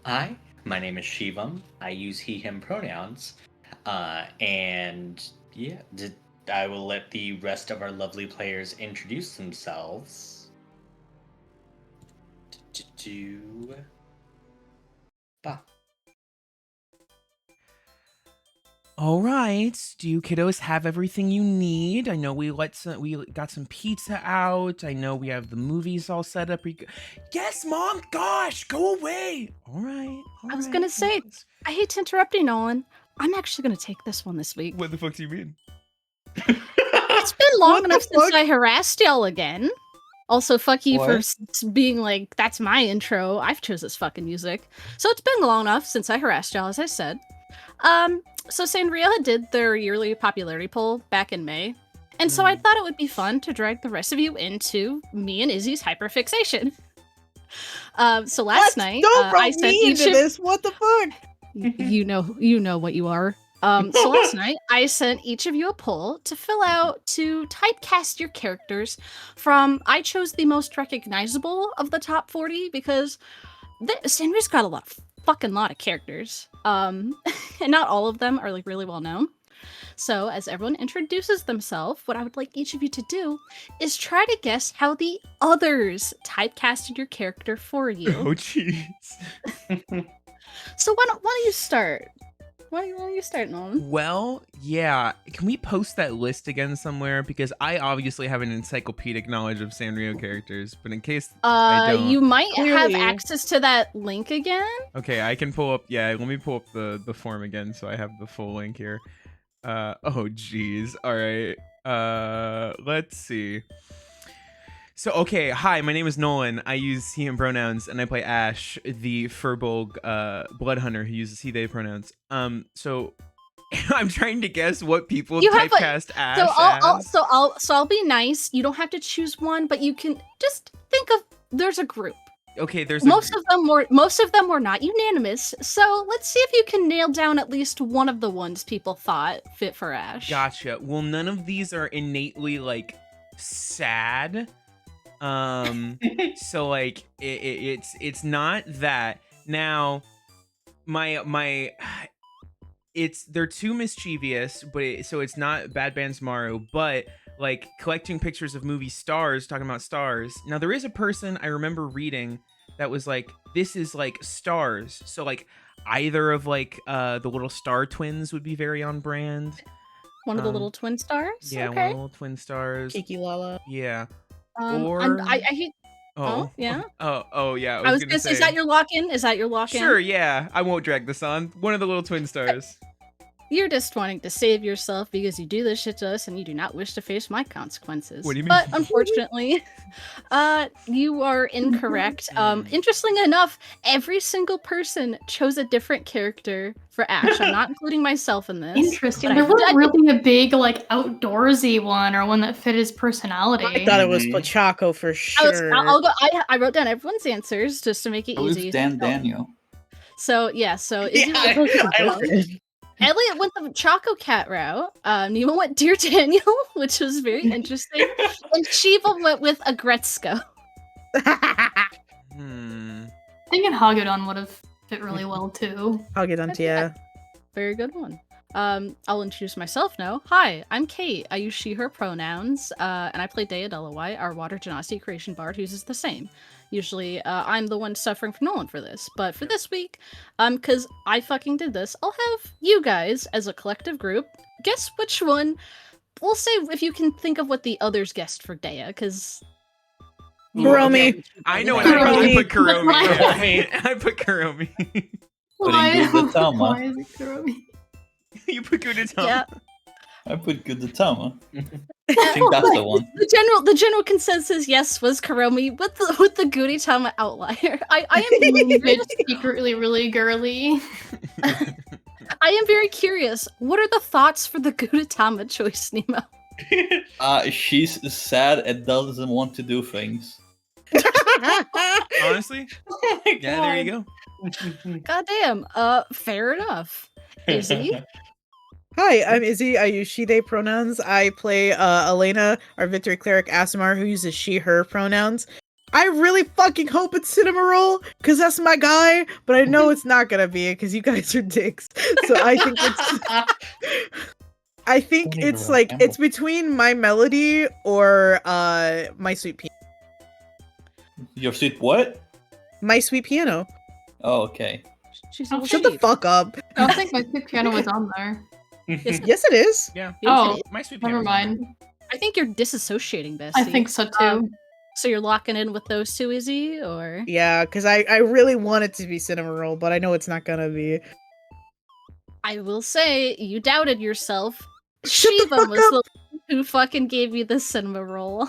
Hi, my name is Shivam. I use he, him pronouns. And yeah, I will let the rest of our lovely players introduce themselves. Do Bah. All right. Do you kiddos have everything you need? I know we got some pizza out. I know we have the movies all set up. Yes, Mom. Gosh, go away. All right. I was gonna say, I hate to interrupt you, Nolan. I'm actually gonna take this one this week. What the fuck do you mean? It's been long enough since I harassed y'all again. Also, fuck you for being like, that's my intro. I've chose this fucking music. So it's been long enough since I harassed y'all, as I said. So Sanria did their yearly popularity poll back in May. And so I thought it would be fun to drag the rest of you into me and Izzy's hyperfixation. So last night, I sent each of this. What the fuck? you know what you are. So last night, I sent each of you a poll to fill out to typecast your characters from. I chose the most recognizable of the top 40 because Sandra's got a fucking lot of characters. And not all of them are like really well known. So as everyone introduces themselves, what I would like each of you to do is try to guess how the others typecasted your character for you. Oh, jeez. So why don't you start? Why don't you start, Nolan? Well, yeah. Can we post that list again somewhere? Because I obviously have an encyclopedic knowledge of Sanrio characters, but in case I don't... you might have access to that link again. Okay, I can pull up... Yeah, let me pull up the form again so I have the full link here. Oh, geez. All right. Let's see. So, okay, hi, my name is Nolan. I use he, him pronouns, and I play Ash, the Furbolg blood hunter who uses he, they pronouns. So I'm trying to guess what people typecast Ash as. So I'll be nice. You don't have to choose one, but you can just think of there's a group. Okay, most of them were not unanimous. So let's see if you can nail down at least one of the ones people thought fit for Ash. Gotcha. Well, none of these are innately like sad. So like it's not that. Now they're too mischievous, but so it's not Bad Bands Maru, but like collecting pictures of movie stars, talking about stars. Now there is a person I remember reading that was like, this is like stars. So like either of like the little star twins would be very on brand. One of the little twin stars? Yeah, okay. One of the little twin stars. Kiki Lala. Yeah. I hate. Oh yeah. Oh yeah. I was gonna say, is that your lock-in? Sure, yeah. I won't drag this on. One of the little twin stars. You're just wanting to save yourself because you do this shit to us and you do not wish to face my consequences. What do you mean? But unfortunately, you are incorrect. Interestingly enough, every single person chose a different character for Ash. I'm not including myself in this. Interesting. There wasn't really a big, like, outdoorsy one or one that fit his personality. I thought it was Pachaco for sure. I wrote down everyone's answers just to make it easy. It was Daniel. So, yeah, so... Yeah, Elliot went the Choco Cat route. Nemo went Dear Daniel, which was very interesting. And Shiva went with Agretzko. Thinking Hagedon would have fit really well too. Hagedon, yeah. Very good one. I'll introduce myself now. Hi, I'm Kate. I use she, her pronouns, and I play Dea Delawai, our Water Genasi creation bard who uses the same. Usually, I'm the one suffering from Nolan for this, but for this week, because I fucking did this, I'll have you guys, as a collective group, guess which one. We'll say if you can think of what the others guessed for Dea, because... Kuromi. I know what I put Kuromi. I put Kuromi. Why is it Kuromi? You put Gudetama. Yeah. I put Gudetama. I think that's the one. The general consensus, yes, was Kuromi with the Gudetama outlier. I am secretly really girly. I am very curious. What are the thoughts for the Gudetama choice, Nemo? She's sad and doesn't want to do things. Honestly? Oh yeah, there you go. Goddamn. Fair enough. Izzy? Hi, I'm Izzy. I use she, they pronouns. I play Elena, our Victory Cleric Asimar, who uses she, her pronouns. I really fucking hope it's Cinnamoroll, because that's my guy, but I know it's not gonna be it, because you guys are dicks. So I think Don't even it's like, remember. it's between My Melody or My Sweet Piano. Your sweet what? My Sweet Piano. Oh, okay. She's Oh, a little Shut the sheep. fuck up. I don't think my sweet piano was on there. Yes, it is. Yeah. Oh, My sweet never piano's mind. I think you're disassociating, Bestie. I think so too. So you're locking in with those two, Izzy, or? Yeah, because I really want it to be Cinnamoroll, but I know it's not gonna be. I will say, you doubted yourself. Shut the Shiva fuck was up! the one who fucking gave you the cinema roll.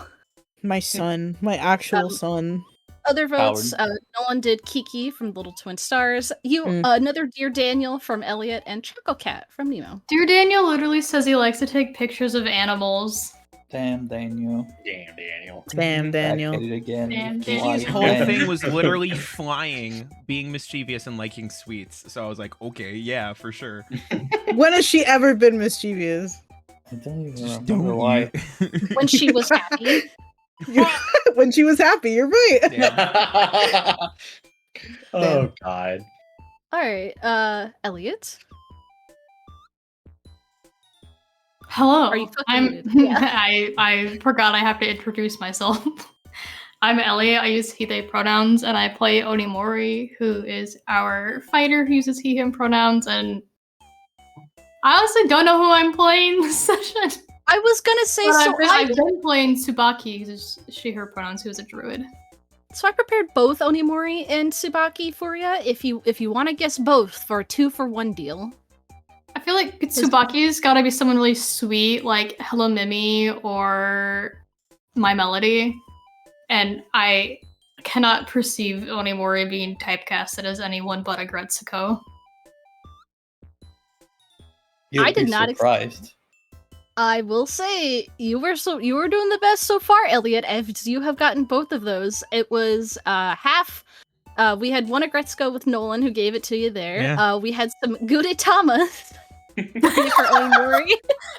My son. My actual Um, son. Other votes, Howard. Nolan did Kiki from Little Twin Stars. You, Mm. another Dear Daniel from Elliot, and Choco Cat from Nemo. Dear Daniel literally says he likes to take pictures of animals. Damn, Daniel. Damn, Daniel. Damn, Daniel. Back at it again. Damn, with Daniel. His lying whole again. thing was literally flying, being mischievous, and liking sweets. So I was like, okay, yeah, for sure. When has she ever been mischievous? I don't even Just remember don't why. eat. When she was happy. When she was happy, you're right. Yeah. Oh God. Alright, Elliot? Hello. Are you fucking I'm muted? Yeah. I forgot I have to introduce myself. I'm Elliot. I use he, they pronouns, and I play Onimori, who is our fighter who uses he, him pronouns, and I honestly don't know who I'm playing this session. I was gonna say, But so I've been playing Tsubaki, who's she, her pronouns, who's a druid. So I prepared both Onimori and Tsubaki for you. If you want to guess both for a 2-for-1 deal. I feel like Tsubaki's gotta be someone really sweet, like Hello Mimi or My Melody. And I cannot perceive Onimori being typecasted as anyone but a Gretsuko. You'd I did be not surprised. I will say you were doing the best so far, Elliot. As you have gotten both of those. It was half. We had one Agretzko with Nolan who gave it to you there. Yeah. We had some Gudetama for Onimori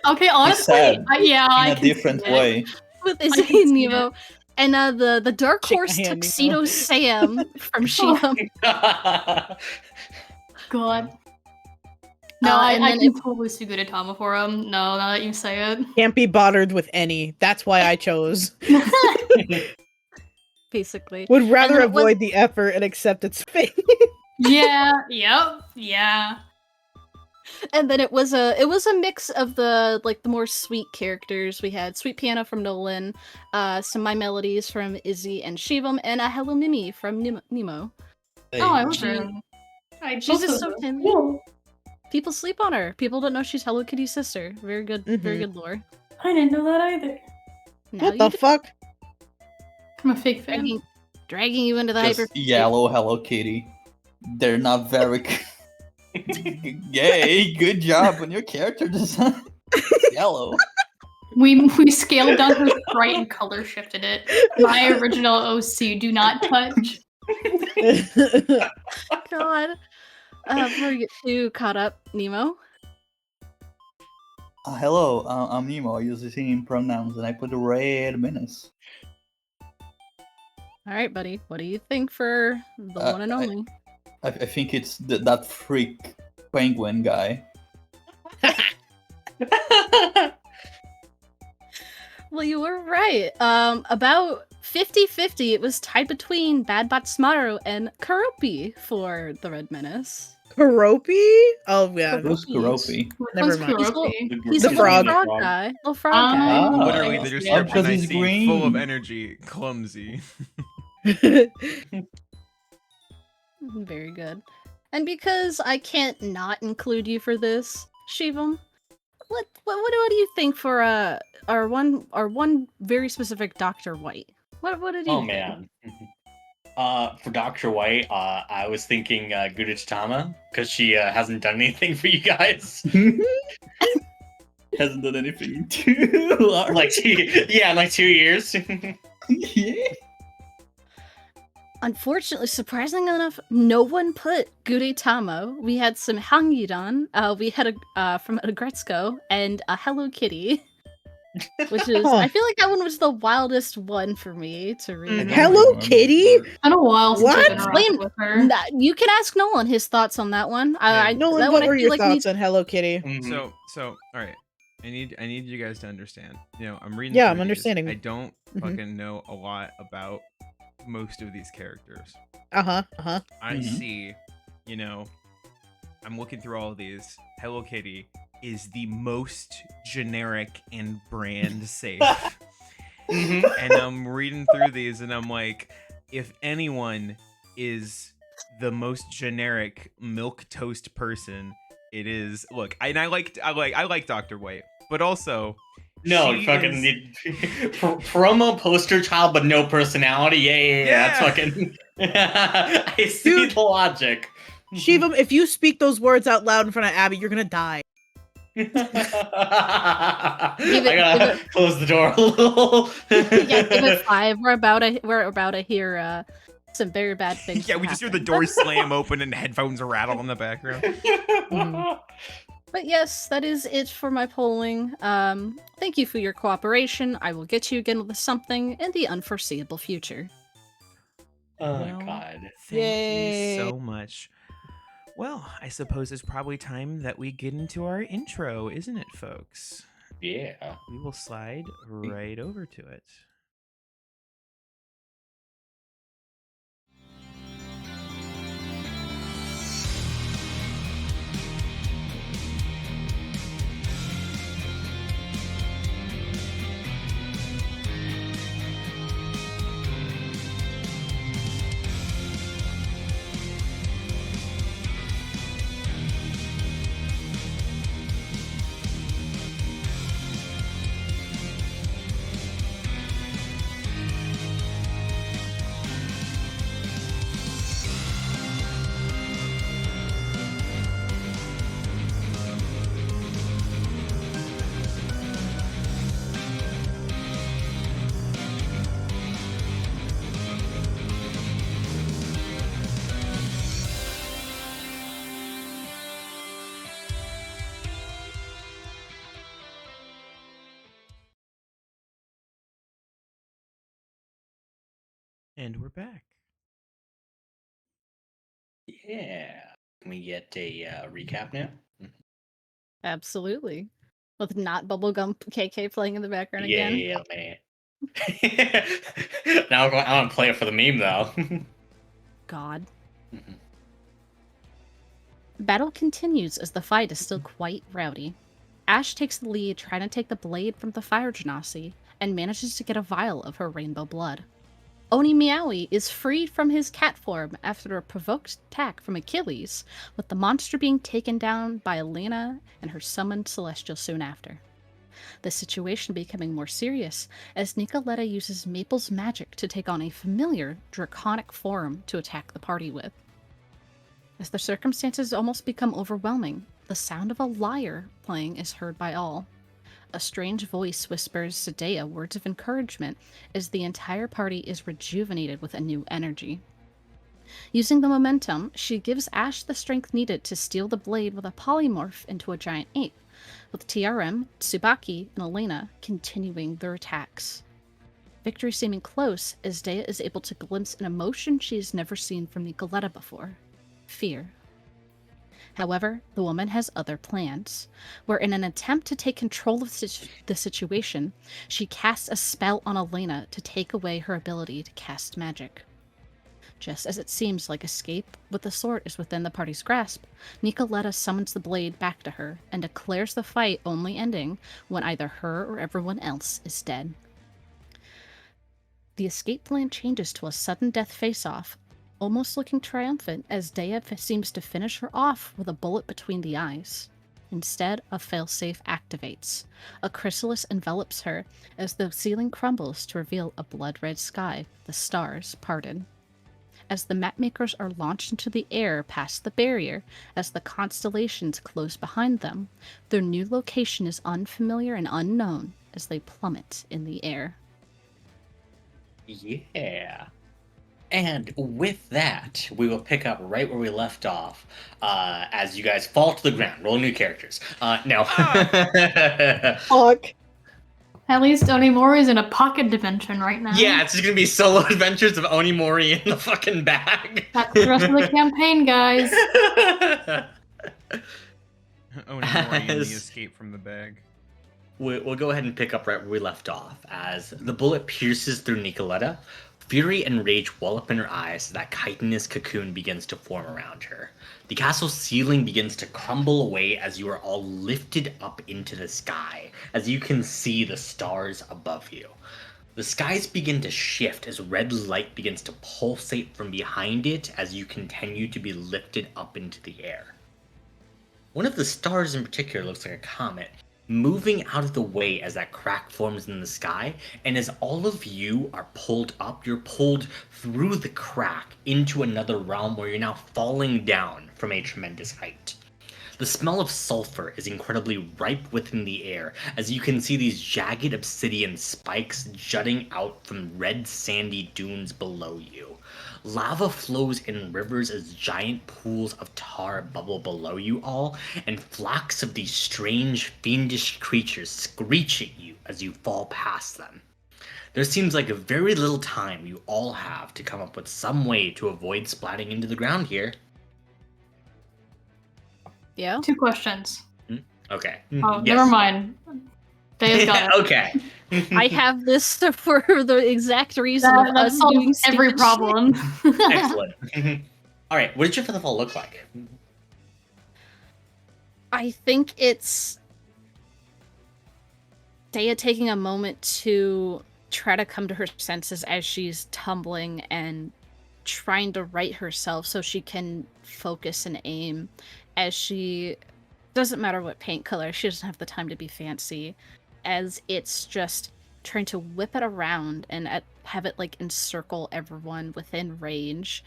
Okay, honestly, sad. I In a can see different it. way. with can Izzy see and Nemo. And the Dark Shake my Horse hand, Tuxedo Nemo. Sam from Shiva. God. No, And I then can totally see Gudetama for him. No, now that you say it. Can't be bothered with any. That's why I chose. basically. Would rather then it was- avoid the effort and accept its fate. Yeah, yeah. And then it was a mix of the more sweet characters. We had Sweet Piano from Nolan, some My Melodies from Izzy and Shivam, and a Hello Mimi from Nemo. Hey, Oh, I was She- there. She's just so timid. People sleep on her. People don't know she's Hello Kitty's sister. Very good, very good lore. I didn't know that either. Now What you the do. fuck? I'm a fake fan. Dragging you into the hyper. just yellow Hello Kitty. They're not very. Yay! Good job on your character design. Yellow. We scaled down her sprite and color shifted it. My original OC, do not touch. God. Before we get too caught up, Nemo. Hello, I'm Nemo. I use the same pronouns, and I put the red menace. All right, buddy. What do you think for the one and only? I think it's that freak penguin guy. Well, you were right. About 50-50, it was tied between Bad Batsmaru and Karopi for the Red Menace. Karopi? Oh yeah. Who's Kuropi? Never Who's mind. Kuropi? He's The a little frog. frog guy. Little frog Ah. guy. Oh. Literally the Yeah. description Because I he's see, full of green. energy, clumsy. Very good. And because I can't not include you for this, Shivam, what do you think for our one very specific Dr. White? What did you Oh think? man. For Dr. White, I was thinking Gudetama, because she hasn't done anything for you guys. Hasn't done anything in too long. like 2 years. Yeah. Unfortunately, surprisingly enough, no one put Gudetama. We had some Hangidan, we had a from Agretzko, and a Hello Kitty. which is Huh. I feel like that one was the wildest one for me to read. Mhm. Hello Kitty? It's been a while since What? I've interacted with her. You can ask Nolan his thoughts on that one. Nolan, that what one I were feel your like thoughts on Hello Kitty? Mhm. So all right. I need you guys to understand. I'm reading. Yeah, through I'm these. understanding. I don't Mhm. fucking know a lot about most of these characters. Uh-huh. I Mhm. see, I'm looking through all of these. Hello Kitty is the most generic and brand safe. Mhm. And I'm reading through these and I'm like, if anyone is the most generic milk toast person, it is. Look, I like Dr. White, but also No, she fucking is- promo poster child, but no personality. Yeah. That's Yeah. fucking. I see Dude. the logic. Shivam, if you speak those words out loud in front of Abby, you're gonna die. Give I it- gotta close the door a little. Yeah, give it 5. We're about to hear some very bad things. Yeah, to we just hear the happen. door slam open and headphones rattle in the background. But yes, that is it for my polling. Thank you for your cooperation. I will get you again with something in the unforeseeable future. Oh Well, god. Thank Yay. you so much. Well, I suppose it's probably time that we get into our intro, isn't it, folks? Yeah. We will slide right over to it. And we're back. Yeah. Can we get a recap now? Absolutely. With not bubblegum KK playing in the background again. Yeah, man. Now I want to play it for the meme though. God. Mhm. Battle continues as the fight is still quite rowdy. Ash takes the lead trying to take the blade from the fire genasi and manages to get a vial of her rainbow blood. Oni Meowie is freed from his cat form after a provoked attack from Achilles, with the monster being taken down by Elena and her summoned celestial soon after. The situation becoming more serious as Nicoletta uses Maple's magic to take on a familiar draconic form to attack the party with. As the circumstances almost become overwhelming, the sound of a lyre playing is heard by all. A strange voice whispers Sadea words of encouragement as the entire party is rejuvenated with a new energy. Using the momentum, she gives Ash the strength needed to steal the blade with a polymorph into a giant ape, with TRM, Tsubaki, and Elena continuing their attacks. Victory seeming close as Dea is able to glimpse an emotion she has never seen from Nicoletta before: fear. However, the woman has other plans, where in an attempt to take control of the situation, she casts a spell on Elena to take away her ability to cast magic. Just as it seems like escape with the sword is within the party's grasp, Nicoletta summons the blade back to her and declares the fight only ending when either her or everyone else is dead. The escape plan changes to a sudden death face-off, almost looking triumphant as Dea seems to finish her off with a bullet between the eyes. Instead, a failsafe activates. A chrysalis envelops her as the ceiling crumbles to reveal a blood-red sky, the stars parted. As the mapmakers are launched into the air past the barrier, as the constellations close behind them, their new location is unfamiliar and unknown as they plummet in the air. Yeah. And with that, we will pick up right where we left off, as you guys fall to the ground. Roll new characters. No. Fuck. At least Onimori's in a pocket dimension right now. Yeah, it's just gonna be solo adventures of Onimori in the fucking bag. That's the rest of the campaign, guys. Onimori in the As- escape from the bag. We'll go ahead and pick up right where we left off. As the bullet pierces through Nicoletta, fury and rage well up in her eyes as that chitinous cocoon begins to form around her. The castle ceiling begins to crumble away as you are all lifted up into the sky, as you can see the stars above you. The skies begin to shift as red light begins to pulsate from behind it as you continue to be lifted up into the air. One of the stars in particular looks like a comet, moving out of the way as that crack forms in the sky, and as all of you are pulled up, you're pulled through the crack into another realm where you're now falling down from a tremendous height. The smell of sulfur is incredibly ripe within the air, as you can see these jagged obsidian spikes jutting out from red sandy dunes below you. Lava flows in rivers as giant pools of tar bubble below you all, and flocks of these strange, fiendish creatures screech at you as you fall past them. There seems like a very little time you all have to come up with some way to avoid splatting into the ground here. Yeah. 2 questions. Okay. Oh, Yes. never mind. Daya's got it. Okay. I have this for the exact reason That, of that us doing solves every stupid problem. Excellent. All right. What does your Featherfall look like? I think it's Daya taking a moment to try to come to her senses as she's tumbling and trying to right herself so she can focus and aim as she doesn't matter what paint color, she doesn't have the time to be fancy, as it's just trying to whip it around and have it like encircle everyone within range,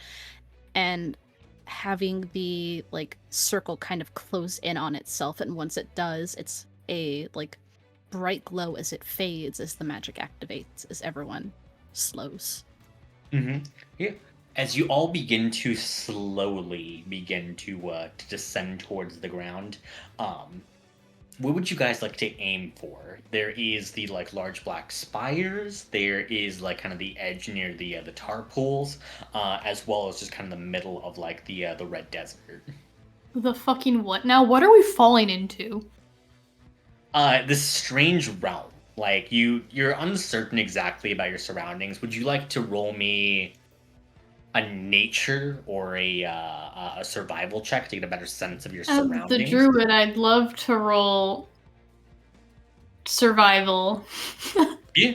and having the like circle kind of close in on itself, and once it does, it's a like bright glow as it fades as the magic activates as everyone slows. Yeah. As you all begin to slowly begin to descend towards the ground, what would you guys like to aim for? There is the like large black spires. There is like kind of the edge near the tar pools, as well as just kind of the middle of like the red desert. The fucking what now? What are we falling into? This strange realm. Like you're uncertain exactly about your surroundings. Would you like to roll me a nature or a survival check to get a better sense of your As surroundings? the druid, I'd love to roll survival. Yeah,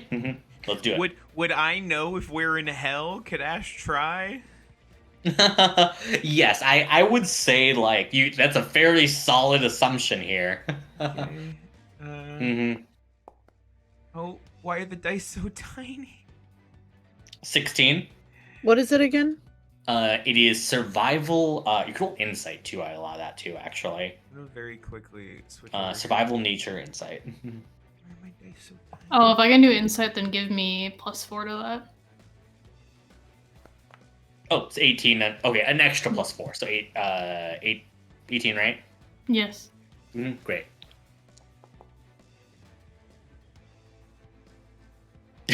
let's do it. Would I know if we're in hell? Could Ash try? Yes, I would say like you. That's a fairly solid assumption here. Okay. Oh, why are the dice so tiny? 16. What is it again? It is survival. You can roll insight too. I allow that too, actually. I'm gonna very quickly switch. over. Survival, nature, insight. Why are my dice so tiny? Oh, if I can do insight, then give me +4 to that. Oh, it's 18 then. Okay, an extra +4, so 18, right? Yes. Great.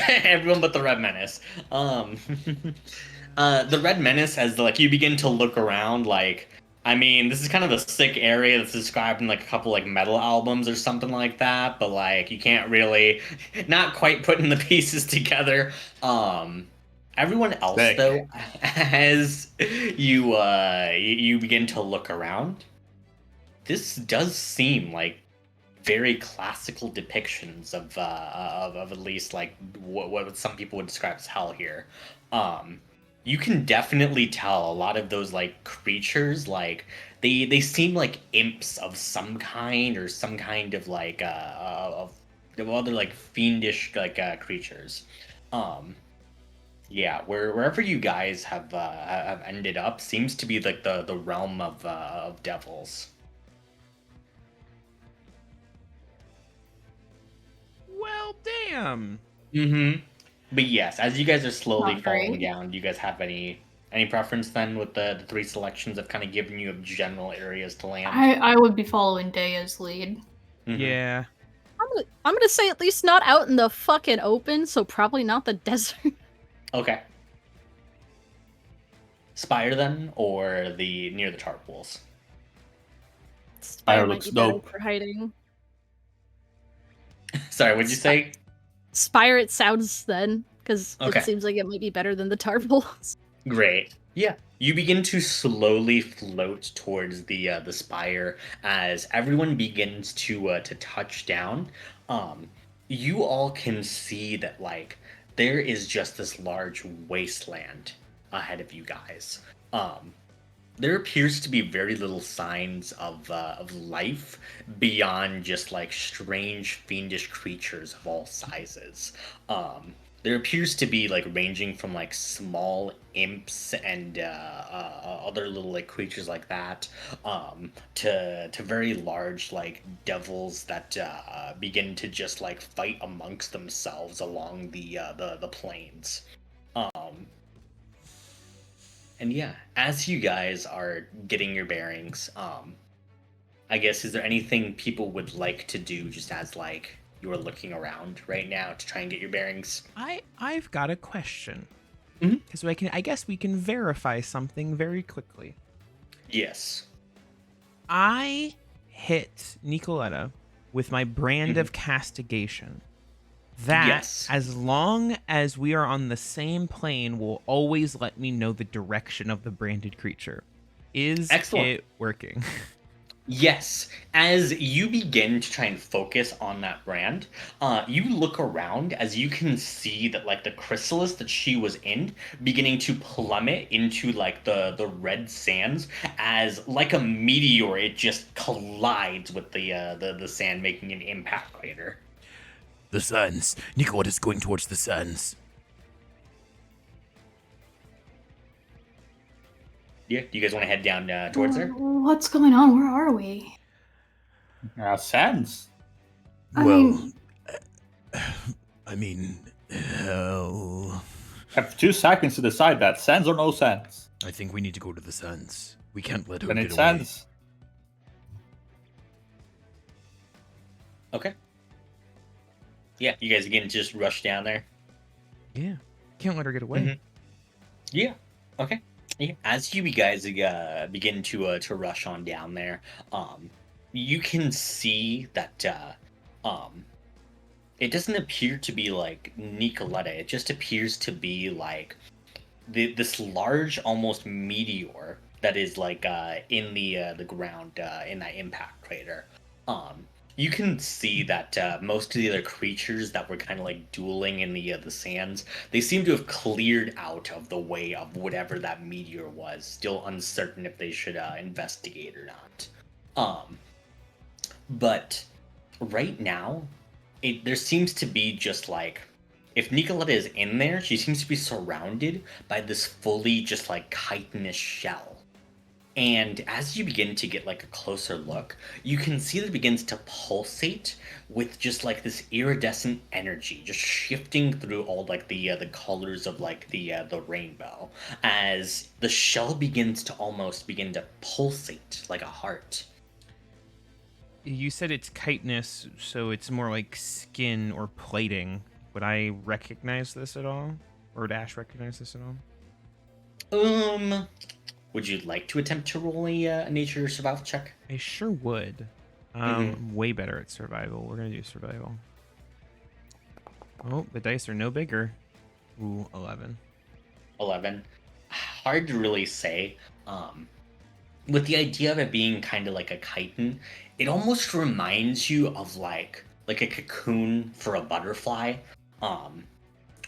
Everyone but the Red Menace. The Red Menace, as like you begin to look around, like, I mean, this is kind of a sick area that's described in like a couple like metal albums or something like that, but like you can't really, not quite putting the pieces together. Everyone else Sick. though, as you begin to look around, this does seem like very classical depictions of at least like what some people would describe as hell here. You can definitely tell a lot of those like creatures, like they seem like imps of some kind or some kind of like of other like fiendish like creatures. Yeah, wherever you guys have ended up seems to be like the realm of devils. Well, damn. But yes, as you guys are slowly Not falling great. down, do you guys have any preference then with the 3 selections of kind of giving you general areas to land? I would be following Daya's lead. Mhm. Yeah. I'm I'm gonna say at least not out in the fucking open, so probably not the desert. Okay. Spire then, or the near the tar pools? Spire might looks be better dope. for hiding. Sorry, what'd you say? Spire it sounds then, because Okay. it seems like it might be better than the tar pools. Great. Yeah. You begin to slowly float towards the spire as everyone begins to touch down. You all can see that like there is just this large wasteland ahead of you guys. Um, there appears to be very little signs of life beyond just like strange fiendish creatures of all sizes. There appears to be like ranging from like small imps and other little like creatures like that, to very large like devils that begin to just like fight amongst themselves along the plains. Um, and yeah, as you guys are getting your bearings, I guess is there anything people would like to do just as like you're looking around right now to try and get your bearings? I've got a question. Mhm. Because I guess we can verify something very quickly. Yes. I hit Nicoletta with my brand of castigation. That, Yes. as long as we are on the same plane, will always let me know the direction of the branded creature. Is Excellent. it working? Yes. As you begin to try and focus on that brand, you look around as you can see that like the chrysalis that she was in beginning to plummet into like the red sands as like a meteor it just collides with the sand making an impact crater. The sands. Nicolette is going towards the sands. Yeah, do you guys want to head down towards there? What's going on? Where are we? Sands. I Well, mean- I mean, hell. Have 2 seconds to decide that. Sands or no sands? I think we need to go to the sands. We can't let her Then get it's away. sands. Okay. Yeah, you guys again just rush down there. Yeah. Can't let her get away. Mhm. Yeah. Okay. Yeah. As you guys begin to rush on down there, you can see that it doesn't appear to be like Nicoletta. It just appears to be like this large, almost meteor that is like in the ground in that impact crater. You can see that most of the other creatures that were kind of like dueling in the sands, they seem to have cleared out of the way of whatever that meteor was. Still uncertain if they should investigate or not. But right now, there seems to be just like if Nicoletta is in there, she seems to be surrounded by this fully just like chitinous shell. And as you begin to get like a closer look, you can see that it begins to pulsate with just like this iridescent energy, just shifting through all like the colors of like the rainbow, as the shell begins to almost begin to pulsate like a heart. You said it's chitinous, so it's more like skin or plating. Would I recognize this at all? Or would Ash recognize this at all? Would you like to attempt to roll a nature survival check? I sure would. Way better at survival. We're gonna do survival. Oh, the dice are no bigger. Ooh, 11. 11. Hard to really say. With the idea of it being kind of like a chitin, it almost reminds you of like a cocoon for a butterfly.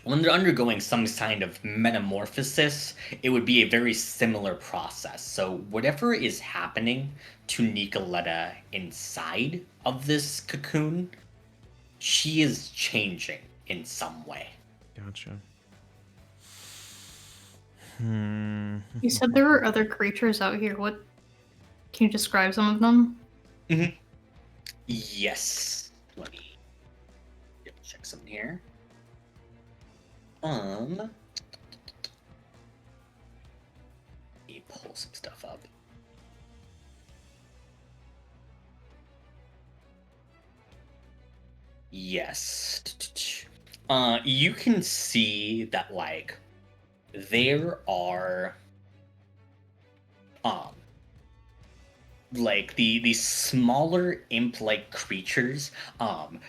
When they're undergoing some kind of metamorphosis, it would be a very similar process. So whatever is happening to Nicoletta inside of this cocoon, she is changing in some way. Gotcha. You said there were other creatures out here. What? Can you describe some of them? Yes. Let me double check something here. Let me pull some stuff up. Yes. You can see that like there are um like these smaller imp-like creatures.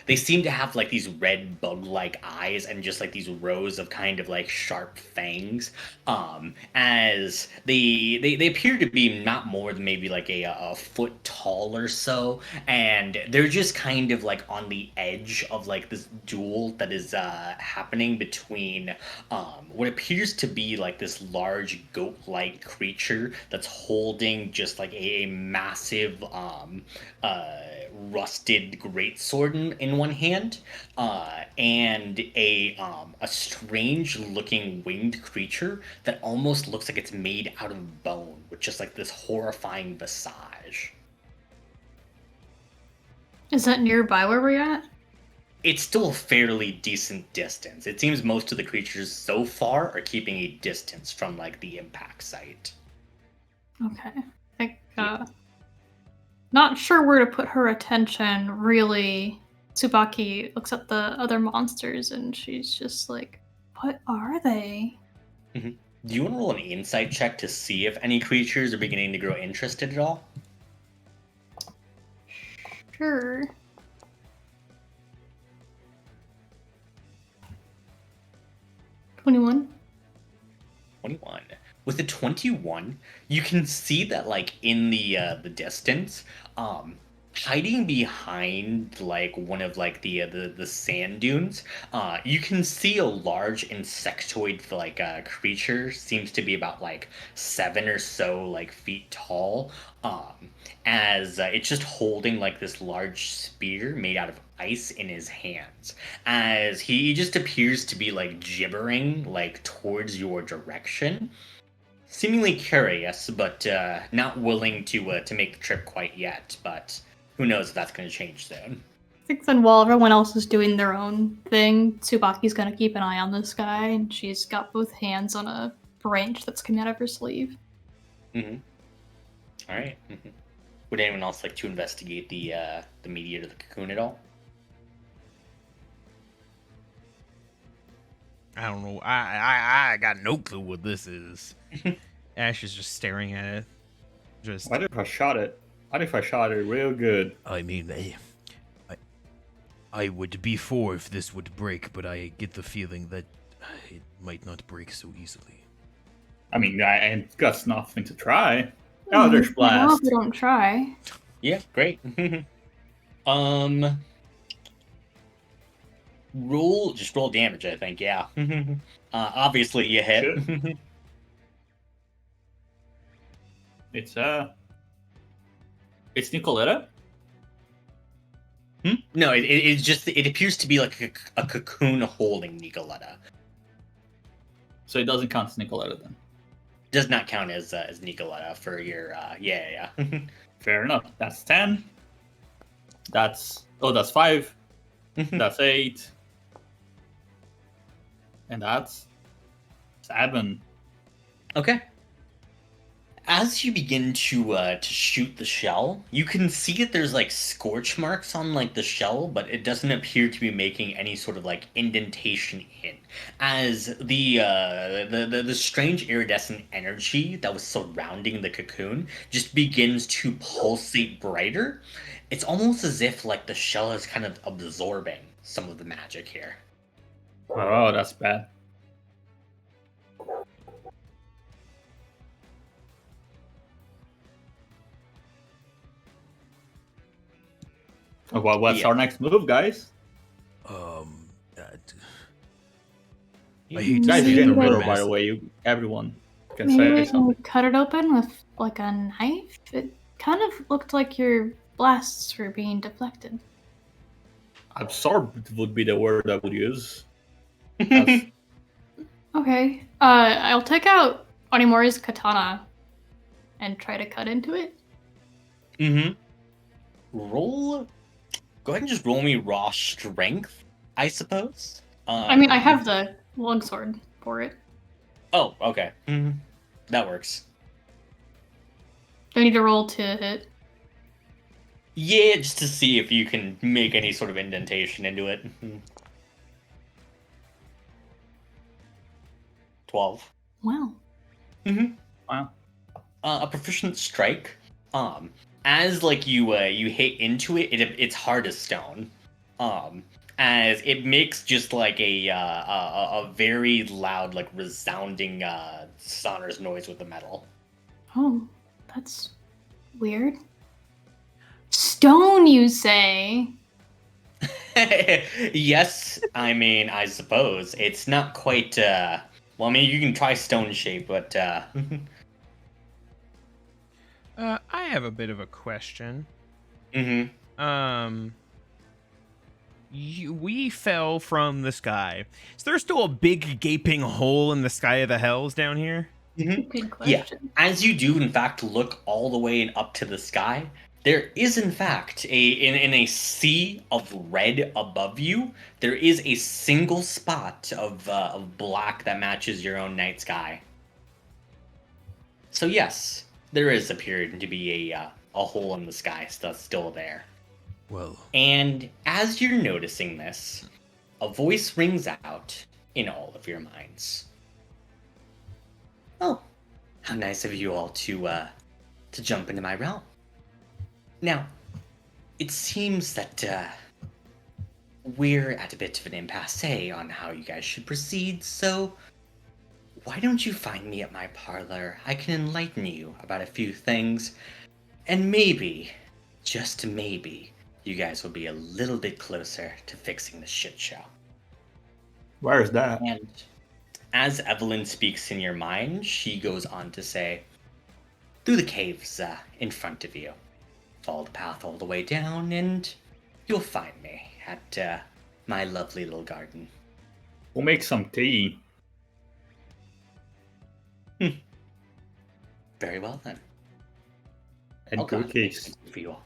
They seem to have like these red bug-like eyes and just like these rows of kind of like sharp fangs. As they appear to be not more than maybe like a foot tall or so, and they're just kind of like on the edge of like this duel that is happening between what appears to be like this large goat-like creature that's holding just like a massive rusted greatsword in one hand, and a strange looking winged creature that almost looks like it's made out of bone with just like this horrifying visage. Is that nearby where we're at? It's still a fairly decent distance. It seems most of the creatures so far are keeping a distance from like the impact site. Okay. Like, not sure where to put her attention, really. Tsubaki looks at the other monsters and she's just like, what are they? Do you want to roll an insight check to see if any creatures are beginning to grow interested at all? Sure. $21. 21. With a 21, you can see that like in the distance, hiding behind like one of like the sand dunes, you can see a large insectoid like creature. Seems to be about like 7 or so like feet tall. As it's just holding like this large spear made out of ice in his hands, as he just appears to be like gibbering like towards your direction, seemingly curious, but not willing to make the trip quite yet. But who knows if that's going to change soon. I think then while everyone else is doing their own thing, Tsubaki's gonna keep an eye on this guy, and she's got both hands on a branch that's coming out of her sleeve. All right. Would anyone else like to investigate the mediator of the cocoon at all? I don't know. I got no clue what this is. Ash is just staring at it. Just What if I shot it? What if I shot it real good? I mean, I would be for if this would break, but I get the feeling that it might not break so easily. I mean, I got nothing to try. Eldritch Well, Blast. if we don't try. Yeah, great. Roll damage, I think, yeah. Obviously you hit. It's Nicoletta? No, it appears to be like a cocoon holding Nicoletta. So it doesn't count as Nicoletta then. Does not count as Nicoletta for your yeah. Fair enough. That's 10. That's 5. That's 8. And that's 7. Okay. As you begin to shoot the shell, you can see that there's like scorch marks on like the shell, but it doesn't appear to be making any sort of like indentation in. As the strange iridescent energy that was surrounding the cocoon just begins to pulsate brighter, it's almost as if like the shell is kind of absorbing some of the magic here. Oh, that's bad. Well, what's Yeah. our next move, guys? I You hate to Guys, say you it, didn't the riddle, romance- by the way. Everyone can Maybe we say can something. cut it open with like a knife. It kind of looked like your blasts were being deflected. Absorbed would be the word I would use. That's- Okay. I'll take out Onimori's katana and try to cut into it. Roll. Go ahead and just roll me raw strength, I suppose. I mean, I have the longsword for it. Oh, okay. That works. Do I need to roll to hit? Yeah, just to see if you can make any sort of indentation into it. 12. Wow. Mm-hmm. Wow. A proficient strike. As like you hit into it, it's hard as stone. As it makes just like a very loud, like resounding sonorous noise with the metal. Oh, that's weird. Stone, you say? Yes, I mean, I suppose it's not quite. Well, I mean, you can try stone shape, but I have a bit of a question. mm-hmm. We fell from the sky. Is there still a big gaping hole in the sky of the hells down here? Mm-hmm. Good Yeah, question. as you do, in fact, look all the way and up to the sky, there is, in fact, in a sea of red above you, there is a single spot of black that matches your own night sky. So yes, there is appearing to be a hole in the sky still there. Well, And as you're noticing this, a voice rings out in all of your minds. Oh, how nice of you all to jump into my realm. Now, it seems that we're at a bit of an impasse on how you guys should proceed, so why don't you find me at my parlor? I can enlighten you about a few things, and maybe, just maybe, you guys will be a little bit closer to fixing the shit show. Where is that? And as Evelyn speaks in your mind, she goes on to say, through the caves in front of you. Follow the path all the way down, and you'll find me at my lovely little garden. We'll make some tea. Very well, then. And I'll go ahead and make cookies. some tea for you all.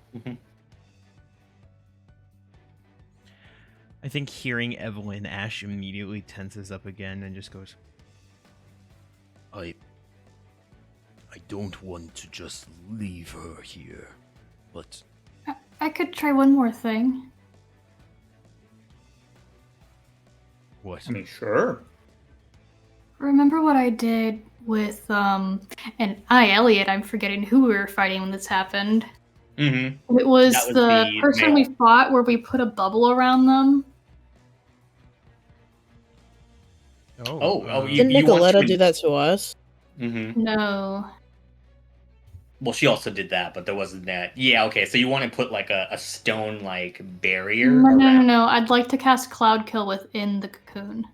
I think hearing Evelyn, Ash immediately tenses up again and just goes, I don't want to just leave her here, but I could try one more thing. what? I mean, sure. Remember what I did with and Elliot, I'm forgetting who we were fighting when this happened. Mm-hmm. It was, That was the the person male. we fought where we put a bubble around them. You Didn't want Nicoletta to- do that to us? Mm-hmm. No. Well, she also did that, but there wasn't that. Yeah, okay, so you want to put like a stone like barrier around No. I'd like to cast Cloud Kill within the cocoon.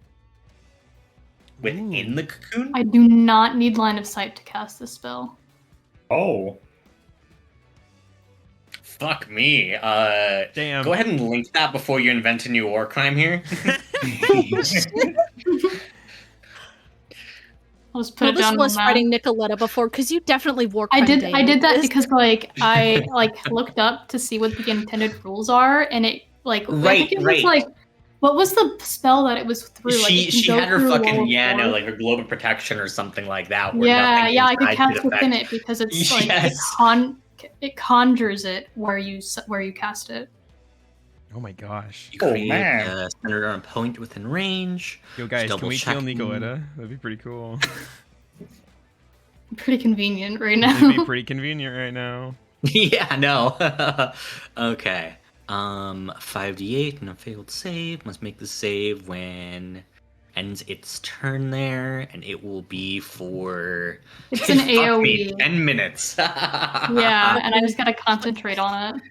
within the cocoon? I do not need line of sight to cast this spell. Oh. Fuck me. damn. Go ahead and link that before you invent a new war crime here. I'll just put Well, it this down was on the map. fighting Nicoletta before, because you definitely wore I did that this. because I looked up to see what the intended rules are, and it I think it was Right. what was the spell that it was through? She had her fucking like her globe of protection or something like that. Where nothing I could inside cast could within affect- it because it's Yes. it conjures it where you cast it. Oh my gosh. You Oh, create man. a centered on a point within range. Yo, guys, Just can we kill double-checking. Nicoletta? That'd be pretty cool. Pretty convenient right That'd be now. pretty convenient right now. Yeah, no. Okay. 5d8 and a failed save. Must make the save when ends its turn there, and it will be for It's an Fuck me, AoE. 10 minutes. Yeah, and I just gotta concentrate on it.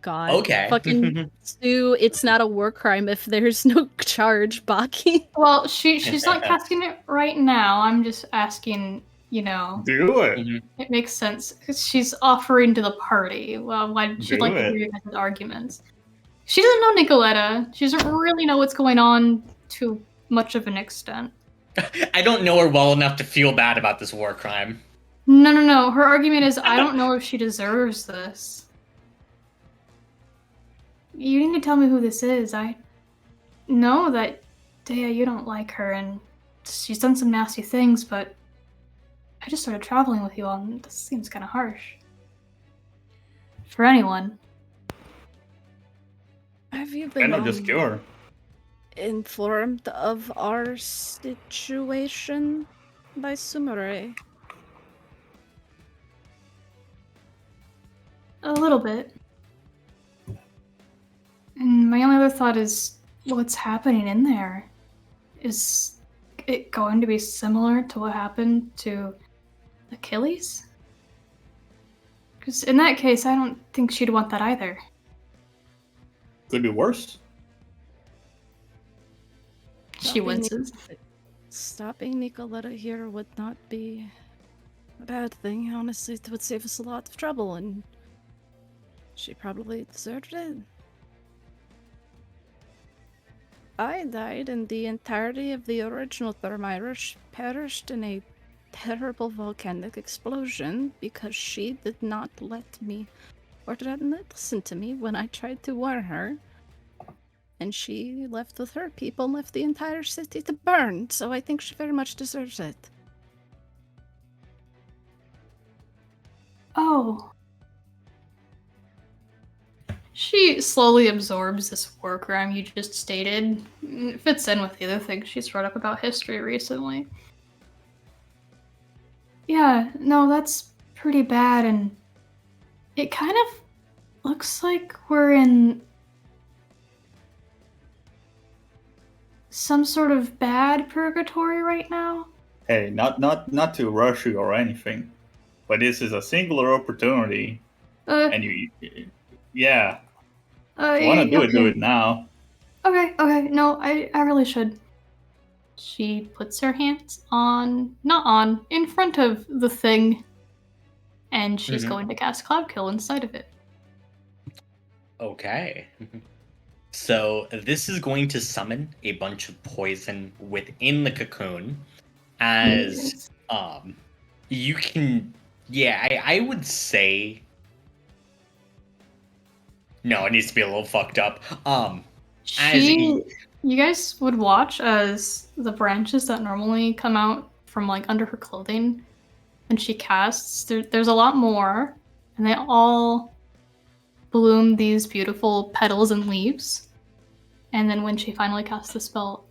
God. Okay. Fucking Stu, it's not a war crime if there's no charge, Baki. Well, she's not casting it right now. I'm just asking, Do it. it makes sense because she's offering to the party. Well, why she'd like to Do it. hear your guys' arguments. She doesn't know Nicoletta. She doesn't really know what's going on to much of an extent. I don't know her well enough to feel bad about this war crime. No. Her argument is, I don't know if she deserves this. You need to tell me who this is. I know that, Dea, you don't like her, and she's done some nasty things, but I just started traveling with you all, and this seems kind of harsh. For anyone. Have you Why been not just kill her? informed of our situation by Sumire? A little bit. And my only other thought is, what's happening in there? Is it going to be similar to what happened to Achilles? Because in that case, I don't think she'd want that either. Could be worse. She winces. Stopping Nicoletta here would not be a bad thing. Honestly, it would save us a lot of trouble, and she probably deserved it. I died, and the entirety of the original Thermyrus perished in a terrible volcanic explosion because she did not let me, or didn't listen to me when I tried to warn her. And she left with her people and left the entire city to burn, so I think she very much deserves it. Oh. She slowly absorbs this war crime you just stated. It fits in with the other things she's brought up about history recently. Yeah, no, that's pretty bad, and it kind of looks like we're in some sort of bad purgatory right now. Hey, not to rush you or anything, but this is a singular opportunity, and yeah, if you want to do it now. Okay, no, I really should. She puts her hands in front of the thing, and she's going to cast Cloud Kill inside of it. Okay. So this is going to summon a bunch of poison within the cocoon, as you can. Yeah, I would say. No, it needs to be a little fucked up. You guys would watch as the branches that normally come out from like under her clothing, and she casts. There's a lot more, and they all bloom these beautiful petals and leaves. And then when she finally casts the spell,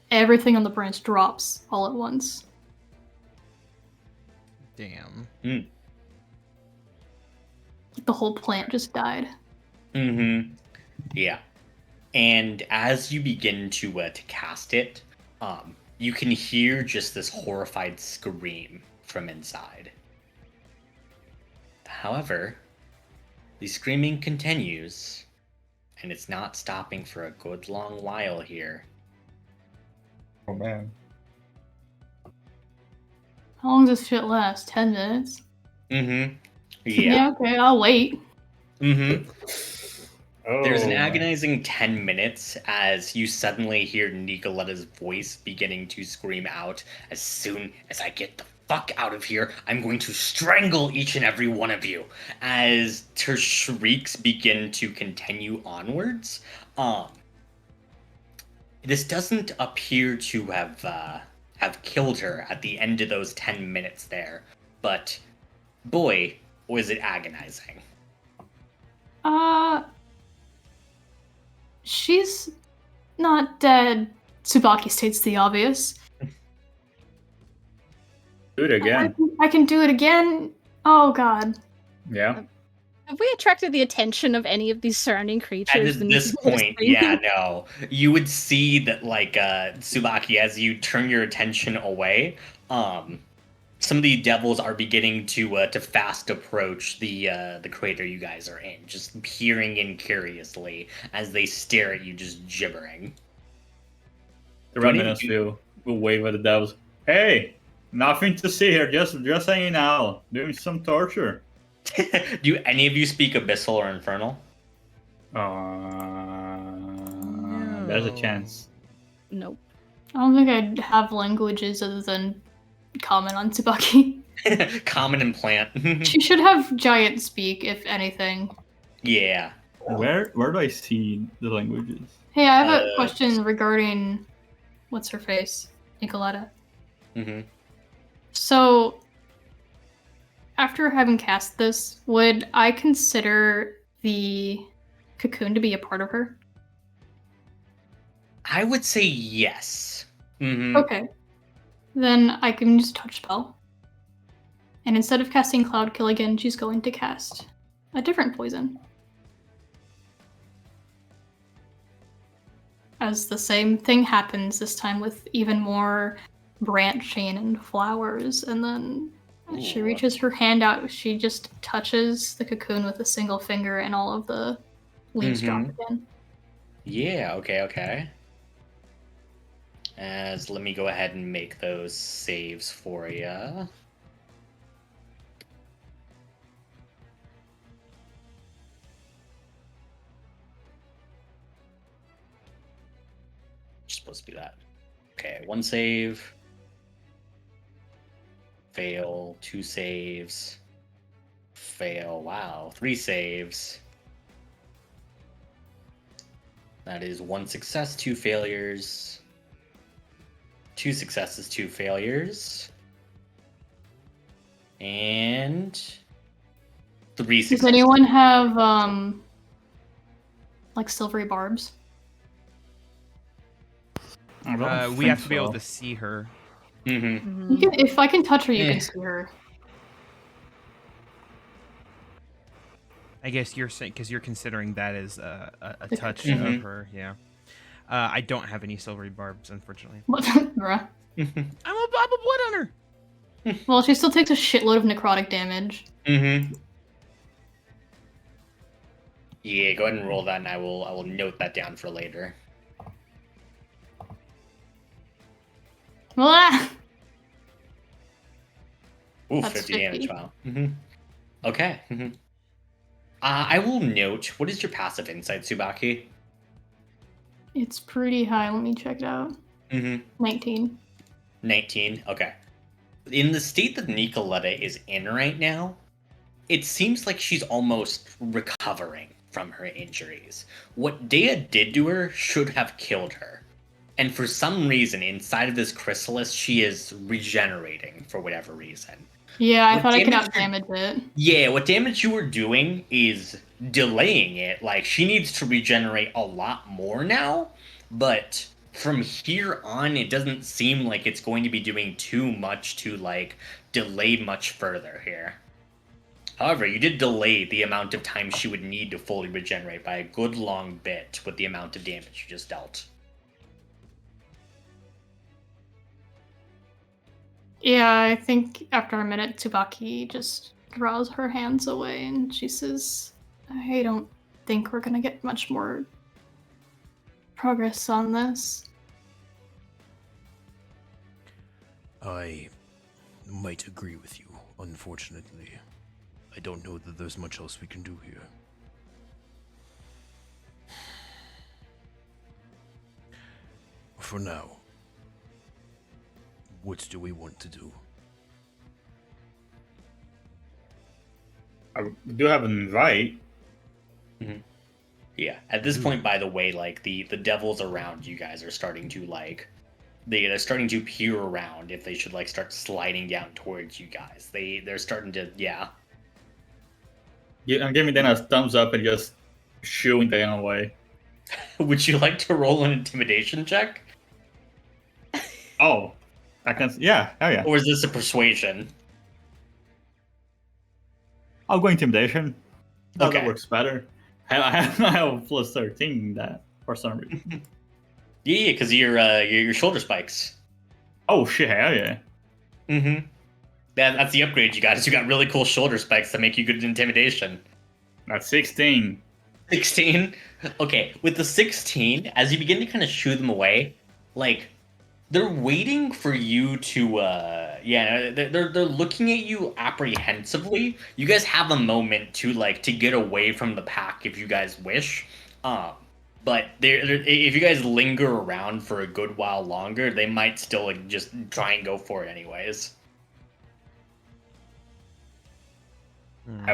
everything on the branch drops all at once. Damn. The whole plant just died. Yeah. And as you begin to cast it, you can hear just this horrified scream from inside. However, the screaming continues, and it's not stopping for a good long while here. Oh man. How long does this shit last? 10 minutes? Yeah. Yeah, okay, I'll wait. There's an agonizing 10 minutes as you suddenly hear Nicoletta's voice beginning to scream out, "As soon as I get the fuck out of here, I'm going to strangle each and every one of you." As her shrieks begin to continue onwards, this doesn't appear to have killed her at the end of those 10 minutes there, but boy, was it agonizing. She's not dead. Tsubaki states the obvious. Do it again. I can do it again. Oh god. Yeah. Have we attracted the attention of any of these surrounding creatures? At this point, yeah, no. You would see that, like, Tsubaki, as you turn your attention away, some of the devils are beginning to fast approach the crater you guys are in, just peering in curiously as they stare at you, just gibbering. The remnants will wave at the devils. Hey, nothing to see here. Just hanging out, doing some torture. Do any of you speak Abyssal or Infernal? There's a chance. Nope. I don't think I'd have languages other than Common on Tsubaki. Common and Plant. She should have Giant Speak, if anything. Yeah. Where do I see the languages? Hey, I have a question regarding what's her face, Nicoletta. So, after having cast this, would I consider the cocoon to be a part of her? I would say yes. Mm-hmm. Okay. Then I can use touch spell. And instead of casting Cloud Kill again, she's going to cast a different poison. As the same thing happens, this time with even more branching and flowers, and then she reaches her hand out, she just touches the cocoon with a single finger, and all of the leaves drop again. Yeah, okay. Let me go ahead and make those saves for you. Supposed to be that. Okay, 1 save. Fail. 2 saves. Fail. Wow, 3 saves. That is 1 success, 2 failures. 2 successes, 2 failures. And 3 successes. Does anyone have like silvery barbs? We have to be able to see her. Mm-hmm. You can, if I can touch her, you can see her. I guess you're saying because you're considering that as a The touch cocoon. of her. Yeah. I don't have any silvery barbs, unfortunately. What? Bruh. I'm a blob of blood on her. Well, she still takes a shitload of necrotic damage. Mm-hmm. Yeah, go ahead and roll that, and I will note that down for later. Blah! Ooh, That's 50 50. damage, wow. Mm-hmm. Okay. Mm-hmm. I will note, what is your passive insight, Tsubaki? It's pretty high. Let me check it out. Mm-hmm. 19. 19, okay. In the state that Nicoletta is in right now, it seems like she's almost recovering from her injuries. What Dea did to her should have killed her. And for some reason, inside of this chrysalis, she is regenerating for whatever reason. Yeah, I What thought I could damage out-damage it. Yeah, what damage you were doing is delaying it. Like, she needs to regenerate a lot more now, but from here on, it doesn't seem like it's going to be doing too much to, like, delay much further here. However, you did delay the amount of time she would need to fully regenerate by a good long bit with the amount of damage you just dealt. Yeah, I think after a minute, Tsubaki just draws her hands away and she says, I don't think we're gonna get much more progress on this. I might agree with you, unfortunately. I don't know that there's much else we can do here. For now, what do we want to do? I do have an invite. Mm-hmm. Yeah, at this point, by the way, like, the devils around you guys are starting to, like, they're starting to peer around if they should, like, start sliding down towards you guys. They're starting to, yeah. Yeah, and give me then a thumbs up and just shooing them away. Would you like to roll an intimidation check? Oh, I can. Yeah, hell yeah. Or is this a persuasion? I'll go intimidation. That Okay. works better. I have a plus 13 that for some reason. Yeah, because your shoulder spikes. Oh shit, hell yeah. Mm-hmm. That's the upgrade you got. Is you got really cool shoulder spikes that make you good at intimidation. That's 16. 16? Okay, with the 16, as you begin to kind of shoo them away, like, they're waiting for you to, they're looking at you apprehensively. You guys have a moment to, like, to get away from the pack if you guys wish. But if you guys linger around for a good while longer, they might still, like, just try and go for it anyways.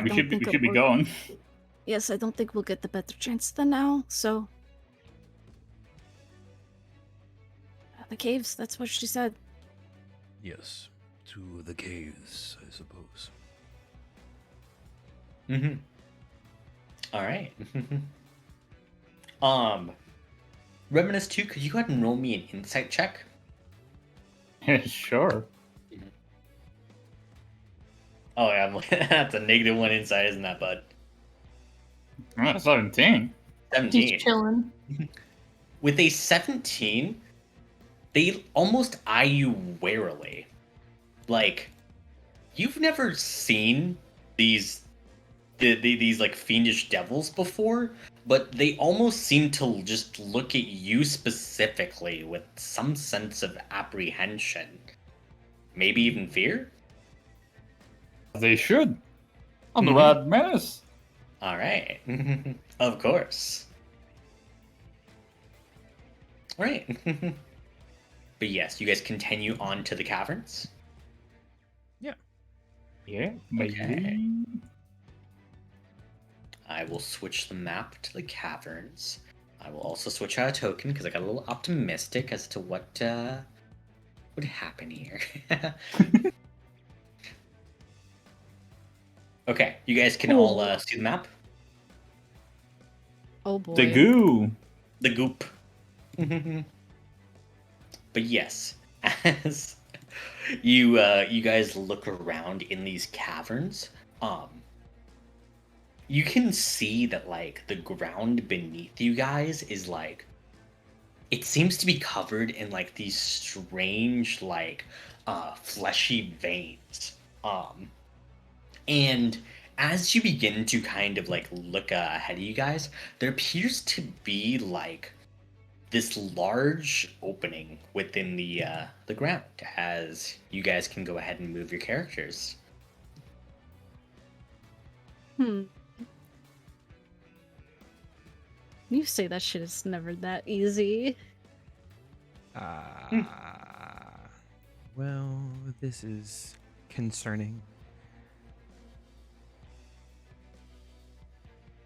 We should be going. Yes, I don't think we'll get the better chance than now, so... The caves, that's what she said. Yes, to the caves, I suppose. Mm-hmm. All right. Reminisce 2, could you go ahead and roll me an insight check? Sure. Oh, yeah, that's a -1 insight, isn't that, bud? 17. 17. He's chilling. With a 17, they almost eye you warily. Like, you've never seen these like fiendish devils before, but they almost seem to just look at you specifically with some sense of apprehension. Maybe even fear? They should. On the Mhm. Rad Menace. All right. Of course. All right. But yes, you guys continue on to the caverns. Yeah, Okay. I will switch the map to the caverns. I will also switch out a token because I got a little optimistic as to what would happen here. Okay, you guys can all see the map. Oh boy. The goo. The goop. But yes, as you guys look around in these caverns, you can see that like the ground beneath you guys is like, it seems to be covered in like these strange like fleshy veins. And as you begin to kind of like look ahead of you guys, there appears to be like this large opening within the ground, as you guys can go ahead and move your characters. You say that shit is never that easy. Well, this is concerning.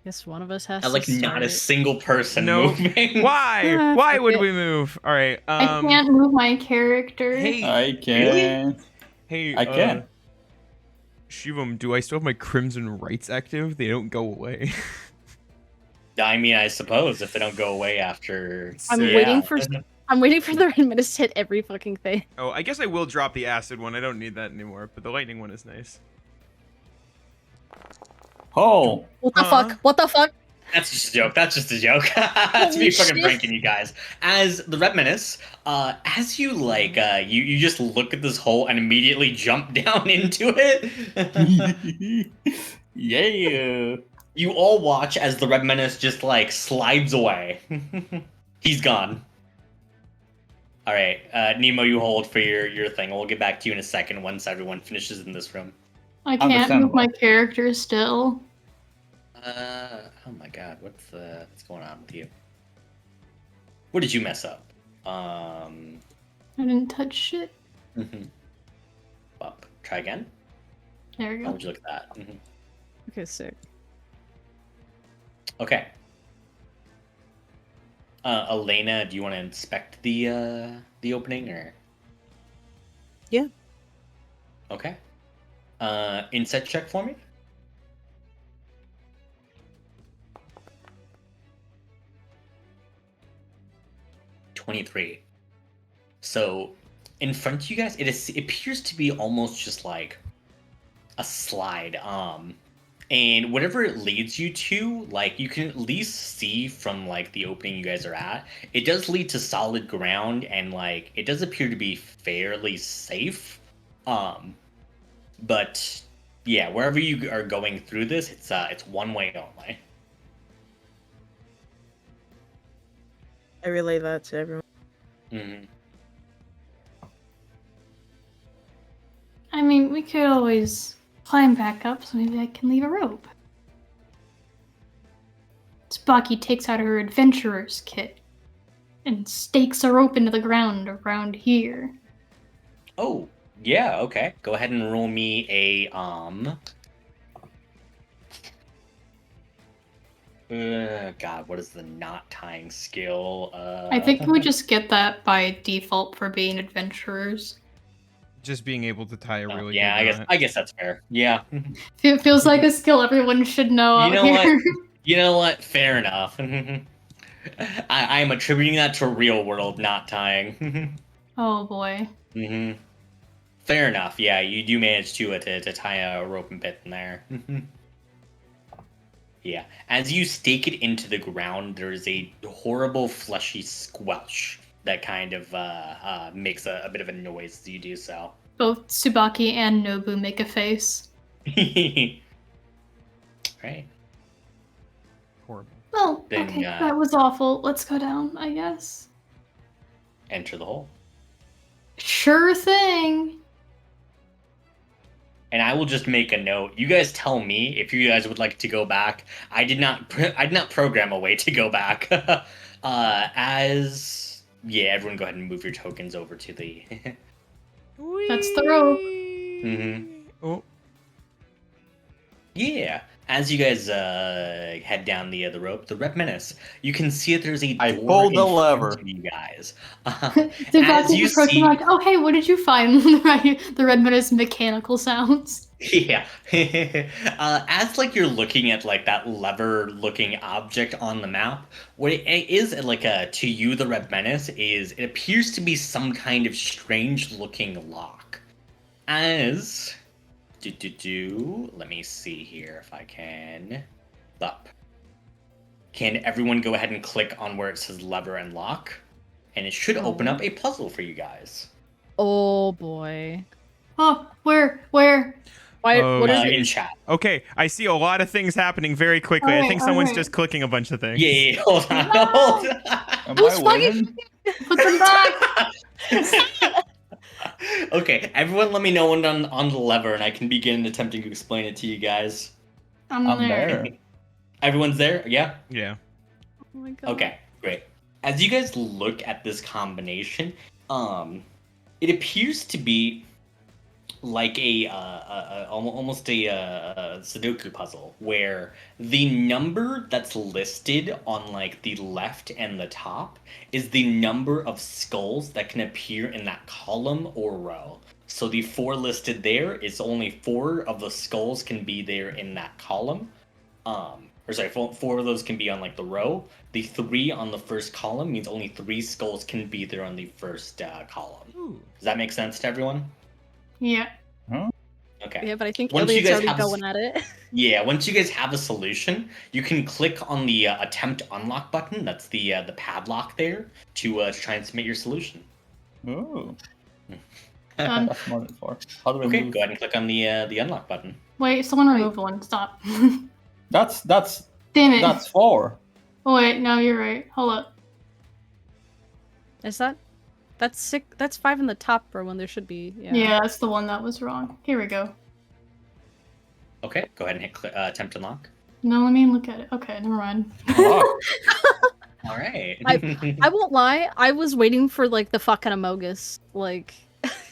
Guess one of us has And like to start. not a single person No. moving. Why? Why would Okay. we move? All right. I can't move my character. Hey, I can. hey. I can. Shivam, do I still have my Crimson Rights active? They don't go away. I mean, I suppose if they don't go away after. I'm Sick. waiting for the Reminisce to hit every fucking thing. Oh, I guess I will drop the acid one. I don't need that anymore, but the lightning one is nice. Oh. What the fuck? What the fuck? That's just a joke. That's just a joke. That's me Holy fucking shit. pranking you guys. As the Red Menace, as you like, you just look at this hole and immediately jump down into it. Yeah. You all watch as the Red Menace just like slides away. He's gone. All right, Nemo, you hold for your thing. We'll get back to you in a second once everyone finishes in this room. I can't move my character still. Oh my god, what's going on with you? What did you mess up? I didn't touch shit. Up. Try again. There we How go. would you look at that? Okay, sick. Okay. Elena, do you want to inspect the opening or? Yeah. Okay. Insight check for me. 23. So, in front of you guys, it appears to be almost just like a slide. And whatever it leads you to, like, you can at least see from like the opening you guys are at, it does lead to solid ground, and like it does appear to be fairly safe. But yeah, wherever you are going through this, it's one way only. I relay that to everyone. Mm-hmm. I mean, we could always climb back up, so maybe I can leave a rope. Spocky takes out her adventurer's kit and stakes a rope into the ground around here. Oh, yeah, okay. Go ahead and roll me a God, what is the knot tying skill? I think we just get that by default for being adventurers. Just being able to tie a really yeah, good knot. I guess that's fair. Yeah. It feels like a skill everyone should know You out know here. what? You know what? Fair enough. I am attributing that to real world, not tying. Oh boy. Fair enough. Yeah, you do manage to tie a rope and bit in there. Yeah. As you stake it into the ground, there's a horrible fleshy squelch that kind of makes a bit of a noise as you do so. Both Tsubaki and Nobu make a face. Right. Horrible. Oh, Then, okay. That was awful. Let's go down, I guess. Enter the hole. Sure thing. And I will just make a note. You guys tell me if you guys would like to go back. I did not program a way to go back. Everyone go ahead and move your tokens over to the. That's the rope. Oh. Yeah. As you guys head down the rope, the Red Menace, you can see that there's a door I pulled the in front lever. of you guys. Tsubaki approaching like, oh hey, what did you find? The Red Menace mechanical sounds. Yeah. As like you're looking at like that lever looking object on the map, what it is like to you the Red Menace is it appears to be some kind of strange looking lock. As let me see here if I can. Up. Can everyone go ahead and click on where it says lever and lock? And it should open up a puzzle for you guys. Oh boy. Oh, where? Why, what is In it? chat. Okay, I see a lot of things happening very quickly. I think someone's just clicking a bunch of things. Yeah, hold on. Hold on. Am I winning? Put them back. Okay, everyone let me know when on the lever and I can begin attempting to explain it to you guys. I'm I'm there. there. Everyone's there? Yeah? Yeah. Oh my god. Okay, great. As you guys look at this combination, it appears to be like almost a Sudoku puzzle where the number that's listed on like the left and the top is the number of skulls that can appear in that column or row. So the 4 listed there is only 4 of the skulls can be there in that column. Or sorry, 4 of those can be on like the row. The 3 on the first column means only 3 skulls can be there on the first column. Ooh. Does that make sense to everyone? Yeah. Okay. Yeah, but I think Once you Elliot's guys already have going at it. Yeah, once you guys have a solution, you can click on the attempt unlock button. That's the padlock there to try and submit your solution. Ooh. Done. That's more than 4. How do I Okay, move? go ahead and click on the unlock button. Wait, someone remove one. Stop. That's Damn it. that's 4. Oh wait, no, you're right. Hold up. Is that's 6? That's 5 in the top row when there should be. Yeah, that's the one that was wrong. Here we go. Okay, go ahead and hit attempt unlock. No, let me look at it. Okay, never mind. Oh, All right. I won't lie. I was waiting for like the fucking Amogus, like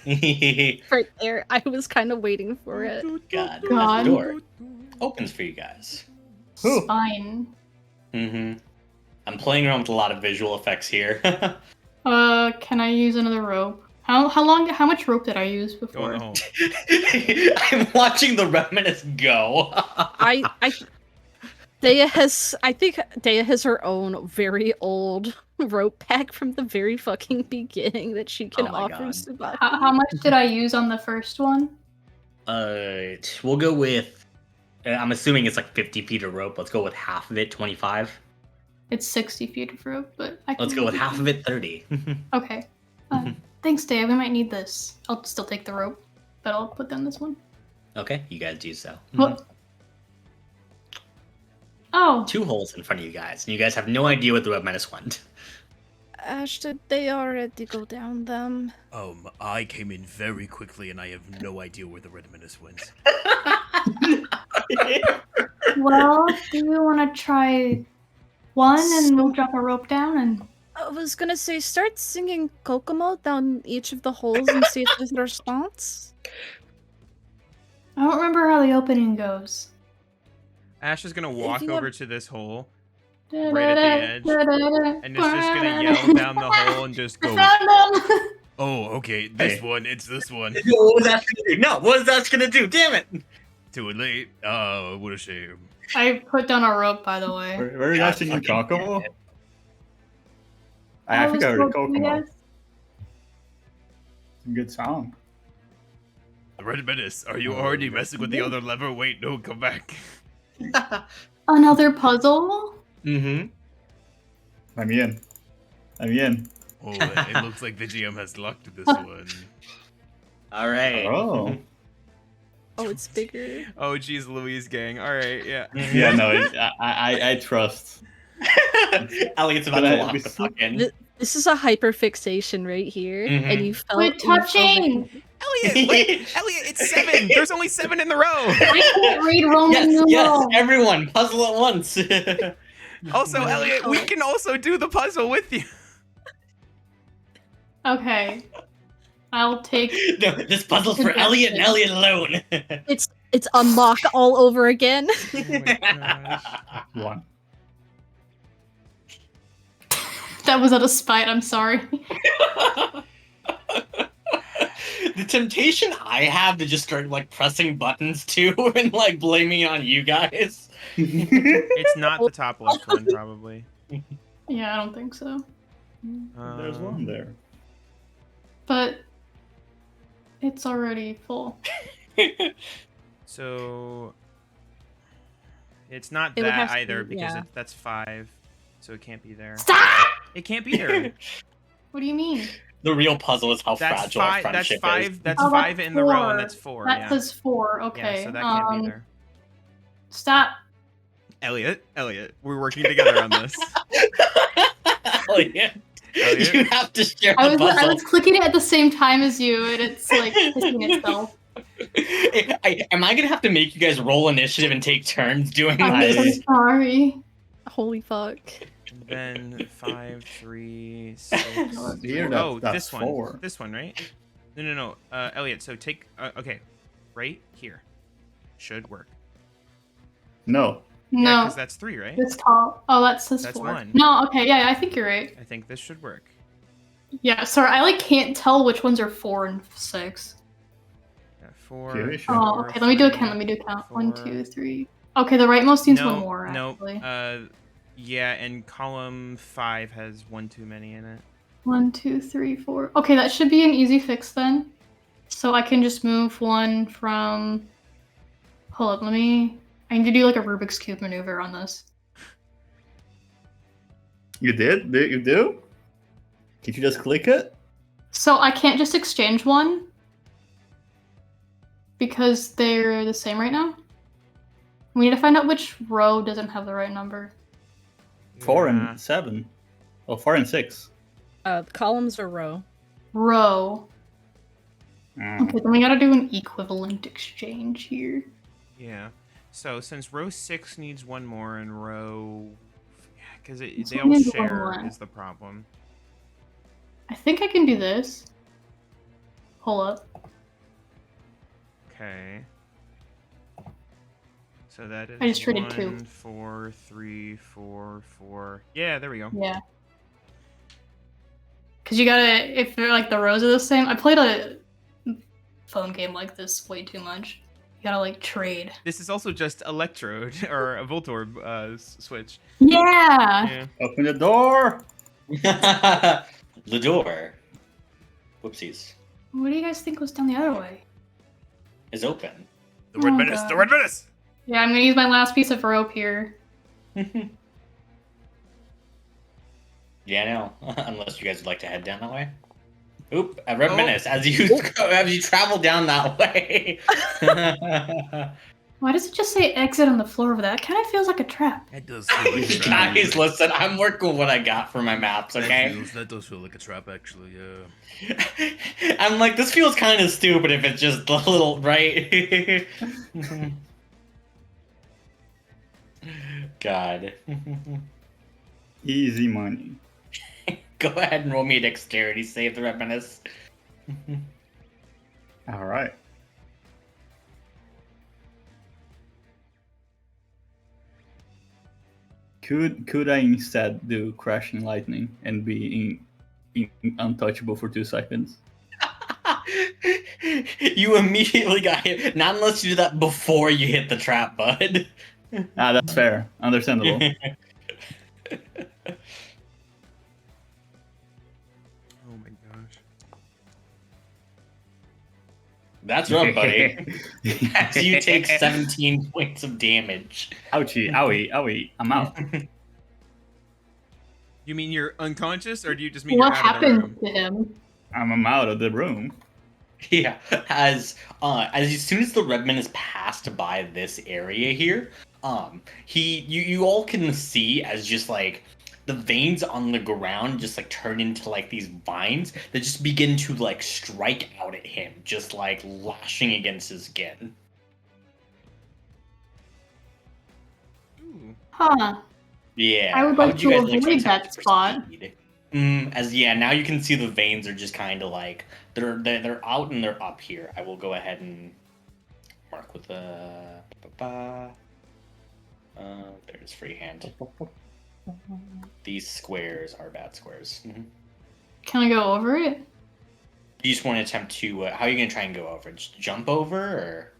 right there. I was kind of waiting for it. God, God. the door opens for you guys. Ooh. Spine. I'm playing around with a lot of visual effects here. Can I use another rope? How much rope did I use before? Oh, I'm watching the Reminisce go. I think Dea has her own very old rope pack from the very fucking beginning that she can Oh my offer God. Tsubaki. How much did I use on the first one? We'll go with. I'm assuming it's like 50 feet of rope. Let's go with half of it, 25. It's 60 feet of rope, but I can Let's go with half of it, 30. Okay. Thanks, Dave. We might need this. I'll still take the rope, but I'll put down this one. Okay, you guys do so. What? Oh. 2 holes in front of you guys, and you guys have no idea what the Red Menace went. Ash, did they already go down them? I came in very quickly and I have no idea where the Red Menace went. Well, do you want to try one and we'll drop a rope down and... I was gonna say, start singing Kokomo down each of the holes and see if there's a response. I don't remember how the opening goes. Ash is gonna walk you over have- to this hole right at the edge, and it's just gonna yell down the hole and just go. Oh, okay, this one, it's this one. What was that gonna do? No, what is that gonna do? Damn it! Too late. What a shame. I put down a rope, by the way. very nice to you, Kokomo. I think I heard a so Kokomo. curious. Good sound. The Red Menace, are you already messing with the other lever? Wait, no, come back. Another puzzle? Mm-hmm. I'm in. Oh, it looks like the GM has luck to this one. All right. Oh. Oh, it's bigger. Oh, geez, Louise gang. All right, yeah. Yeah, no, I trust. Elliot's about to lock the puck in. This is a hyperfixation right here, and you felt. Quit touching! Elliot, wait, Elliot, it's 7. There's only 7 in the row. I can't read Roman Yes, numerals. everyone, puzzle at once. Also, Elliot, we can also do the puzzle with you. Okay. I'll take. No, this puzzle's for Elliot and Elliot alone. It's unlock all over again. Oh my gosh. One. That was out of spite, I'm sorry. The temptation I have to just start like pressing buttons too and like blaming it on you guys. It's not the top left one, probably. Yeah, I don't think so. There's one there. But it's already full. So it's not It would that have to either be- because yeah. that's 5, so it can't be there. Stop! It can't be there. What do you mean? The real puzzle is how That's fragile our 5. That's friendship 5. is. That's Oh, 5 that's in the row, 4. and that's 4. That Yeah. says 4, okay. Yeah, so that can't be there. Stop. Elliot, we're working together on this. Elliot, Elliot? you have to share I the was puzzle. clicking it at the same time as you, and it's like pissing itself. Am I gonna have to make you guys roll initiative and take turns doing I'm so this? sorry. Holy fuck. And then 5, 3, 6. Here, Oh, that's this one. 4. This one, right? No. Elliot, so take. Okay, right here. Should work. No. Yeah, No, because that's 3, right? this tall. Oh, that says That's 4. 1. No, okay, yeah, I think you're right. I think this should work. Yeah, sorry, I like can't tell which ones are 4 and 6. Yeah, 4. Okay, sure. Oh, okay, let me do a count. 1, 2, 3. Okay, the rightmost needs one more, actually. Yeah, and column 5 has 1 too many in it. 1, 2, 3, 4. Okay, that should be an easy fix then. So I can just move one from. Hold up, I need to do like a Rubik's Cube maneuver on this. You did? You do? Can't you just click it? So I can't just exchange one because they're the same right now. We need to find out which row doesn't have the right number. 4 Yeah. and 7. Oh, 4 and 6. Columns or row? Row. Mm. Okay, then we gotta do an equivalent exchange here. Yeah. So since row 6 needs 1 more, and row, because This they one all needs one share more. is the problem. I think I can do this. Hold up. Okay. So that is I just traded 2. 1, 4, 3, 4, 4. Yeah, there we go. Yeah. Because you gotta, if they're like the rows are the same. I played a phone game like this way too much. You gotta like trade. This is also just Electrode or a Voltorb switch. Yeah! Yeah. Open the door! The door. Whoopsies. What do you guys think was down the other way? Is open. The Red Oh, Menace! God. The Red Menace! Yeah, I'm gonna use my last piece of rope here. Yeah, no. Unless you guys would like to head down that way. Oop, a red Oh. menace as you travel down that way. Why does it just say exit on the floor of that? Kind of feels like a trap. That does feel like a trap. Guys, listen, I'm working with what I got for my maps, okay? That does feel like a trap, actually, yeah. I'm like, this feels kind of stupid if it's just a little, right? God. Easy money. Go ahead and roll me a dexterity save, the red menace. Alright. Could I instead do crashing lightning and be untouchable for 2 seconds? You immediately got hit. Not unless you do that before you hit the trap, bud. Ah, that's fair. Understandable. That's rough, buddy. As you take 17 points of damage. Ouchie, owie, owie. I'm out. You mean you're unconscious, or do you just mean What you're out of the room? happened to him? I'm out of the room. Yeah, as soon as the Redman is passed by this area here, you all can see as just like the veins on the ground just like turn into like these vines that just begin to like strike out at him, just like lashing against his skin. Ooh. Huh. Yeah, I would how like you to guys avoid attempt that to spot. proceed? Now you can see the veins are just kind of like they're out and they're up here. I will go ahead and mark with a there's freehand. These squares are bad squares. Can I go over it? You just want to attempt to how are you gonna try and go over? Just jump over, or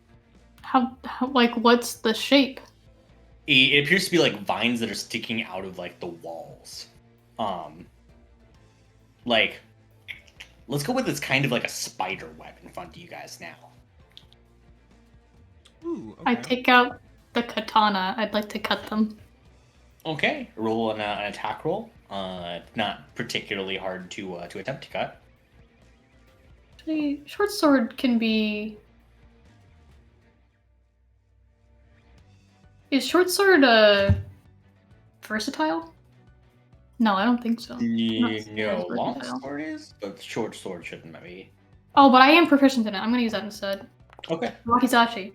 How like, what's the shape? it appears to be like vines that are sticking out of like the walls. Like, let's go with it's kind of like a spider web in front of you guys now. Ooh, I okay. take out the katana. I'd like to cut them. Okay, roll an attack roll. Not particularly hard to attempt to cut. Actually, short sword can be. Is short sword versatile? No, I don't think so. No, long versatile. sword is, but short sword shouldn't be. Oh, but I am proficient in it. I'm gonna use that instead. Okay. Wakizashi.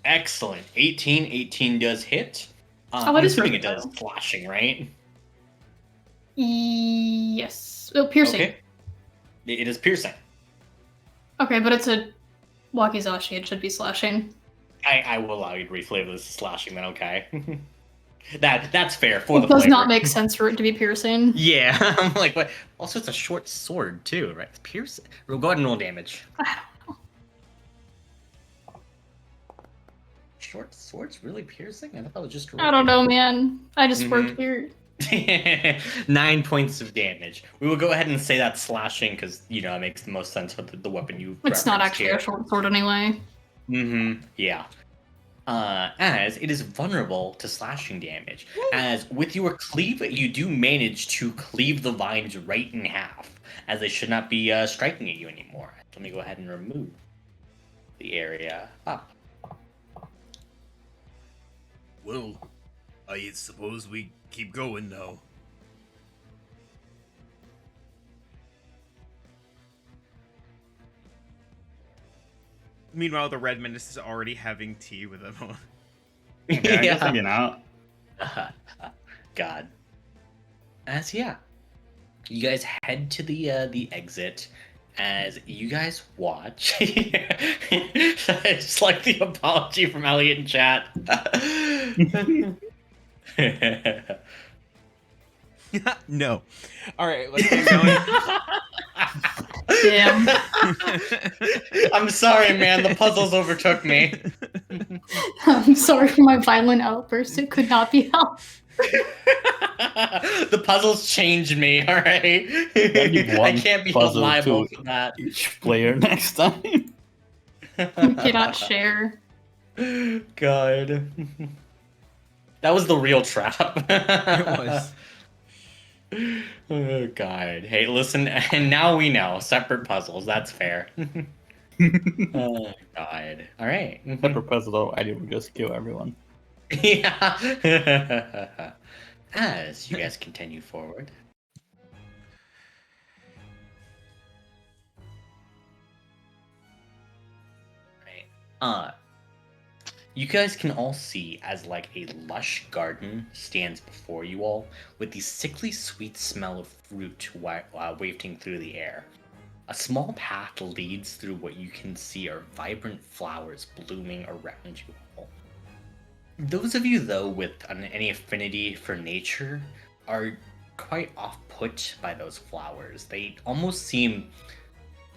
Excellent. 18 does hit. Oh, I'm it is assuming it does versatile. slashing, right? Yes. Oh, piercing. Okay. It is piercing. Okay, but it's a wakizashi. It should be slashing. I will allow you to reflavor this as slashing then, okay? That's fair for the It does flavor. not make sense for it to be piercing. Yeah, I'm like, what? Also, it's a short sword too, right? It's piercing. Go ahead and roll damage. Short sword's really piercing? I thought it was just. I don't know, man. I just worked here. 9 points of damage. We will go ahead and say that's slashing because it makes the most sense with the weapon you. It's not referenced actually here. a short sword anyway. Yeah. As it is vulnerable to slashing damage. As with your cleave, you do manage to cleave the vines right in half, as they should not be striking at you anymore. Let me go ahead and remove the area up. Well, I suppose we keep going now. Meanwhile, the Red Menace is already having tea with everyone. Yeah, I guess I'm getting out. God. You guys head to the exit as you guys watch. It's like the apology from Elliot in chat. No. All right, let's get going. Damn. I'm sorry, man. The puzzles overtook me. I'm sorry for my violent outburst. It could not be helped. The puzzles changed me. All right. I can't be held liable for that. Each player next time. We cannot share. God. That was the real trap. It was. Oh, God. Hey, listen, and now we know. Separate puzzles. That's fair. Oh, God. All right. Separate puzzle though, I didn't just kill everyone. Yeah. As you guys continue forward. Right. You guys can all see as like a lush garden stands before you all with the sickly sweet smell of fruit wafting through the air. A small path leads through what you can see are vibrant flowers blooming around you all. Those of you, though, with any affinity for nature are quite off-put by those flowers. They almost seem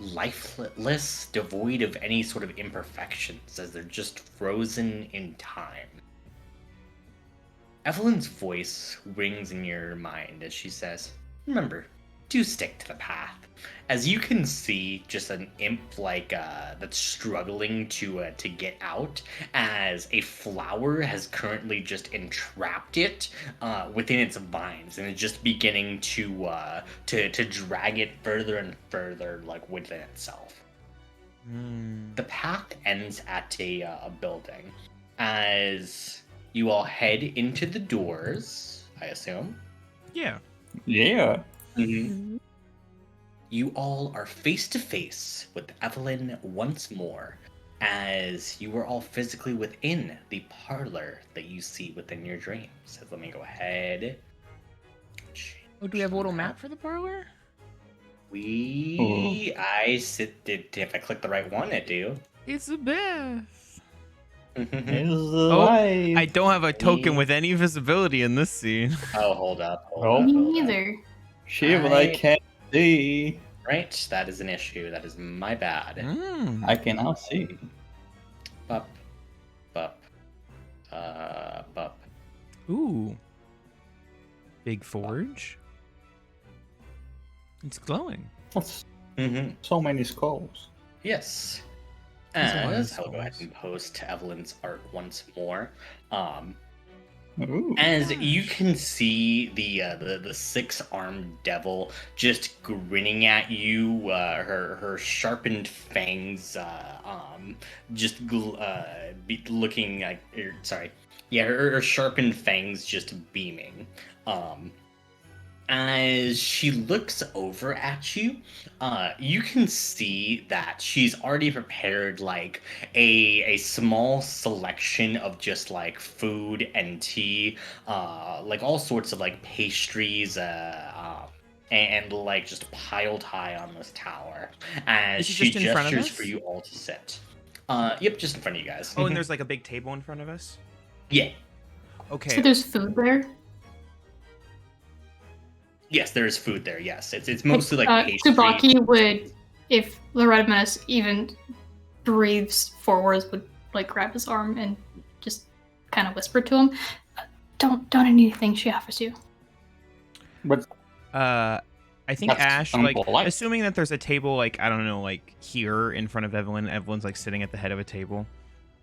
lifeless, devoid of any sort of imperfections, as they're just frozen in time. Evelyn's voice rings in your mind as she says, "Remember, do stick to the path. As you can see, just an imp that's struggling to get out, as a flower has currently just entrapped it within its vines, and it's just beginning to drag it further and further, like within itself. The path ends at a building, as you all head into the doors, I assume. Yeah. Yeah. Mm-hmm. You all are face to face with Evelyn once more, as you are all physically within the parlor that you see within your dreams. So let me go ahead. Oh, do we have a little map for the parlor? If I click the right one, I do. It's the best. I I don't have a token with any visibility in this scene. Oh, hold up. Me neither. Shiva, I can't see. Right, that is an issue. That is my bad. I can now see. Bup. Bup. Bup. Ooh. Big forge. It's glowing. That's Mm-hmm. so many skulls. Yes. There's a lot of As I'll go ahead skulls. and post Evelyn's art once more. Ooh. As you can see, the 6-armed devil just grinning at you, her sharpened fangs, looking like, her sharpened fangs just beaming. As she looks over at you, you can see that she's already prepared like a small selection of just like food and tea, like all sorts of like pastries, and like just piled high on this tower. As Is she she just in front of gestures us? for you all to sit. Yep, just in front of you guys. Oh, and there's like a big table in front of us? Yeah. Okay. So there's food there. Yes, there is food there. Yes, it's mostly like pastry. Tsubaki would, if the Red Menace even breathes forwards, would like grab his arm and just kind of whisper to him, "Don't eat anything she offers you." But I think That's Ash, like, unpolite. assuming that there's a table, like, I don't know, like, here in front of Evelyn. Evelyn's, like, sitting at the head of a table.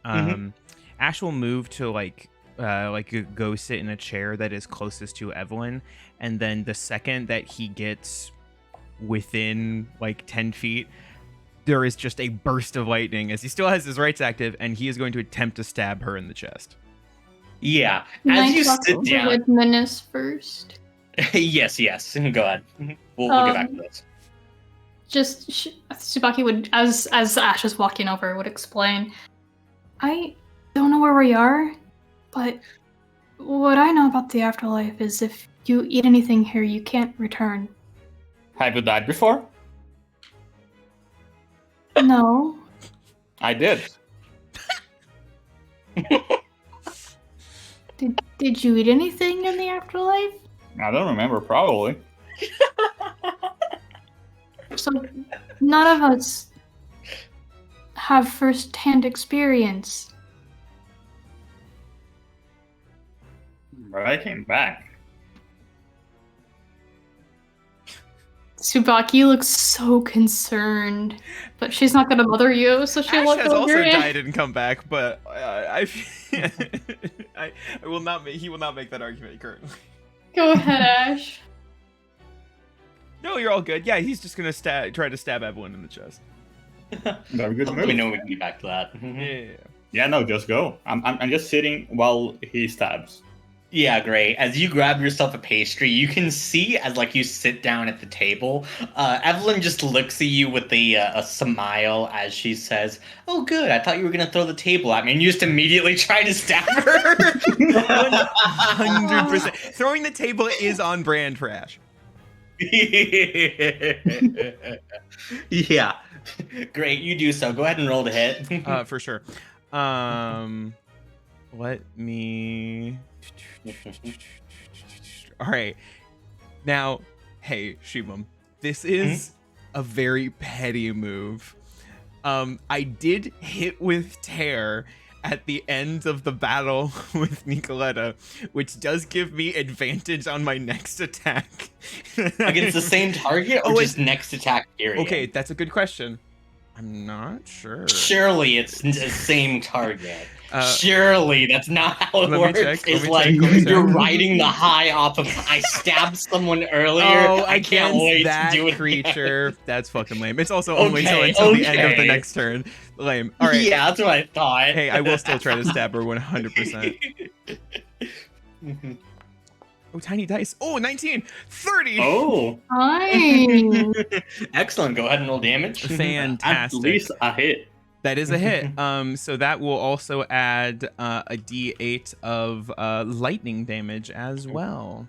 Ash will move to, like, go sit in a chair that is closest to Evelyn, and then the second that he gets within, like, 10 feet, there is just a burst of lightning as he still has his rights active, and he is going to attempt to stab her in the chest. Yeah, Can as I you talk sit to down. Red Menace first? yes. Go ahead. We'll get back to this. Tsubaki would, as Ash is walking over, would explain, "I don't know where we are, but what I know about the afterlife is if you eat anything here, you can't return." have you died before? No. I did. Did you eat anything in the afterlife? I don't remember, probably. So none of us have first-hand experience. But I came back. Tsubaki looks so concerned, but she's not gonna mother you, so she'll Ash look has over also and- died and come back, but I will not make. He will not make that argument currently. Go ahead, Ash. No, you're all good. Yeah, he's just gonna try to stab Evelyn in the chest. Very good Let move. me know when we can get back to that. Yeah. Yeah, no, just go. I'm just sitting while he stabs. Yeah, great. As you grab yourself a pastry, you can see as like you sit down at the table, Evelyn just looks at you with a smile as she says, "Oh, good. I thought you were gonna throw the table at me," and you just immediately try to stab her. 100%. Throwing the table is on brand for Ash. Yeah, great. You do so. Go ahead and roll to hit. For sure. Let me. All right. Now, hey, Shimum, this is a very petty move. I did hit with Tear at the end of the battle with Nicoletta, which does give me advantage on my next attack Against the same target or just next attack period? Okay, that's a good question. I'm not sure. Surely it's the same target. Surely that's not how it let works. Me check, it's let like me check. you're riding the high off of I stabbed someone earlier. I can't wait that to do it creature. Again. That's fucking lame. It's also only until the end of the next turn. Lame. All right. Yeah, that's what I thought. Hey, I will still try to stab her 100%. Oh, tiny dice. Oh, 19. 30. Oh. Fine. Excellent. Go ahead and roll damage. Fantastic. At least a hit. That is a hit. So that will also add a D8 of lightning damage as well.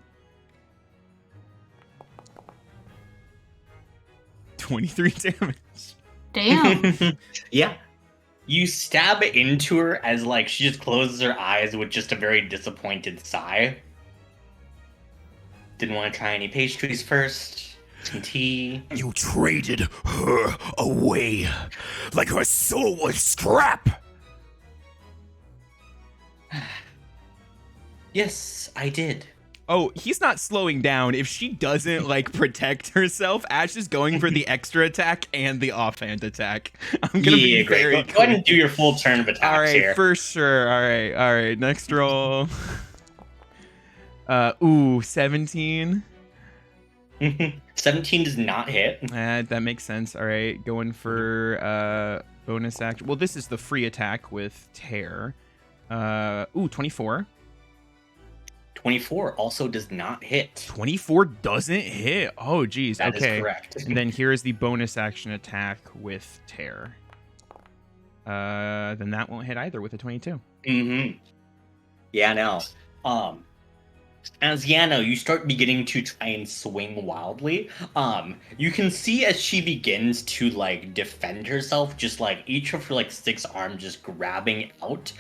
23 damage. Damn. Yeah. You stab into her as like she just closes her eyes with just a very disappointed sigh. Didn't want to try any pastries first. Some tea. You traded her away like her soul was scrap. Yes, I did. Oh, he's not slowing down. If she doesn't like protect herself, Ash is going for the extra attack and the offhand attack. I'm gonna be very Go ahead and do your full turn of attacks all right, here. for sure. All right. Next roll. 17. 17 does not hit. That makes sense. All right, going for bonus action. Well, this is the free attack with tear. 24. 24 also does not hit. 24 doesn't hit. Oh, geez. That okay. is correct. And then here is the bonus action attack with tear. Then that won't hit either with a 22. Mm-hmm. Yeah, no. As Yano, you start beginning to try and swing wildly. You can see as she begins to like defend herself, just like each of her like 6 arms just grabbing out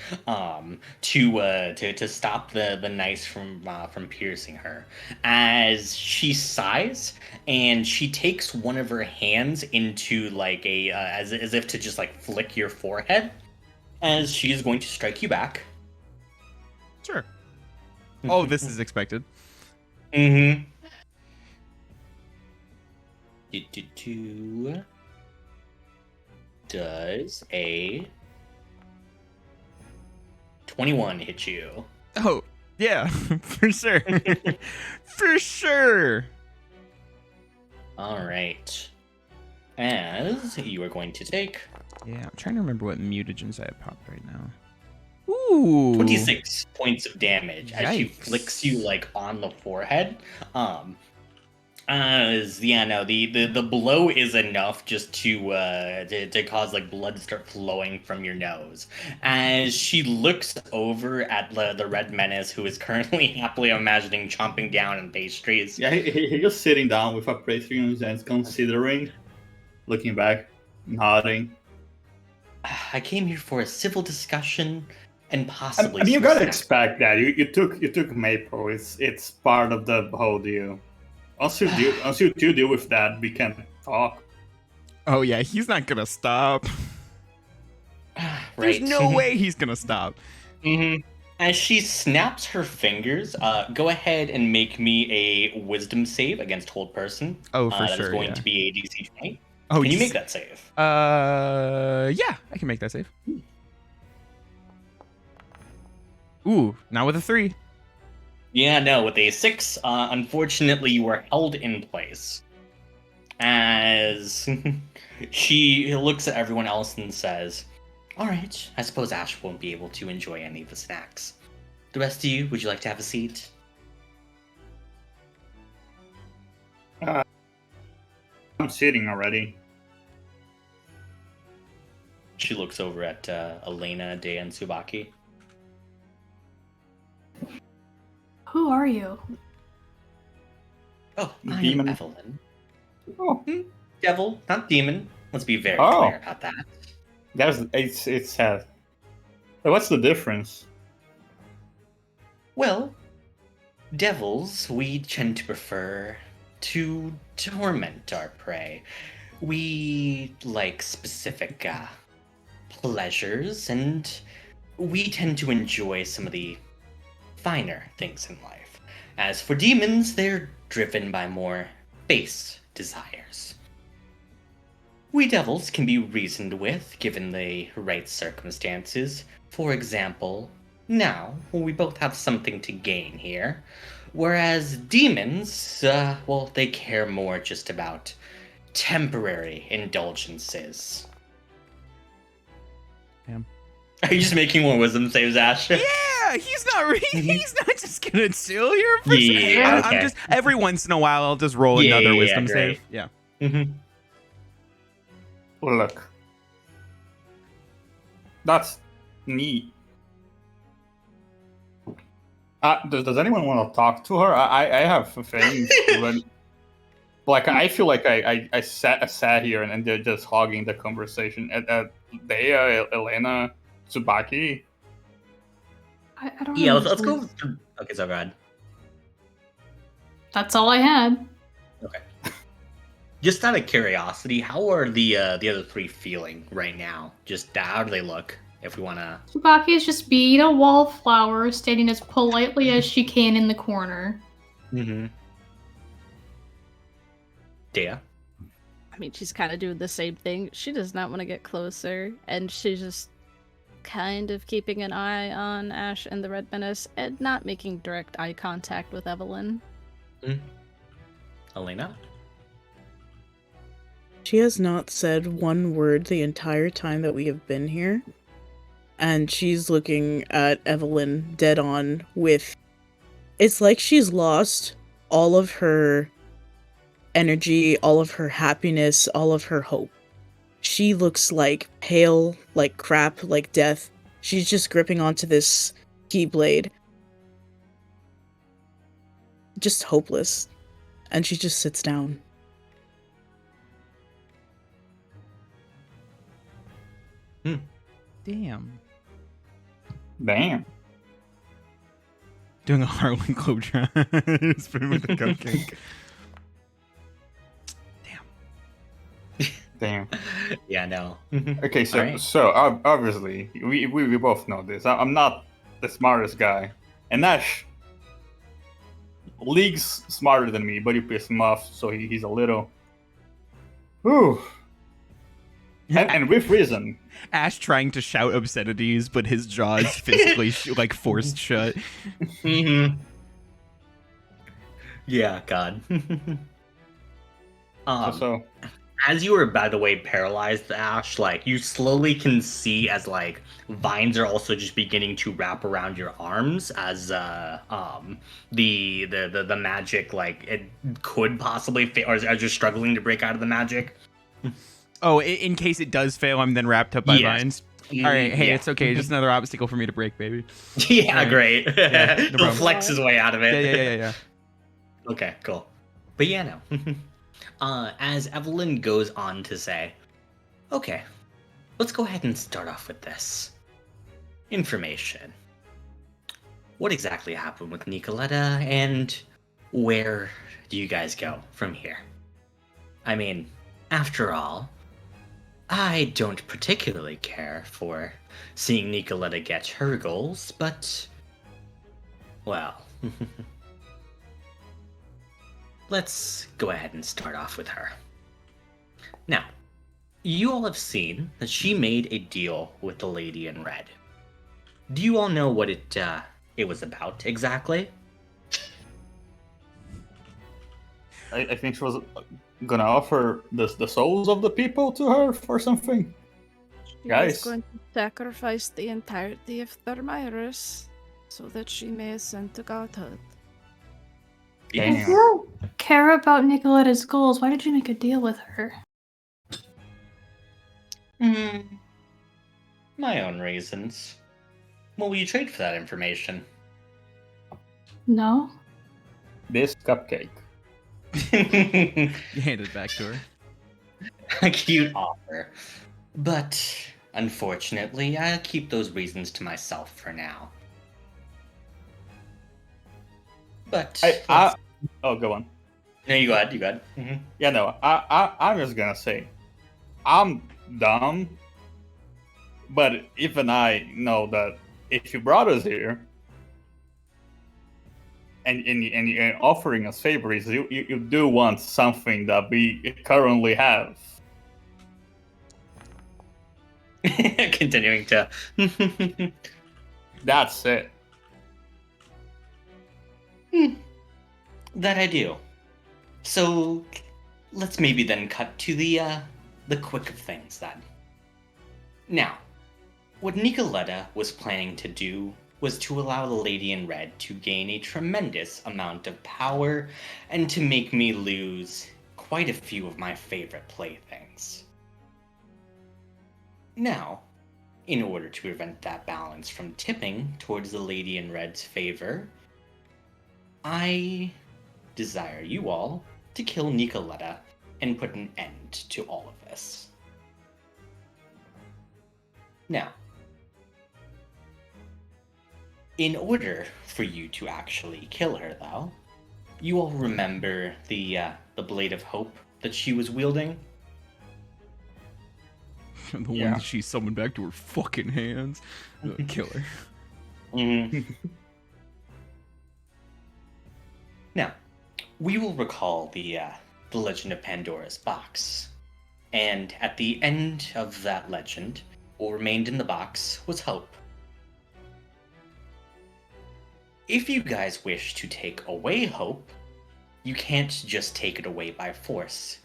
to stop the knife from piercing her. As she sighs and she takes one of her hands into like a as if to just like flick your forehead, as she is going to strike you back. Sure. Oh, this is expected. Mm-hmm. Does a 21 hit you? Oh, yeah, for sure. For sure. All right. As you are going to take... Yeah, I'm trying to remember what mutagens I have popped right now. Ooh. 26 points of damage as she Yikes. flicks you like on the forehead. The blow is enough just to cause like blood to start flowing from your nose. As she looks over at the red menace, who is currently happily imagining chomping down on pastries. Yeah, he's just sitting down with a pastry in his hands, considering, looking back, nodding. I came here for a civil discussion. And possibly. I mean, you gotta expect that. You took Maple. It's part of the whole deal. Once you deal with that, we can talk. Oh yeah, he's not gonna stop. Right. There's no way he's gonna stop. Mm-hmm. As she snaps her fingers, go ahead and make me a wisdom save against hold person. Oh, for that sure. is going yeah. to be a DC 20. Oh, can you make that save? Yeah, I can make that save. Ooh, not with a 3. Yeah, no, with a 6, unfortunately you are held in place. As she looks at everyone else and says, alright, I suppose Ash won't be able to enjoy any of the snacks. The rest of you, would you like to have a seat? I'm sitting already. She looks over at Elena, Dea, and Tsubaki. Who are you? Oh, I'm Demon. Evelyn. Oh, Devil, not demon. Let's be very Oh. clear about that. it's sad. What's the difference? Well, devils, we tend to prefer to torment our prey. We like specific pleasures, and we tend to enjoy some of the finer things in life. As for demons, they're driven by more base desires. We devils can be reasoned with, given the right circumstances. For example, now we both have something to gain here. Whereas demons, well, they care more just about temporary indulgences. Damn. Are you just making more wisdom saves, Ash? Yeah, he's not. He's not just gonna chill here for. Yeah, I'm okay. just every once in a while I'll just roll another wisdom great. save. Yeah. Mm-hmm. Look, that's neat. Does anyone want to talk to her? I have things, but like I feel like I sat here and they're just hogging the conversation. Dea, Elena, Tsubaki. I don't Yeah, know. let's go through. Okay, so go ahead. That's all I had. Okay. Just out of curiosity, how are the other three feeling right now? Just how do they look? If we want to. Tsubaki is just being a wallflower, standing as politely as she can in the corner. Mm-hmm. Dea? I mean, she's kind of doing the same thing. She does not want to get closer, and she's just kind of keeping an eye on Ash and the Red Menace and not making direct eye contact with Evelyn. Elena? She has not said one word the entire time that we have been here. And she's looking at Evelyn dead on with... It's like she's lost all of her energy, all of her happiness, all of her hope. She looks like pale, like crap, like death. She's just gripping onto this keyblade. Just hopeless. And she just sits down. Damn. Damn. Doing a Harlan Globetrotter. Spoon with a cupcake. Damn. Yeah, no. Okay, so Alright. so obviously we both know this. I'm not the smartest guy, and Nash league's smarter than me, but he pissed him off, so he's a little. Ooh. And with reason. Ash trying to shout obscenities, but his jaw is physically like forced shut. Mm-hmm. Yeah, God. So As you were, by the way, paralyzed, Ash, like, you slowly can see as, like, vines are also just beginning to wrap around your arms as, the magic, like, it could possibly fail, or as you're struggling to break out of the magic. Oh, in case it does fail, I'm then wrapped up by vines. All right, hey, Yeah. it's okay. Just another obstacle for me to break, baby. Yeah, Right. great. Yeah, no He'll problem. flex his way out of it. Yeah. Okay, cool. But yeah, no. As Evelyn goes on to say, okay, let's go ahead and start off with this. Information. What exactly happened with Nicoletta, and where do you guys go from here? I mean, after all, I don't particularly care for seeing Nicoletta get her goals, but, well, let's go ahead and start off with her. Now, you all have seen that she made a deal with the Lady in Red. Do you all know what it was about exactly? I think she was gonna offer the souls of the people to her for something. She Guys. was going to sacrifice the entirety of Thermyrus so that she may ascend to godhood. Damn. If you care about Nicoletta's goals, why did you make a deal with her? My own reasons. What will you trade for that information? No? This cupcake. You hand it back to her. A cute offer. But, unfortunately, I'll keep those reasons to myself for now. But... Oh, go on. No, you go ahead, you go ahead. Mm-hmm. Yeah, no, I'm just gonna say, I'm dumb, but even I know that if you brought us here, and offering us favors, you do want something that we currently have. Continuing to. That's it. That I do. So, let's maybe then cut to the quick of things then. Now, what Nicoletta was planning to do was to allow the Lady in Red to gain a tremendous amount of power and to make me lose quite a few of my favorite playthings. Now, in order to prevent that balance from tipping towards the Lady in Red's favor, I desire you all to kill Nicoletta and put an end to all of this. Now, in order for you to actually kill her, though, you all remember the Blade of Hope that she was wielding? The one Yeah. that she summoned back to her fucking hands. Kill her. Mhm. Now, we will recall the Legend of Pandora's box, and at the end of that legend, what remained in the box was hope. If you guys wish to take away hope, you can't just take it away by force.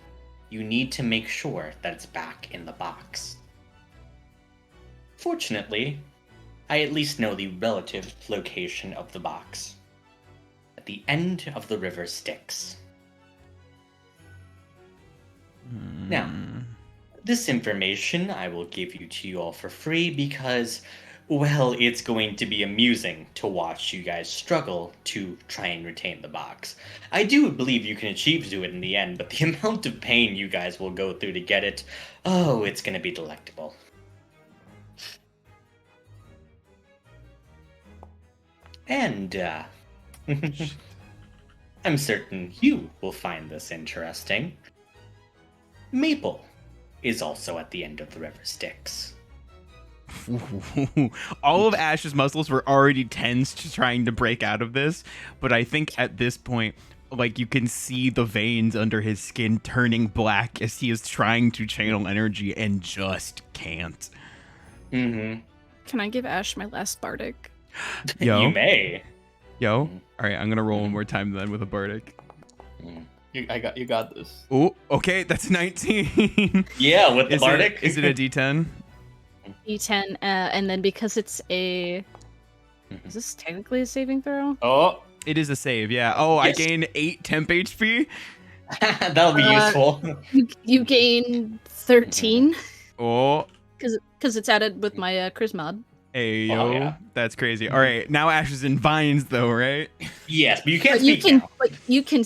You need to make sure that it's back in the box. Fortunately, I at least know the relative location of the box. At the end of the river Styx. Now, this information I will give to you all for free because, well, it's going to be amusing to watch you guys struggle to try and retain the box. I do believe you can achieve to it in the end, but the amount of pain you guys will go through to get it, oh, it's going to be delectable. And, I'm certain you will find this interesting. Maple is also at the end of the river Styx. All of Ash's muscles were already tense to trying to break out of this, but I think at this point, like, you can see the veins under his skin turning black as he is trying to channel energy and just can't. Mm-hmm. Can I give Ash my last bardic? Yo. You may. Yo, all right, I'm gonna roll one more time then with a bardic. You got this. Oh, okay, that's 19. Yeah, with the Is bardic. Is it a D10? D10, and then because it's a... Is this technically a saving throw? Oh, It is a save, yeah. Oh, Yes. I gain 8 temp HP. That'll be useful. You gain 13 Oh, because it's added with my charisma mod. hey, Oh, yo, yeah. that's crazy. All right, now Ash is in vines though, right? Yes, but you can't But you speak can, now. but you can,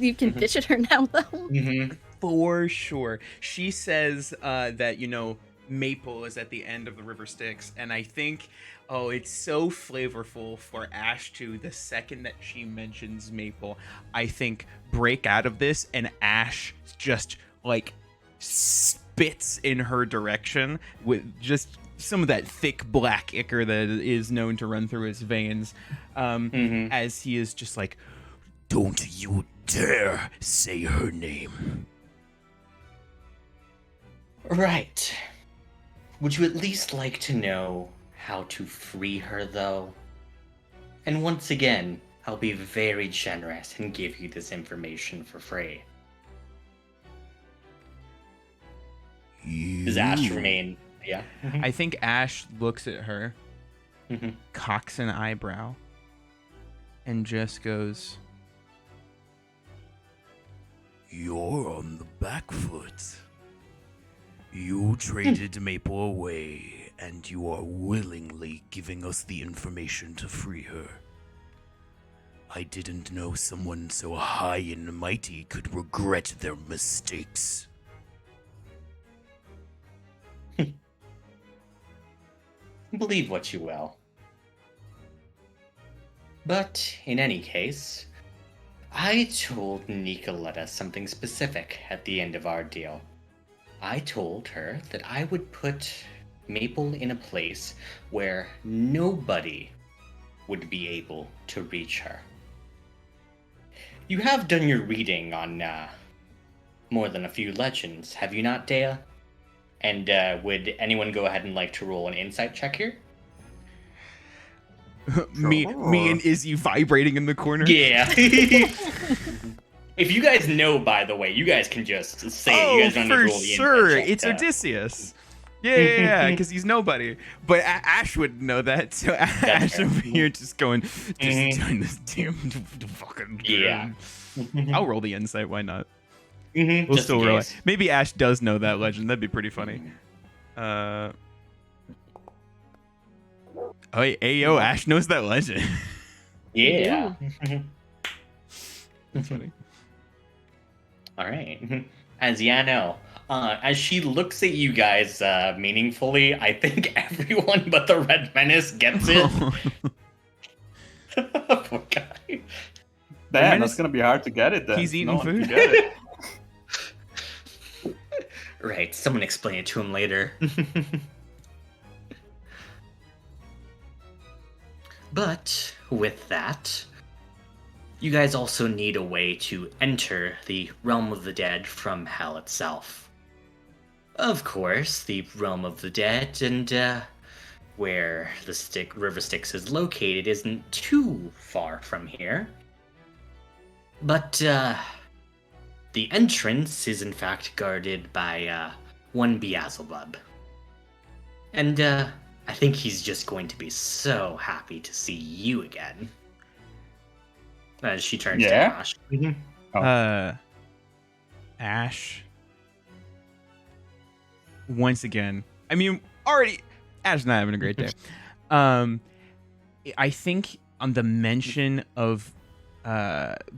you can bitch at her now though. Mm-hmm. For sure. She says that, Maple is at the end of the river Styx, and I think, it's so flavorful for Ash to, the second that she mentions Maple, I think break out of this, and Ash just, like, spits in her direction with just some of that thick black ichor that is known to run through his veins, as he is just like, Don't you dare say her name. Right. Would you at least like to know how to free her, though? And once again, I'll be very generous and give you this information for free. Does Ash remain? Yeah. I think Ash looks at her, Mhm. cocks an eyebrow, and just goes, You're on the back foot. You traded Maple away, and you are willingly giving us the information to free her. I didn't know someone so high and mighty could regret their mistakes. Believe what you will. But in any case, I told Nicoletta something specific at the end of our deal. I told her that I would put Maple in a place where nobody would be able to reach her. You have done your reading on more than a few legends, have you not, Dea? And would anyone go ahead and like to roll an insight check here? me and Izzy vibrating in the corner. Yeah. If you guys know, by the way, you guys can just say it. You guys don't need to for roll the sure. insight check It's to- Odysseus. Yeah, because he's nobody. But Ash would know that, so Ash fair. over here just going, just Mhm. doing this damn fucking. Yeah. I'll roll the insight. Why not? Mhm, We'll just still in roll case. it. Maybe Ash does know that legend. That'd be pretty funny. Oh, hey, yo, Ash knows that legend. Yeah. That's funny. All right. As Yano, as she looks at you guys meaningfully, I think everyone but the Red Menace gets it. Poor guy. Damn, that's gonna be hard to get it then. He's eating No one can food. get it. Right, someone explain it to him later. But with that, you guys also need a way to enter the realm of the dead from hell itself. Of course, the realm of the dead and where the River Styx is located isn't too far from here. But the entrance is in fact guarded by one Beelzebub. And I think he's just going to be so happy to see you again. As she turns to Yeah? Ash. Ash. Once again, I mean, already, Ash not having a great day. I think on the mention of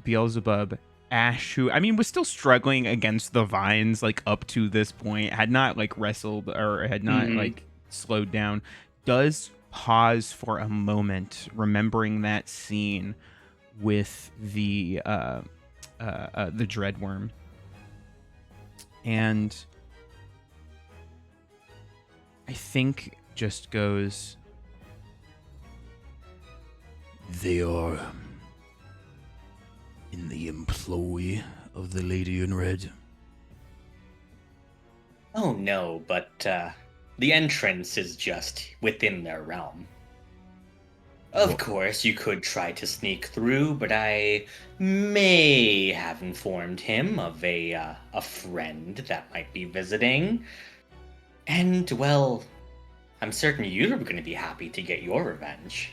Beelzebub, Ash, who I mean was still struggling against the vines like up to this point, had not like wrestled or had not like slowed down, does pause for a moment, remembering that scene with the Dreadworm, and I think just goes, They are in the employ of the Lady in Red. Oh no, but the entrance is just within their realm. Of course, you could try to sneak through, but I may have informed him of a friend that might be visiting. And, well, I'm certain you're going to be happy to get your revenge.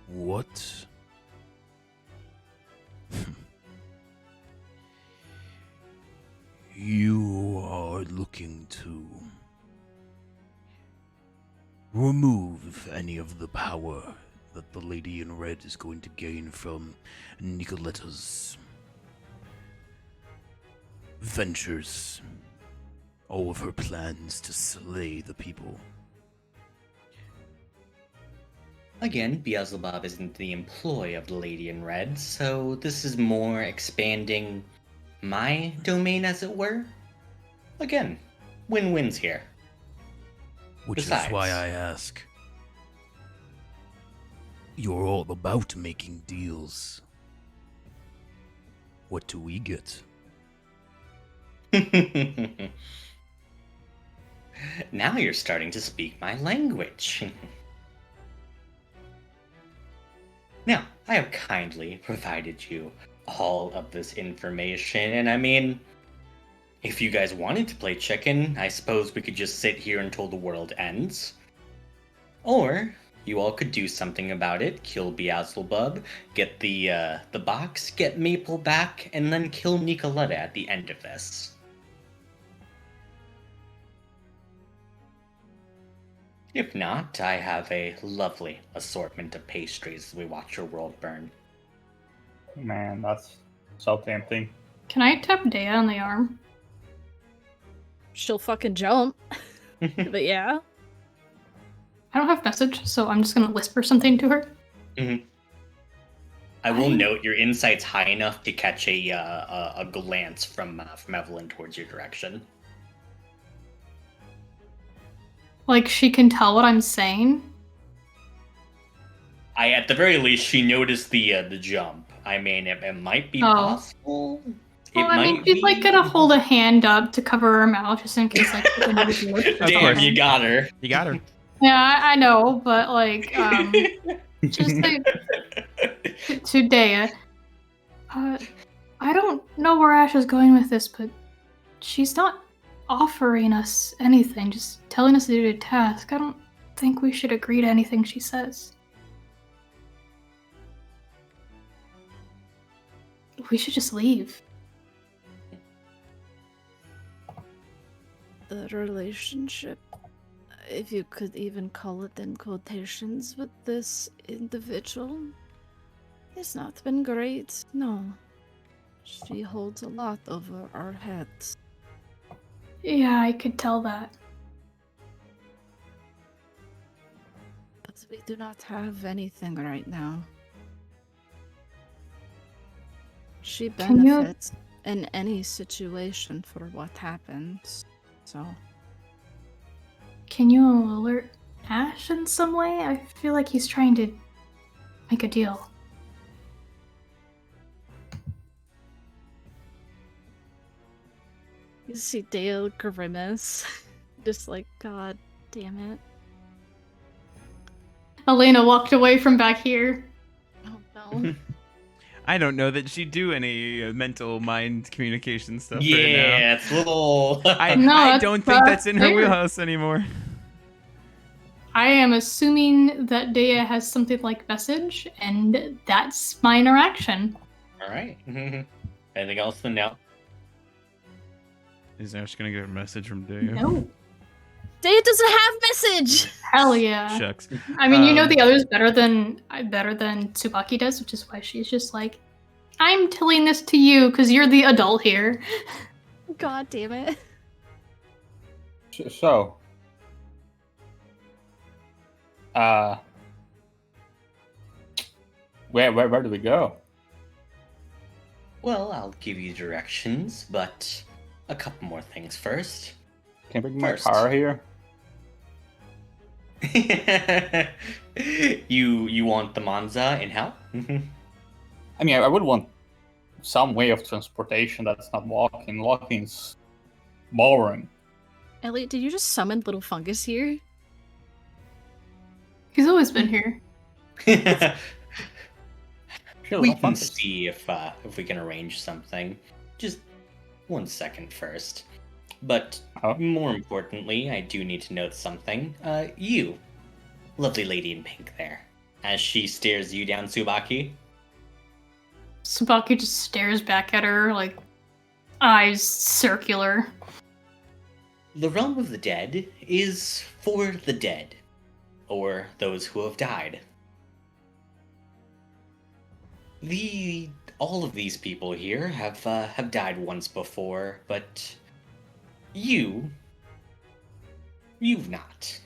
What? You are looking to remove any of the power that the Lady in Red is going to gain from Nicoletta's ventures, all of her plans to slay the people. Again, Beelzebub isn't the employ of the Lady in Red, so this is more expanding my domain, as it were. Again, win-wins here. Which Besides- is why I ask. You're all about making deals. What do we get? Now you're starting to speak my language. Now, I have kindly provided you all of this information, and I mean, if you guys wanted to play chicken, I suppose we could just sit here until the world ends. Or you all could do something about it, kill Beelzebub, get the box, get Maple back, and then kill Nicoletta at the end of this. If not, I have a lovely assortment of pastries as we watch your world burn. Man, that's so tempting. Can I tap Dea on the arm? She'll fucking jump. But yeah. I don't have message, so I'm just gonna whisper something to her. I will note your insight's high enough to catch a glance from Evelyn towards your direction. Like, she can tell what I'm saying. at the very least, she noticed the jump. I mean, it might be Oh. possible. Well, I mean, she's like gonna hold a hand up to cover her mouth just in case, like, something moves her lips or Damn, course. you something. got her. You got her. Yeah, I know, but like, just like to Dea, I don't know where Ash is going with this, but she's not offering us anything, just telling us to do a task. I don't think we should agree to anything she says. We should just leave. The relationship, if you could even call it in quotations, with this individual, has not been great. No. She holds a lot over our heads. Yeah, I could tell that. But we do not have anything right now. She Can you- benefits in any situation for what happens. So, Can you alert Ash in some way? I feel like he's trying to make a deal. you see Dale grimace. Just like, God damn it. Elena walked away from back here. Oh no. I don't know that she'd do any mental mind communication stuff right now. Yeah, it's a little. I No, don't it's, think that's in her fair. wheelhouse anymore. I am assuming that Dea has something like message, and that's my interaction. All right. Anything else to know? Is Ash gonna get a message from Dea? No. Dale doesn't have message! Hell yeah. Shucks. I mean, you know Um, the others better than Tsubaki does, which is why she's just like, I'm telling this to you because you're the adult here. God damn it. So, where do we go? Well, I'll give you directions, but a couple more things first. Can I bring my First. car here? you want the Monza in hell? I mean, I would want some way of transportation that's not walking. Walking's boring. Elliot, did you just summon little fungus here? He's always been here. Sure, We no can fungus. see if we can arrange something. Just 1 second first. But Oh. more importantly, I do need to note something. You, lovely lady in pink there, as she stares you down, Tsubaki. Tsubaki just stares back at her, like, eyes circular. The realm of the dead is for the dead, or those who have died. All of these people here have died once before, but you've not.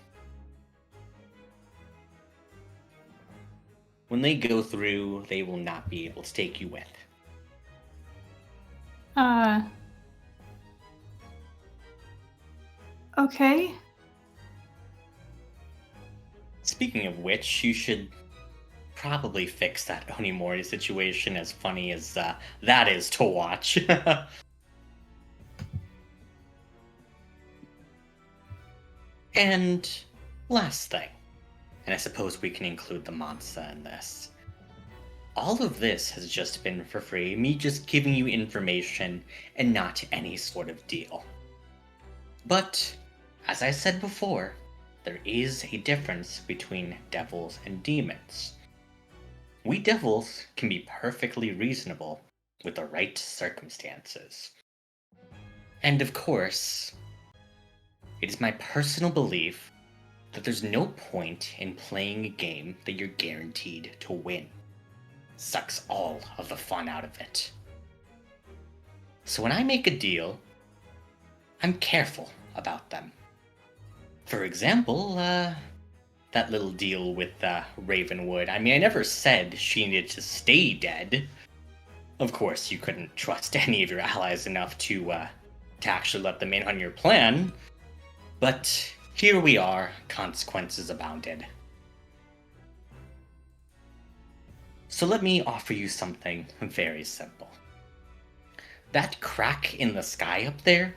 When they go through, they will not be able to take you with. Okay. Speaking of which, you should probably fix that Onimori situation, as funny as that is to watch. And last thing, and I suppose we can include the Monza in this. All of this has just been for free, me just giving you information and not any sort of deal. But, as I said before, there is a difference between devils and demons. We devils can be perfectly reasonable with the right circumstances. And of course, it is my personal belief that there's no point in playing a game that you're guaranteed to win. Sucks all of the fun out of it. So when I make a deal, I'm careful about them. For example, that little deal with Ravenwood. I mean, I never said she needed to stay dead. Of course, you couldn't trust any of your allies enough to actually let them in on your plan. But here we are, consequences abounded. So let me offer you something very simple. That crack in the sky up there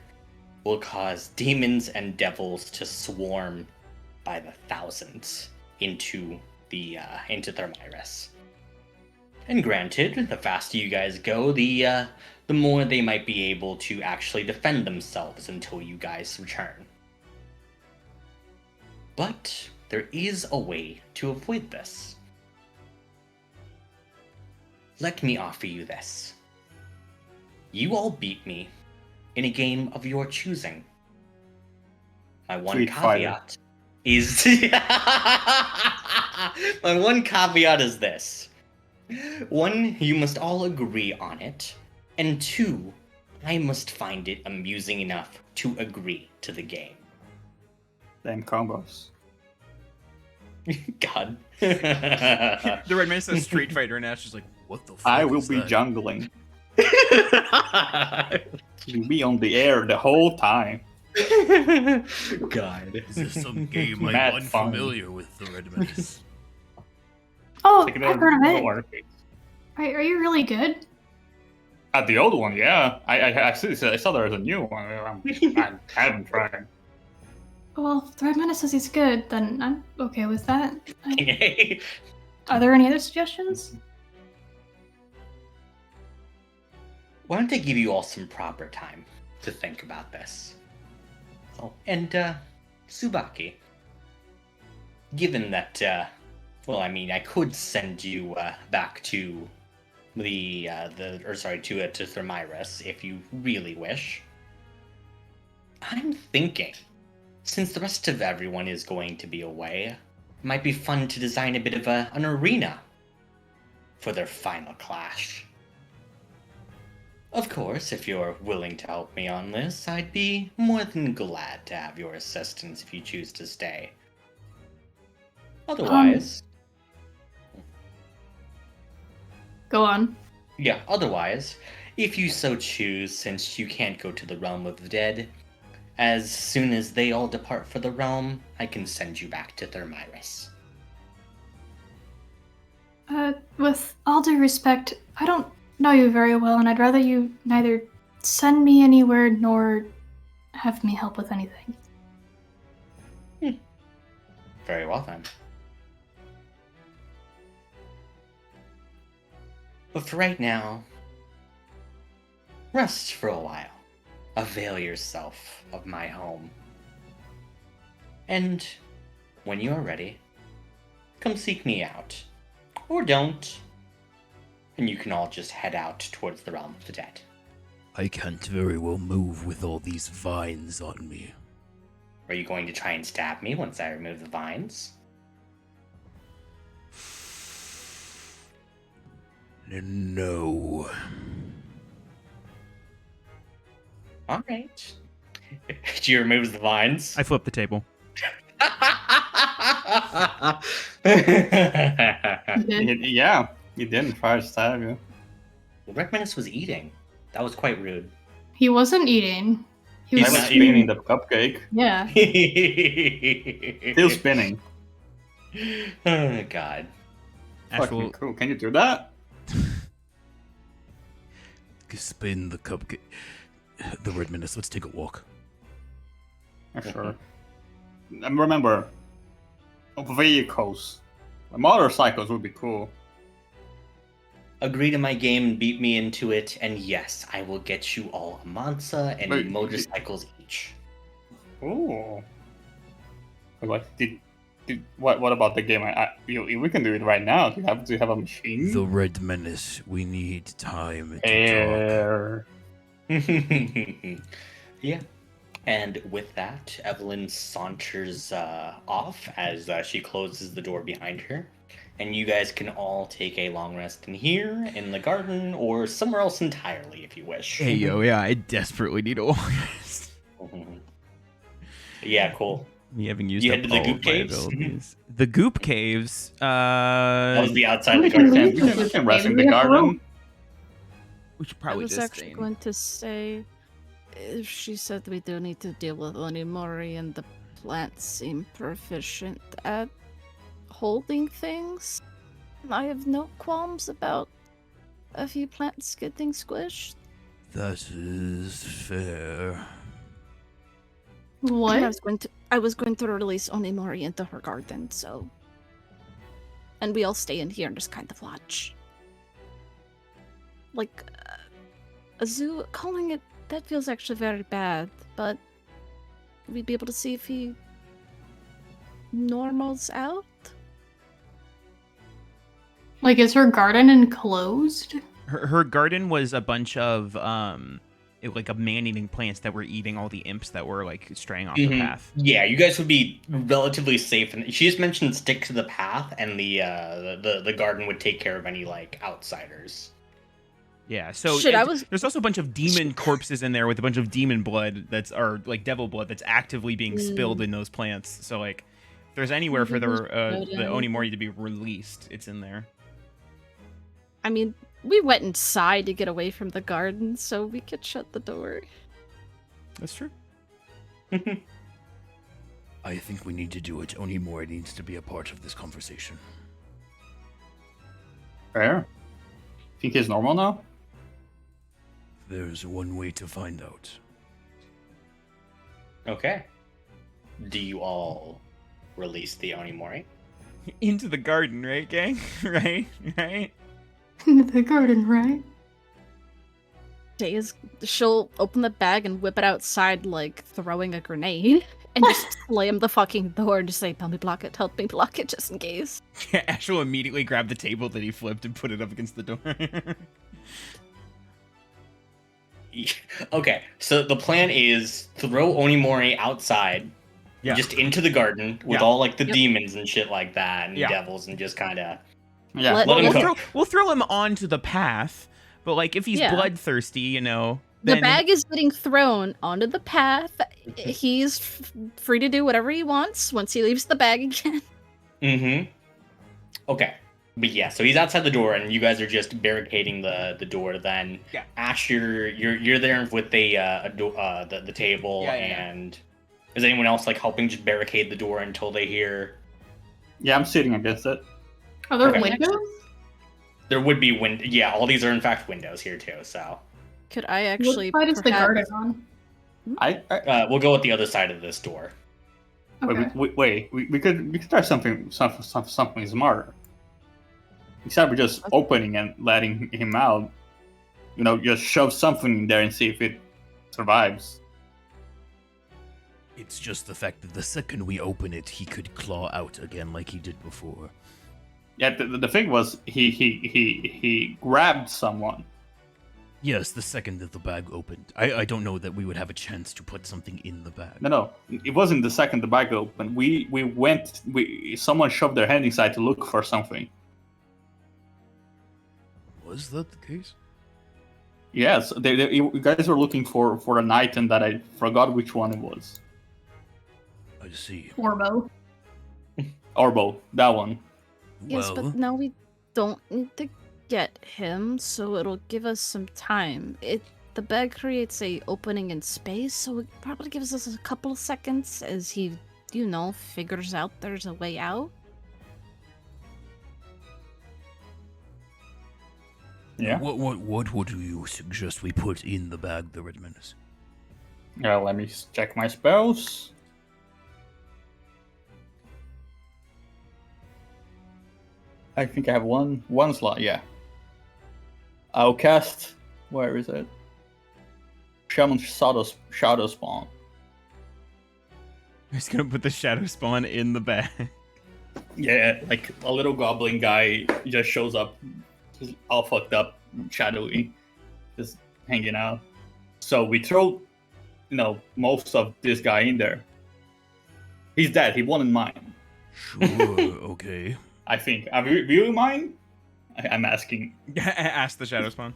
will cause demons and devils to swarm by the thousands into Thermyrus. And granted, the faster you guys go, the more they might be able to actually defend themselves until you guys return. But there is a way to avoid this. Let me offer you this. You all beat me in a game of your choosing. My one Street Fighter. caveat is my one caveat is this. One, you must all agree on it. And two, I must find it amusing enough to agree to the game. Damn combos. God. The Red Man says Street Fighter, and Ash is like, What the fuck I will is be that? jungling. You'll be on the air the whole time. God. Is this some game I'm Mad fun. unfamiliar with, the Red Menace? Oh, Like, I've heard of it. arcade. Are you really good? At the old one, yeah. I saw there was a new one. I haven't tried. Well, if the Red Menace says he's good, then I'm okay with that. Are there any other suggestions? Why don't I give you all some proper time to think about this? Oh, and, Tsubaki, given that, I could send you, back to to Thermyrus if you really wish. I'm thinking, since the rest of everyone is going to be away, it might be fun to design a bit of an arena for their final clash. Of course, if you're willing to help me on this, I'd be more than glad to have your assistance if you choose to stay. Otherwise, Go on. otherwise, if you so choose, since you can't go to the realm of the dead, as soon as they all depart for the realm, I can send you back to Thermyrus. With all due respect, I don't know you very well, and I'd rather you neither send me anywhere nor have me help with anything. Very well then. But for right now, rest for a while. Avail yourself of my home. And when you are ready, come seek me out. Or don't. And you can all just head out towards the realm of the dead. I can't very well move with all these vines on me. Are you going to try and stab me once I remove the vines? No. Alright. She removes the vines. I flip the table. Yeah, he didn't try to stab you. The Red Menace was eating. That was quite rude. He wasn't eating. He I was was not spinning the cupcake. Yeah. Still spinning. Oh, God. Ash Fucking will, cool. Can you do that? Spin the cupcake. The Red Menace, let's take a walk. Sure. And remember, vehicles. Motorcycles would be cool. Agree to my game and beat me into it, and yes, I will get you all a Mansa and Wait, motorcycles each. Ooh. What about the game? We can do it right now. Do you have a machine? The Red Menace, we need time to talk. Air. Yeah. And with that, Evelyn saunters off as she closes the door behind her. And you guys can all take a long rest in here, in the garden, or somewhere else entirely if you wish. hey, yo, yeah, I desperately need a walk. Yeah, cool. Me having used You up head to the all goop of my caves? abilities. The goop caves, That was the outside of the We can garden. leave. We can rest in the We have garden. room. we should I probably was just actually going to say, if she said we do need to deal with Onimori and the plants seem proficient at holding things. I have no qualms about a few plants getting squished. That is fair. What? I was going to release Onimori into her garden, so. And we all stay in here and just kind of watch. Like, a zoo, calling it, that feels actually very bad, but we'd be able to see if he normals out. Like, is her garden enclosed? Her garden was a bunch of like a man-eating plants that were eating all the imps that were like straying off the path. Yeah, you guys would be relatively safe. And she just mentioned stick to the path, and the garden would take care of any like outsiders. Yeah, so Shit, there's also a bunch of demon corpses in there with a bunch of demon blood or like devil blood that's actively being spilled in those plants. So like, if there's anywhere for the Onimori to be released, it's in there. I mean, we went inside to get away from the garden, so we could shut the door. That's true. I think we need to do it. Onimori needs to be a part of this conversation. Fair. Think he's normal now? There's one way to find out. Okay. Do you all release the Onimori? Into the garden, right, gang? right? The garden, right? She'll open the bag and whip it outside like throwing a grenade and just slam the fucking door and just say, help me block it, just in case. Yeah, Ash will immediately grab the table that he flipped and put it up against the door. Okay, so the plan is throw Onimori outside, just into the garden with all like the demons and shit like that, and devils, and just kind of Yeah. let him cook. We'll throw him onto the path, but like if he's bloodthirsty, you know, the bag is getting thrown onto the path. He's free to do whatever he wants once he leaves the bag again. Mm-hmm. Okay. But yeah, so he's outside the door, and you guys are just barricading the door. Then, Ash, you're there with the table, and is anyone else like helping just barricade the door until they hear? Yeah, I'm sitting against it. Are there windows? There would be Yeah, all these are in fact windows here too. So, could I actually? What side is the garden on? We'll go with the other side of this door. Okay. We could try something smarter. Instead of just opening and letting him out, you know, just shove something in there and see if it survives. It's just the fact that the second we open it, he could claw out again like he did before. Yeah, the thing was, he grabbed someone. Yes, the second that the bag opened. I don't know that we would have a chance to put something in the bag. No, it wasn't the second the bag opened. Someone shoved their hand inside to look for something. Was that the case? Yes, you guys were looking for an item that I forgot which one it was. I see. Orbo, that one. Yes, but now we don't need to get him, so it'll give us some time. The bag creates a opening in space, so it probably gives us a couple of seconds as he, figures out there's a way out. Yeah. What would you suggest we put in the bag, the Red Menace? Let me check my spells. I think I have one slot, yeah. I'll cast... Where is it? Shaman Shadow Spawn. He's gonna put the Shadow Spawn in the bag. Yeah, like a little goblin guy just shows up, just all fucked up, shadowy, just hanging out. So we throw, most of this guy in there. He's dead. He won in mine. Sure, okay. I think. Are we really mine? I'm asking. Ask the Shadow Spawn.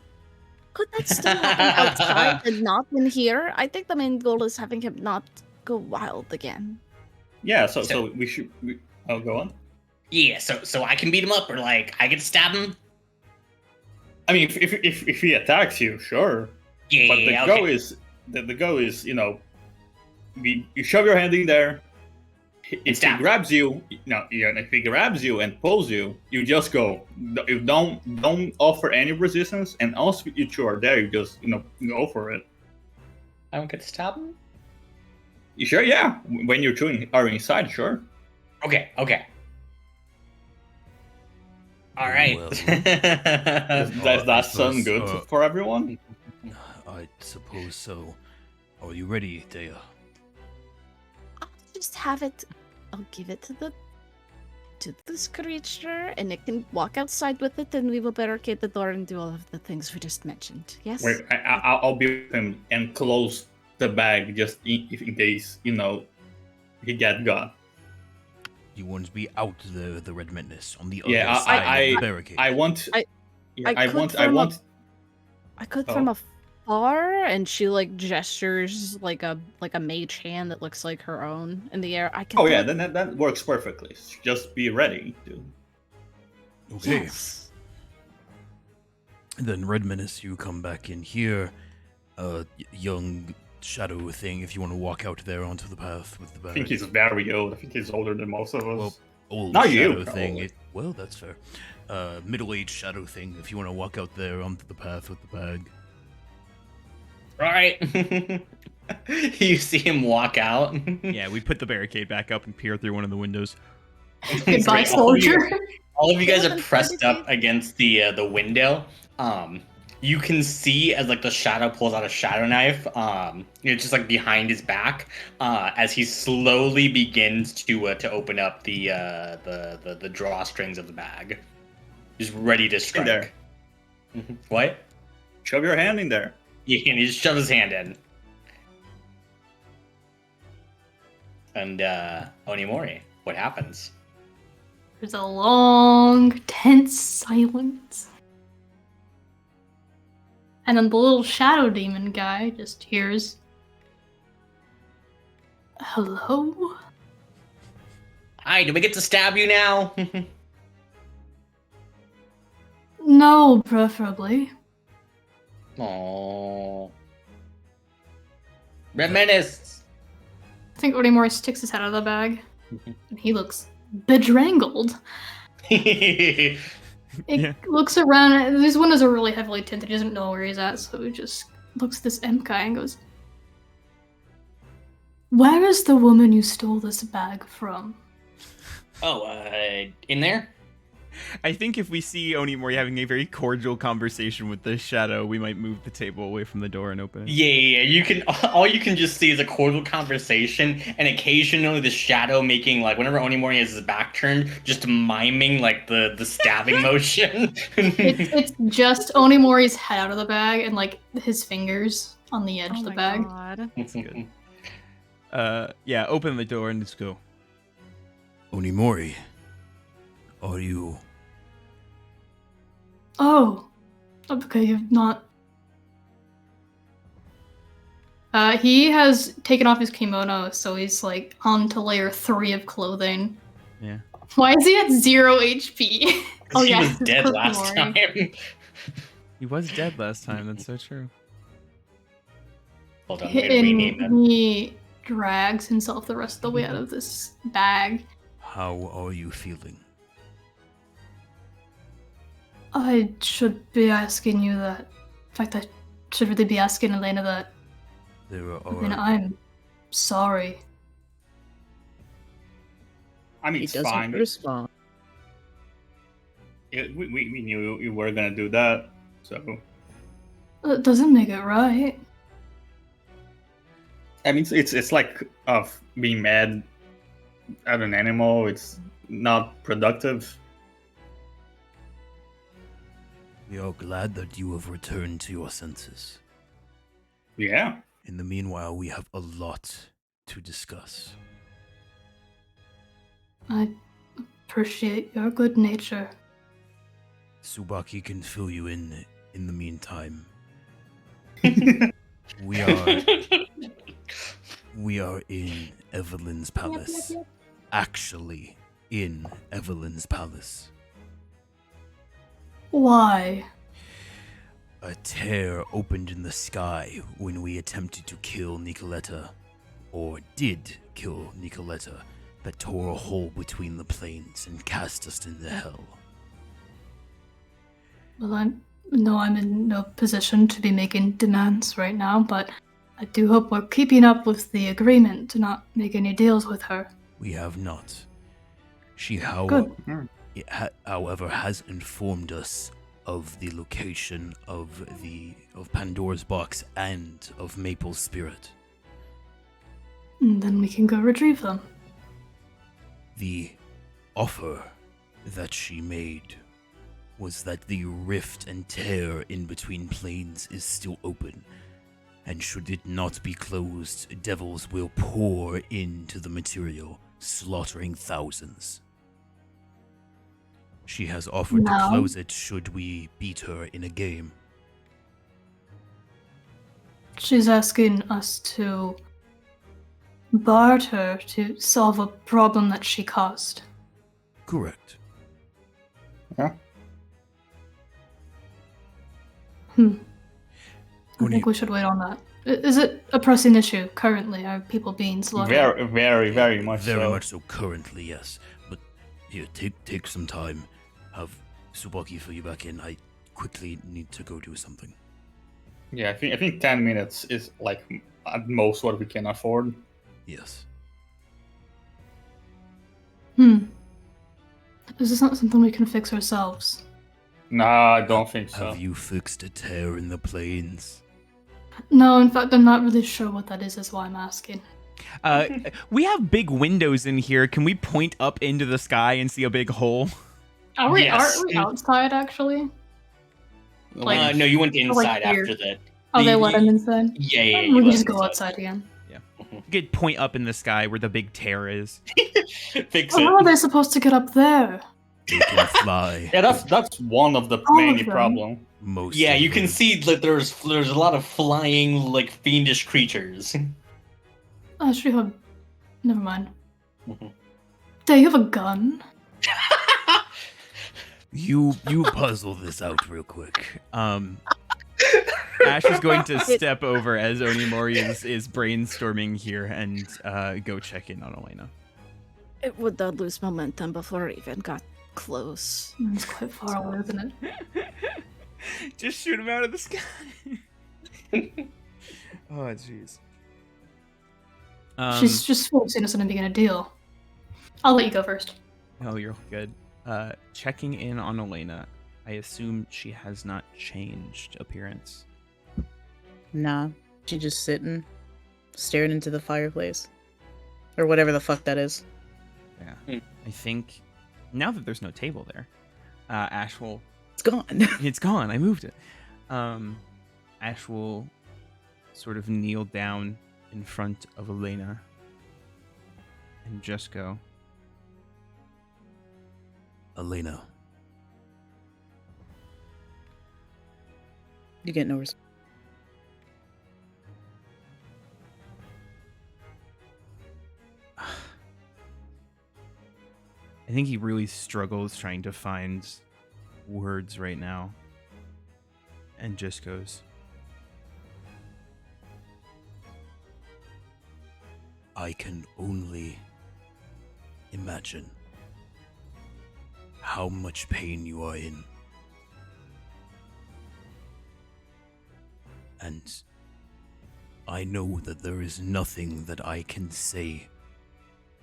Could that still happen outside and not in here? I think the main goal is having him not go wild again. Yeah, so we should... I'll go on. Yeah, so I can beat him up, or like I can stab him. I mean, if he attacks you, sure. Yeah, but the go is, you shove your hand in there, if he grabs you, if he grabs you and pulls you, you just go. You don't offer any resistance, and also if you are there, you just go for it. I don't get to stab him? You sure? Yeah. When you're are inside, sure. Okay. All right. Well, Does that sound good for everyone? I suppose so. Are you ready, Dea? I'll just have it. I'll give it to this creature, and it can walk outside with it, and we will barricade the door and do all of the things we just mentioned. Yes. Wait, I'll be with him and close the bag just in case he get got. You want to be out there, the Red Menace, on the Yeah, other side of the barricade. I want. I could from afar, and she gestures like a mage hand that looks like her own in the air. I can. Oh yeah, then that works perfectly. Just be ready to. Okay. Yes. Then Red Menace, you come back in here. Young shadow thing, if you want to walk out there onto the path with the bag. I think he's very old. I think he's older than most of us. Well, old Not shadow you, thing. probably. Well, that's fair. Middle-aged shadow thing, if you want to walk out there onto the path with the bag. All right. You see him walk out. Yeah, we put the barricade back up and peer through one of the windows. Goodbye, Great. soldier. All of you guys are Golden pressed up barricade. against the window. You can see as the shadow pulls out a shadow knife, just behind his back, as he slowly begins to open up the drawstrings of the bag. He's ready to strike. there. What? Shove your hand in there. Yeah, and he just shoves his hand in. And Onimori, what happens? There's a long, tense silence. And then the little shadow demon guy just hears, "Hello?" Hi, do we get to stab you now? No, preferably. Aww. Red Menace! I think Odimori sticks his head out of the bag, and he looks bedraggled. It Yeah. looks around. These windows are really heavily tinted. He doesn't know where he's at, so he just looks at this imp guy and goes, "Where is the woman you stole this bag from?" Oh, in there? I think if we see Onimori having a very cordial conversation with this shadow, we might move the table away from the door and open it. Yeah. You can. All you can just see is a cordial conversation, and occasionally the shadow making whenever Onimori has his back turned, just miming the stabbing motion. It's just Onimori's head out of the bag and his fingers on the edge Oh of the my bag. God. That's good. Yeah, open the door and let's go. Onimori, are you... Oh, okay, you've not. He has taken off his kimono, so he's on to layer 3 of clothing. Yeah. Why is he at 0 HP? Oh he yeah, was dead Cookie last Mori. time. He was dead last time, that's so true. Hold on, way to rename And him. he drags himself the rest of the way out of this bag. How are you feeling? I should be asking you that. In fact, I should really be asking Elena that. There are... And I'm sorry. I mean, He it's doesn't fine. respond. We knew you were gonna do that, so. It doesn't make it right. I mean, it's like being mad at an animal. It's not productive. We are glad that you have returned to your senses. Yeah. In the meanwhile, we have a lot to discuss. I appreciate your good nature. Tsubaki can fill you in the meantime. We are in Evelyn's palace. Actually, in Evelyn's palace. Why? A tear opened in the sky when we attempted to kill Nicoletta, or did kill Nicoletta. that tore a hole between the planes and cast us into hell. Well, I'm in no position to be making demands right now, but I do hope we're keeping up with the agreement to not make any deals with her. We have not. She, Good. however, has informed us of the location of Pandora's box and of Maple's spirit. And then we can go retrieve them. The offer that she made was that the rift and tear in between planes is still open, and should it not be closed, devils will pour into the material, slaughtering thousands. She has offered to No. close it should we beat her in a game. She's asking us to barter to solve a problem that she caused. Correct. I When think you- we should wait on that. Is it a pressing issue currently? Are people being slaughtered? Very much Very so. much so currently, yes. But here, take some time. Have Subaki fill you back in. I quickly need to go do something. Yeah, I think 10 minutes is like at most what we can afford. Yes. Is this not something we can fix ourselves? Nah, I don't think so. Have you fixed a tear in the planes? No, in fact, I'm not really sure what that is why I'm asking. We have big windows in here. Can we point up into the sky and see a big hole? Are we Yes. outside, actually? Like- No, you went inside here. after that. Oh, they The- let him inside? Yeah, yeah. We you can let just him go inside. outside again. You could point up in the sky where the big tear is. Fix Oh, how are it. they supposed to get up there? They can fly. Yeah, that's one of the All main of them. problem. Most. Yeah, of you can them. see that there's a lot of flying like fiendish creatures. Oh, should we have... Never mind. Mhm. Dad, you have a gun? You puzzle this out real quick. Ash is going to step over as Onimori is brainstorming here and go check in on Elena. It would lose momentum before it even got close. It's quite far away, isn't it? Just shoot him out of the sky. Oh, jeez. She's just forcing us into making a deal. I'll let you go first. Oh, you're good. Checking in on Elena. I assume she has not changed appearance. Nah, she just sitting, staring into the fireplace. Or whatever the fuck that is. Yeah. I think now that there's no table there, Ash will... It's gone. It's gone. I moved it. Ash will sort of kneel down in front of Elena and just go, Elena, You get no response. I think he really struggles trying to find words right now. And just goes, I can only imagine how much pain you are in. And I know that there is nothing that I can say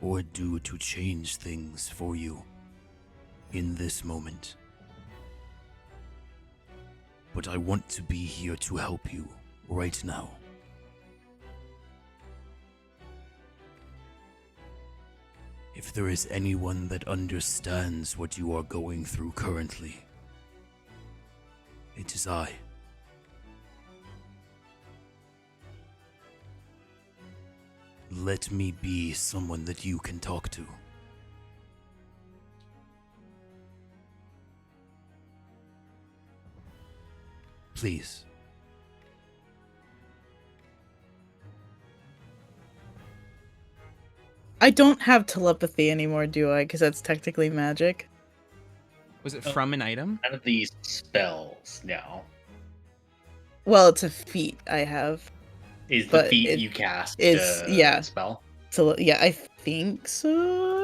or do to change things for you in this moment. But I want to be here to help you right now. If there is anyone that understands what you are going through currently, it is I. Let me be someone that you can talk to. Please. I don't have telepathy anymore, do I? Because that's technically magic. was it from an item? None of these spells now. Well, it's a feat I have. Is the But feat it- you cast it's- yeah. spell? So yeah, I think so.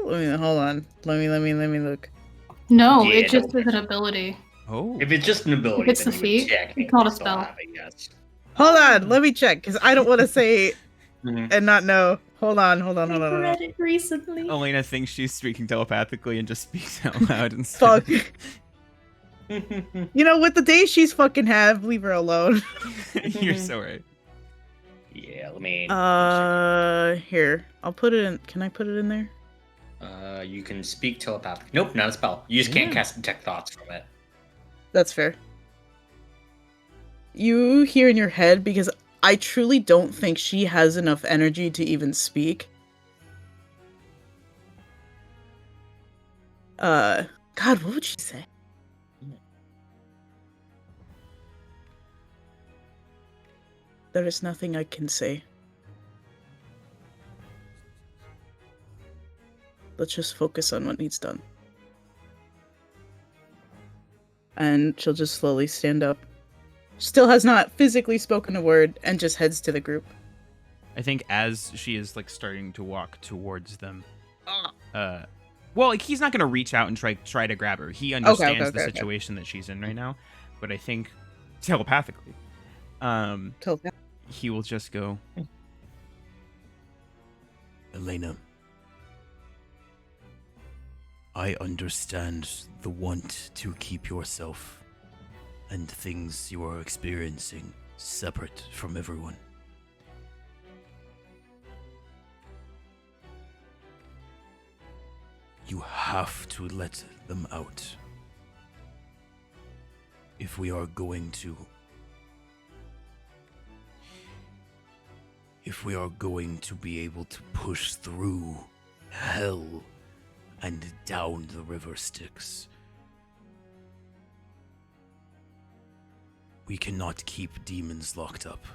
hold on. Let me look. No, Yeah, it just no. is an ability. Oh. If it's just an ability, If it's then the you would feat, technically it's not a still spell. have it, yes. Hold on, let me check because I don't want to say Mhm. and not know. Hold on. I read it recently. Elena thinks she's speaking telepathically and just speaks out loud instead. Fuck. You know, with the day she's fucking have, leave her alone. You're so right. Yeah, let me. Here. I'll put it in. Can I put it in there? You can speak telepathic. Nope, not a spell. You just can't Yeah. cast detect thoughts from it. That's fair. You hear in your head because I truly don't think she has enough energy to even speak. God, what would she say? There is nothing I can say. Let's just focus on what needs done. And she'll just slowly stand up. Still has not physically spoken a word and just heads to the group. I think as she is like starting to walk towards them, well, like he's not gonna reach out and try to grab her. He understands the situation that she's in right now, but I think telepathically, he will just go, Elena, I understand the want to keep yourself and things you are experiencing separate from everyone. You have to let them out. If we are going to be able to push through hell and down the river Styx, we cannot keep demons locked up.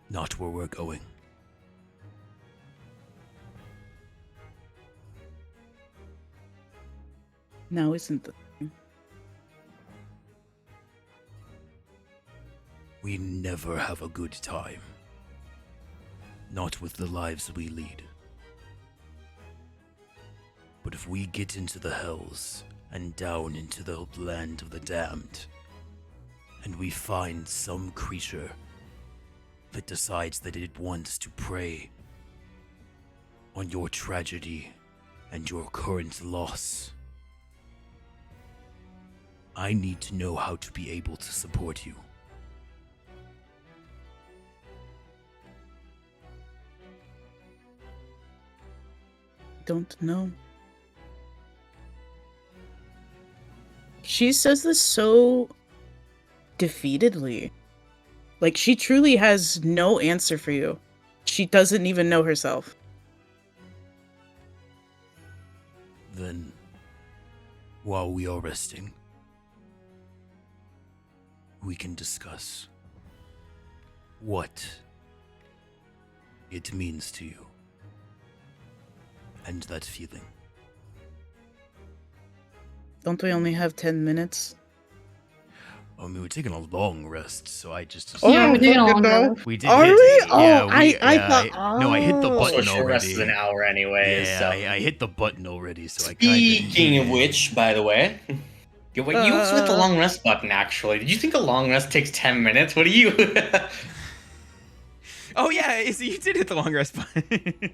Not where we're going. Now isn't the time. We never have a good time. Not with the lives we lead. But if we get into the hells and down into the land of the damned, and we find some creature that decides that it wants to prey on your tragedy and your current loss, I need to know how to be able to support you. Don't know. She says this so defeatedly. Like, she truly has no answer for you. She doesn't even know herself. Then, while we are resting, we can discuss what it means to you and that feeling. Don't we only have 10 minutes? I mean, we're taking a long rest, so I just... Yeah, we're taking a long no. rest. We did Are hit, we? Yeah, Oh, I thought... no, I hit the oh. Also, button short rest is already. an hour anyway. Yeah, So. I hit the button already, so I Speaking of which, by the way, you hit the long rest button. Actually, did you think a long rest takes 10 minutes? What do you? "Oh yeah, Izzy, you did hit the long rest button."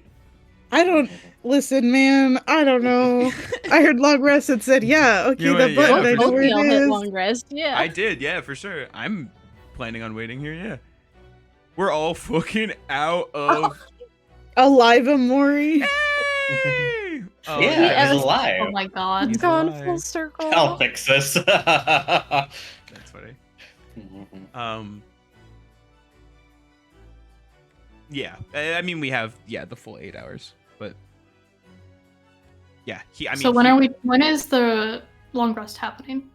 I don't... Listen, man. I don't know. I heard long rest and said, yeah, okay, You know the what, yeah, button, I for know Both where of it y'all hit is. long rest. Yeah. I did, yeah, for sure. I'm planning on waiting here. Yeah, we're all fucking out of. Alive, Amori. Hey! Oh, Yeah, Yeah. he's alive. Oh my god. He's It's gone alive. full circle. I'll fix this. That's funny. Yeah, I mean we have the full 8 hours, but yeah, So when is the long rest happening?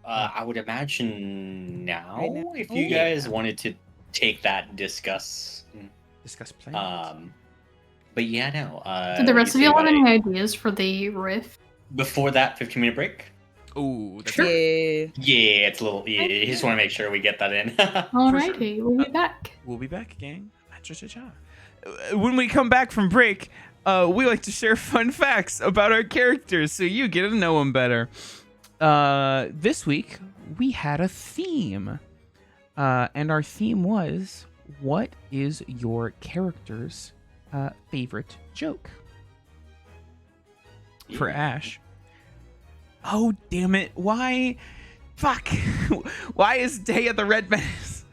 I would imagine now, Right now. if you Oh, guys yeah. wanted to take that and discuss. discuss plans. But yeah, no. Did the what rest do of you y'all say have about any ideas for the riff? before that 15-minute break? Oh, that's Sure. Yeah. Yeah, it's a little. Yeah, you just want to make sure we get that in. Alrighty, we'll be back. We'll be back, gang. Cha-cha-cha. When we come back from break, we like to share fun facts about our characters so you get to know them better. This week, we had a theme. And our theme was, what is your character's favorite joke? For Ash. Oh, damn it. Why? Fuck. Why is Daya the red menace?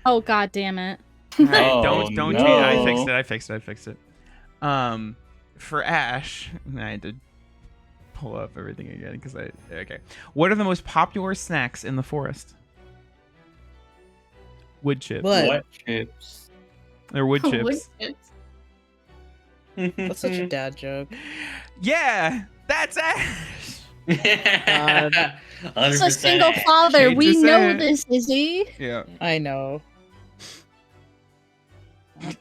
Oh, god damn it. Hey, Oh, don't no. change it. I fixed it. For Ash, I had to pull up everything again because okay. What are the most popular snacks in the forest? Wood chips. What? Chips. They're wood chips. Wood chips. That's such a dad joke. Yeah, that's Ash. It's a single 100%. father. Hate We to know say it. this, Izzy. Yeah. I know.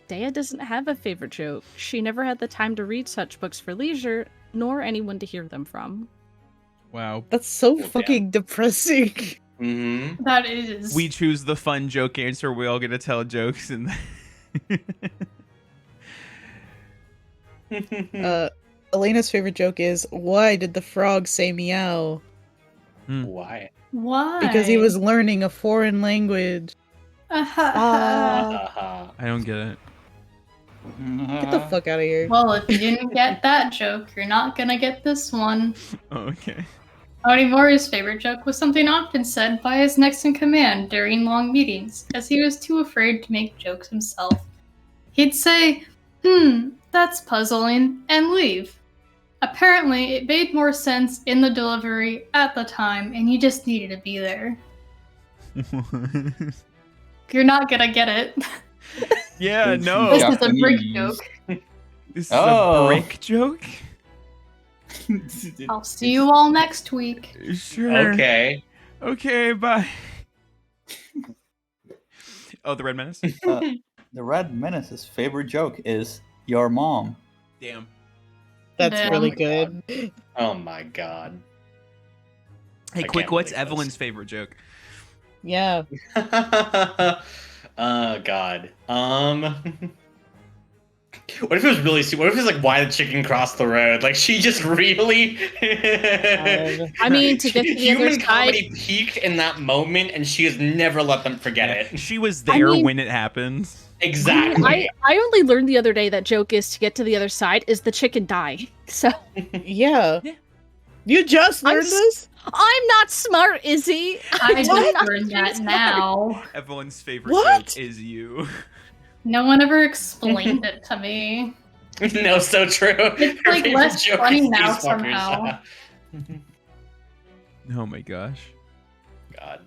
Daya doesn't have a favorite joke. She never had the time to read such books for leisure, nor anyone to hear them from. Wow. That's so damn. fucking depressing. Mm-hmm. That is. We choose the fun joke answer. We all get to tell jokes and. Elena's favorite joke is, why did the frog say meow? Why? Why? Because he was learning a foreign language. Uh-huh. I don't get it. Get the fuck out of here. Well, if you didn't get that joke, you're not gonna get this one. Oh, okay. Onimori's favorite joke was something often said by his next in command during long meetings, as he was too afraid to make jokes himself. He'd say, that's puzzling, and leave. Apparently, it made more sense in the delivery at the time, and he just needed to be there. You're not gonna get it. Yeah, It's no. This is a brick Japanese. joke. This is Oh. a brick joke? I'll see you all next week. Sure. Okay. Okay, bye. Oh, the red menace? The Red Menace's favorite joke is your mom. Damn. That's Damn. really good. Oh my god. Hey, I quick, can't what's believe this. Evelyn's favorite joke? Yeah. Oh god. What if it was really what if it was like why the chicken crossed the road? Like she just really I mean, to get to the human other side. comedy peaked in that moment and she has never let them forget it. She was there mean- when it happened. Exactly. I only learned the other day that joke is to get to the other side is the chicken die. So Yeah. Yeah. You just I'm learned s- this? I'm not smart, Izzy. I I'm just not learned very that smart. now. Evelyn's favorite What? joke is you. No one ever explained it to me. No, so true. It's Her like favorite less joke funny is now these fuckers. somehow. Oh my gosh. God.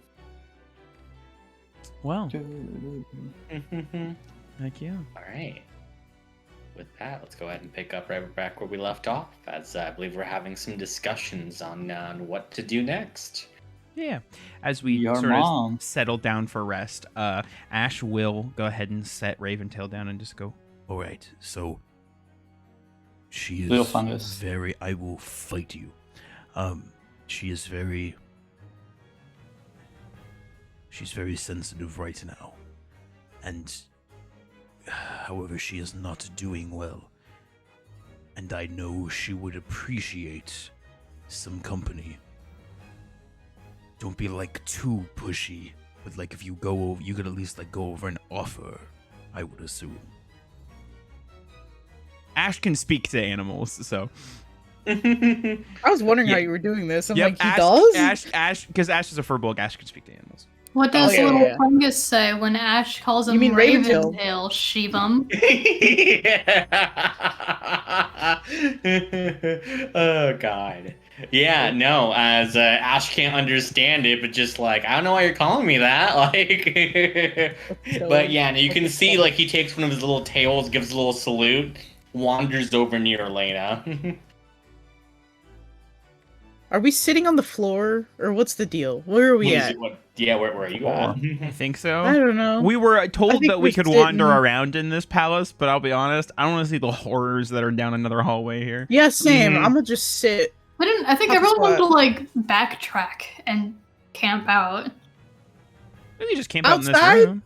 Well, heck yeah. All right. With that, let's go ahead and pick up right back where we left off, as I believe we're having some discussions on what to do next. Yeah. As we Your sort mom. of settle down for rest, Ash will go ahead and set Raventail down and just go, All right, so she Little is fungus. very. I will fight you. She is very. She's very sensitive right now, and however, she is not doing well. And I know she would appreciate some company. Don't be like too pushy, but like if you go over, you could at least like go over and offer. I would assume. Ash can speak to animals, so. I was wondering how Yeah. you were doing this. I'm Yep, like, he Ash, does? because Ash is a furbolg, Ash can speak to animals. What does yeah, little yeah. fungus say when Ash calls him You mean Raventail? Raventail, Shivam? Oh god. Yeah, no, as Ash can't understand it, but just like, I don't know why you're calling me that. Like, but yeah, you can see like he takes one of his little tails, gives a little salute, wanders over near Elena. Are we sitting on the floor? Or what's the deal? Where are we at? Yeah, where are you at? I think so. I don't know. We were I told think that we we're could wander sitting- around in this palace, but I'll be honest, I don't want to see the horrors that are down another hallway here. Yeah, same. Mhm. I'm gonna just sit. I think Top everyone wanted to spot. like backtrack and camp out. Maybe just camp out in Outside? this room.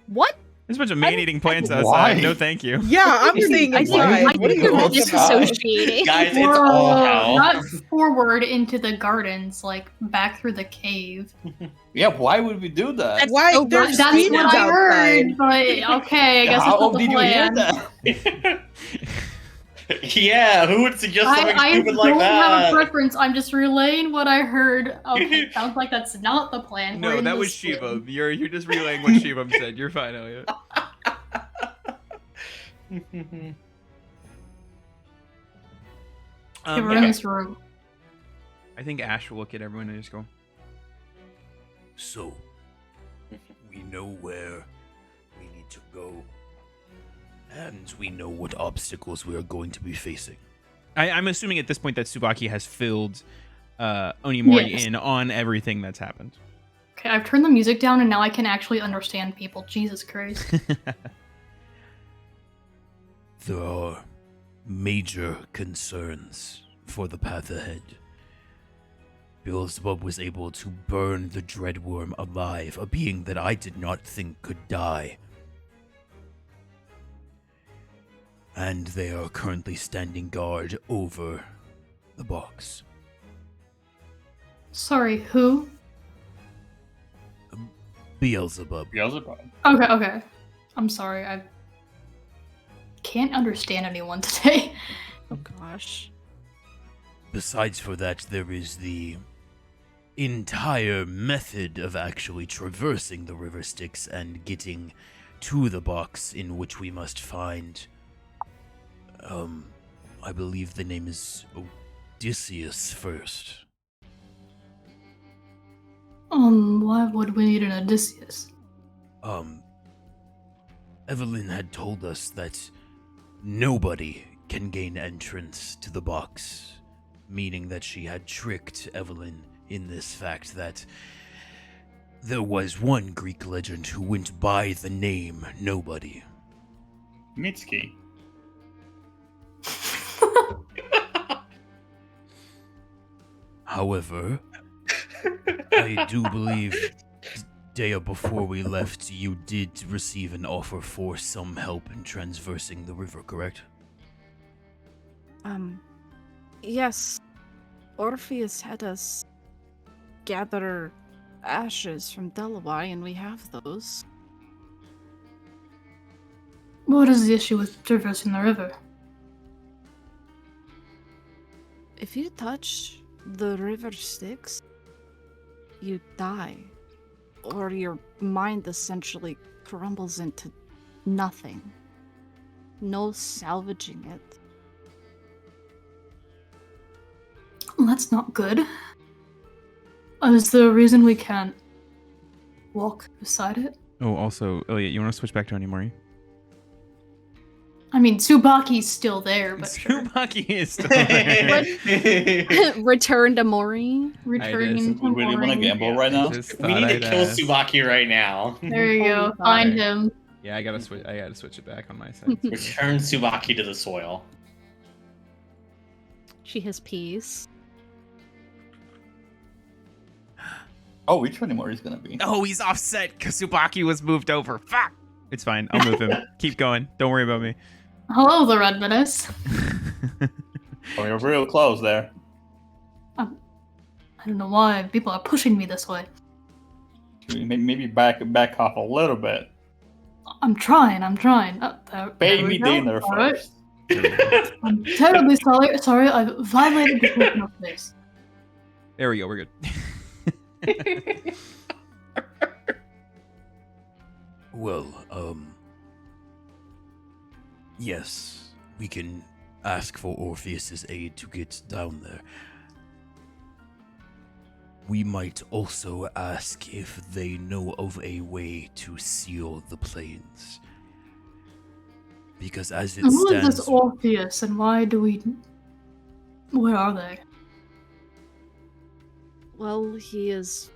What? There's a bunch of man-eating plants Why? outside. No, thank you. Yeah, I'm saying I it's think, Why? I fine. What are think you you're talking about? disassociating. Guys, it's all hell. Not forward into the gardens, like back through the cave. Yeah, why would we do that? That's Why? so There's That's right what demons I heard, outside. but okay, I guess How it's not the did you hear plan. that? Yeah, who would suggest something I stupid don't like have a that? preference. I'm just relaying what I heard. Okay, sounds like that's not the plan. We're No, in that the was swim. Shiva. You're just relaying what Shiva said. You're fine, Elliot. Okay, we're in this room. I think Ash will look at everyone and just go, So, we know where we need to go, and we know what obstacles we are going to be facing. I'm assuming at this point that Tsubaki has filled Onimori Yes. in on everything that's happened. Okay, I've turned the music down and now I can actually understand people. Jesus Christ. There are major concerns for the path ahead. Beelzebub was able to burn the Dreadworm alive, a being that I did not think could die. And they are currently standing guard over the box. Sorry, who? Beelzebub. Beelzebub. Okay. I'm sorry, I can't understand anyone today. Oh gosh. Besides for that, there is the entire method of actually traversing the river Styx and getting to the box, in which we must find, I believe the name is Odysseus first. Why would we need an Odysseus? Evelyn had told us that nobody can gain entrance to the box, meaning that she had tricked Evelyn in this fact that there was one Greek legend who went by the name Nobody. Mitsuki. However, I do believe day before we left, you did receive an offer for some help in transversing the river, correct? Yes. Orpheus had us gather ashes from Delaware, and we have those. What is the issue with traversing the river? If you touch the river Styx, you die. Or your mind essentially crumbles into nothing. No salvaging it. Well, that's not good. Is there a reason we can't walk beside it? Oh, also, Elliot, you want to switch back to Onimori? I mean, Tsubaki's still there, but sure. Tsubaki is still there. Return to Mori. Returning to We really want to Mori. gamble right now? Just We need thought to I'd kill ask. Tsubaki right now. There you go. Holy Find fuck. him. Yeah, I gotta switch it back on my side. too. Return Tsubaki to the soil. She has peace. Oh, which one more is gonna be? Oh, he's offset because Tsubaki was moved over. Fuck! It's fine. I'll move him. Keep going. Don't worry about me. Hello, the Red Menace. Oh, you're real close there. I don't know why people are pushing me this way. Maybe back off a little bit. I'm trying. Pay There we me go. dinner All right. first. I'm terribly sorry. I violated the personal space. There we go. We're good. Well, yes, we can ask for Orpheus's aid to get down there. We might also ask if they know of a way to seal the plains. Because as it And who is stands, this Orpheus, and why do we? Where are they? Well, he is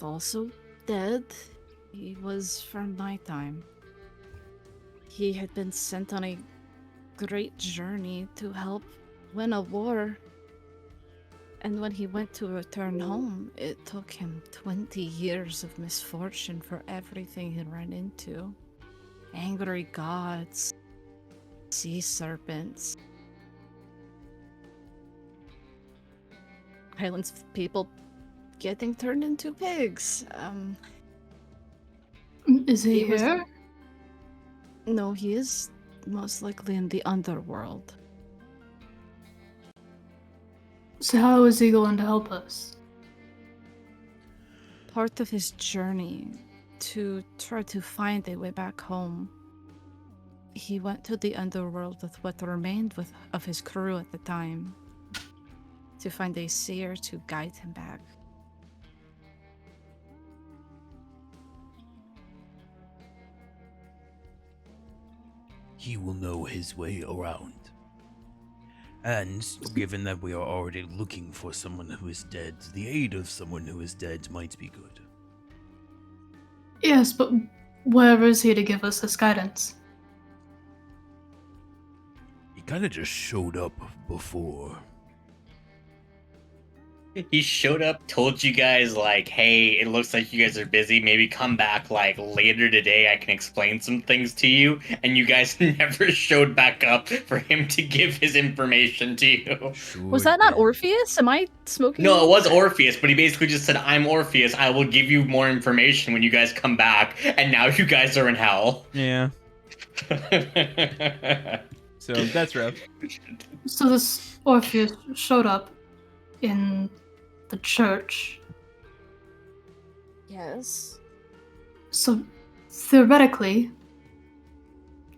also dead. He was from my time. He had been sent on a great journey to help win a war. And when he went to return home, it took him 20 years of misfortune for everything he ran into. angry gods, sea serpents, Highlands people getting turned into pigs. Is he He was- here? No, he is most likely in the underworld. So how is he going to help us? Part of his journey to try to find a way back home, he went to the underworld with what remained of his crew at the time to find a seer to guide him back. He will know his way around. And given that we are already looking for someone who is dead, the aid of someone who is dead might be good. Yes, but where is he to give us this guidance? He kind of just showed up before. He showed up, told you guys, like, hey, it looks like you guys are busy. Maybe come back, like, later today. I can explain some things to you. And you guys never showed back up for him to give his information to you. Was that not Orpheus? Am I smoking? No, it was Orpheus, but he basically just said, I'm Orpheus. I will give you more information when you guys come back. And now you guys are in hell. Yeah. So that's rough. So this Orpheus showed up in the church. Yes. So theoretically,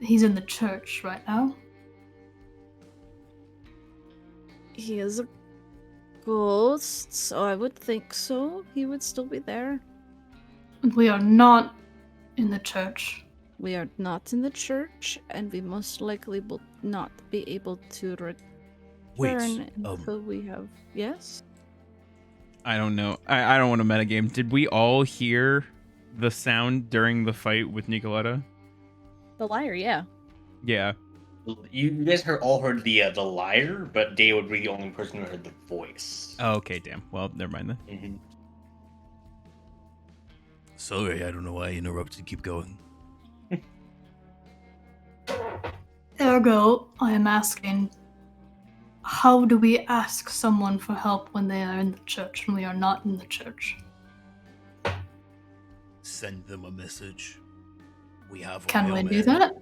he's in the church right now. He is a ghost, so I would think so. He would still be there. We are not in the church. We are not in the church, and we most likely will not be able to return until we have. Yes? I don't know. I don't want to metagame. Did we all hear the sound during the fight with Nicoletta? The liar, yeah. Yeah. You guys all heard the liar, but Day would be the only person who heard the voice. Oh, okay, damn. Well, never mind then. Mm-hmm. Sorry, I don't know why I interrupted. Keep going. Ergo, I am asking, how do we ask someone for help when they are in the church and we are not in the church? Send them a message. We have a Can we mailman. do that?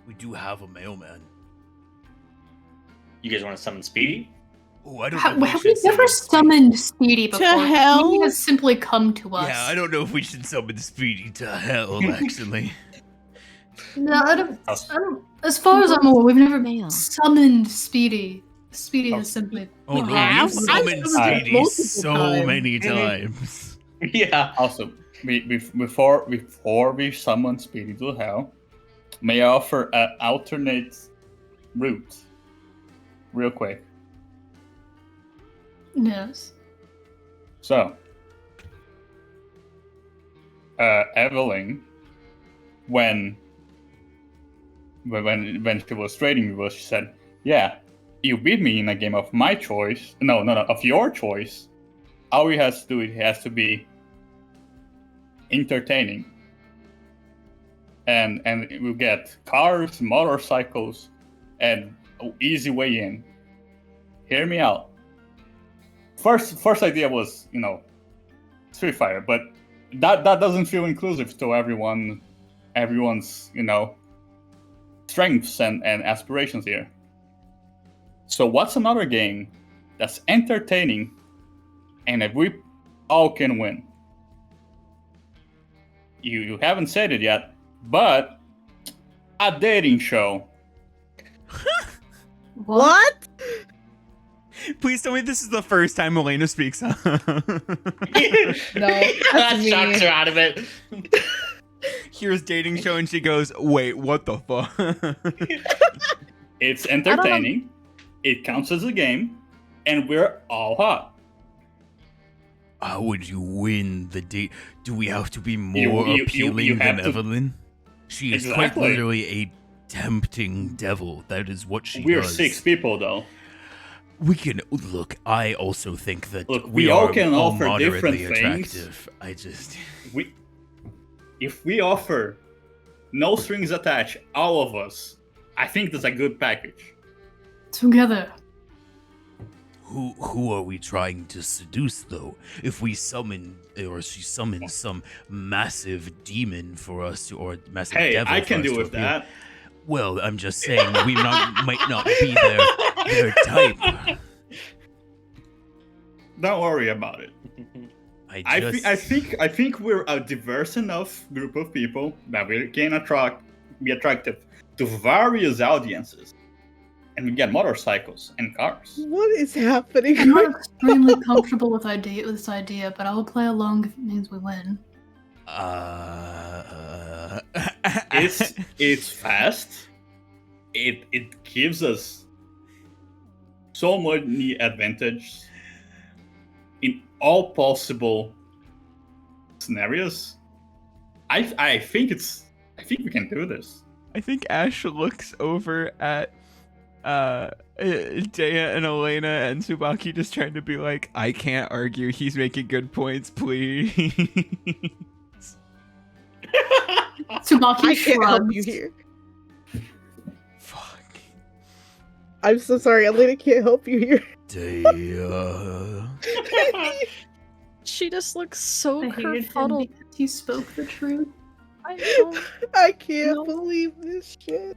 We do have a mailman. You guys want to summon Speedy? Oh, I don't know. Have we never summoned Speedy before? hell? He has simply come to us. Yeah, I don't know if we should summon Speedy to hell, actually. No, I don't. As far as I'm aware, we've never Mail. summoned Speedy. Speedy has simply. Oh no, Wow. we've summoned I've Speedy multiple so times. many Mhm. times. Yeah. Also, before we summon Speedy to hell, may I offer an alternate route, real quick. Yes. So, Evelyn, when she was trading with us, she said, "Yeah, you beat me in a game of my choice. No, of your choice. All you have to do, it has to be entertaining, and we'll get cars, motorcycles, and an easy way in. Hear me out. First idea was, Street Fighter, but that doesn't feel inclusive to everyone's, strengths and aspirations here. So what's another game that's entertaining and if we all can win? You haven't said it yet, but a dating show. What? Please tell me this is the first time Elena speaks. No, That shocks her out of it. Here's dating show and she goes, wait, what the fuck? It's entertaining. It counts as a game, and we're all hot. How would you win the date? Do we have to be more You appealing have than to- Evelyn? She is quite Exactly. literally a tempting devil. That is what she We're does. 6 people, though. We can look. I also think that Look, we we all are can all offer moderately different things. attractive. I just If we offer no strings attached, all of us. I think that's a good package. Together. Who are we trying to seduce, though? If we summon, or she summons some massive demon for us, or massive Hey, devil I for can us do to with appear- that. Well, I'm just saying we might not be their type. Don't worry about it. I think we're a diverse enough group of people that we can be attractive to various audiences, and we get motorcycles and cars. What is happening? I'm not extremely comfortable with this idea, but I will play along if it means we win. It's fast. It gives us so many advantages in all possible scenarios. I think we can do this. I think Ash looks over at Dea and Elena and Tsubaki just trying to be like, I can't argue. He's making good points, please. Tsubaki I can't help shrugs. you here. Fuck. I'm so sorry, Elena can't help you here. Dea. She just looks so I hated him kerfuddled. because he spoke the truth. I don't, I can't No. believe this shit.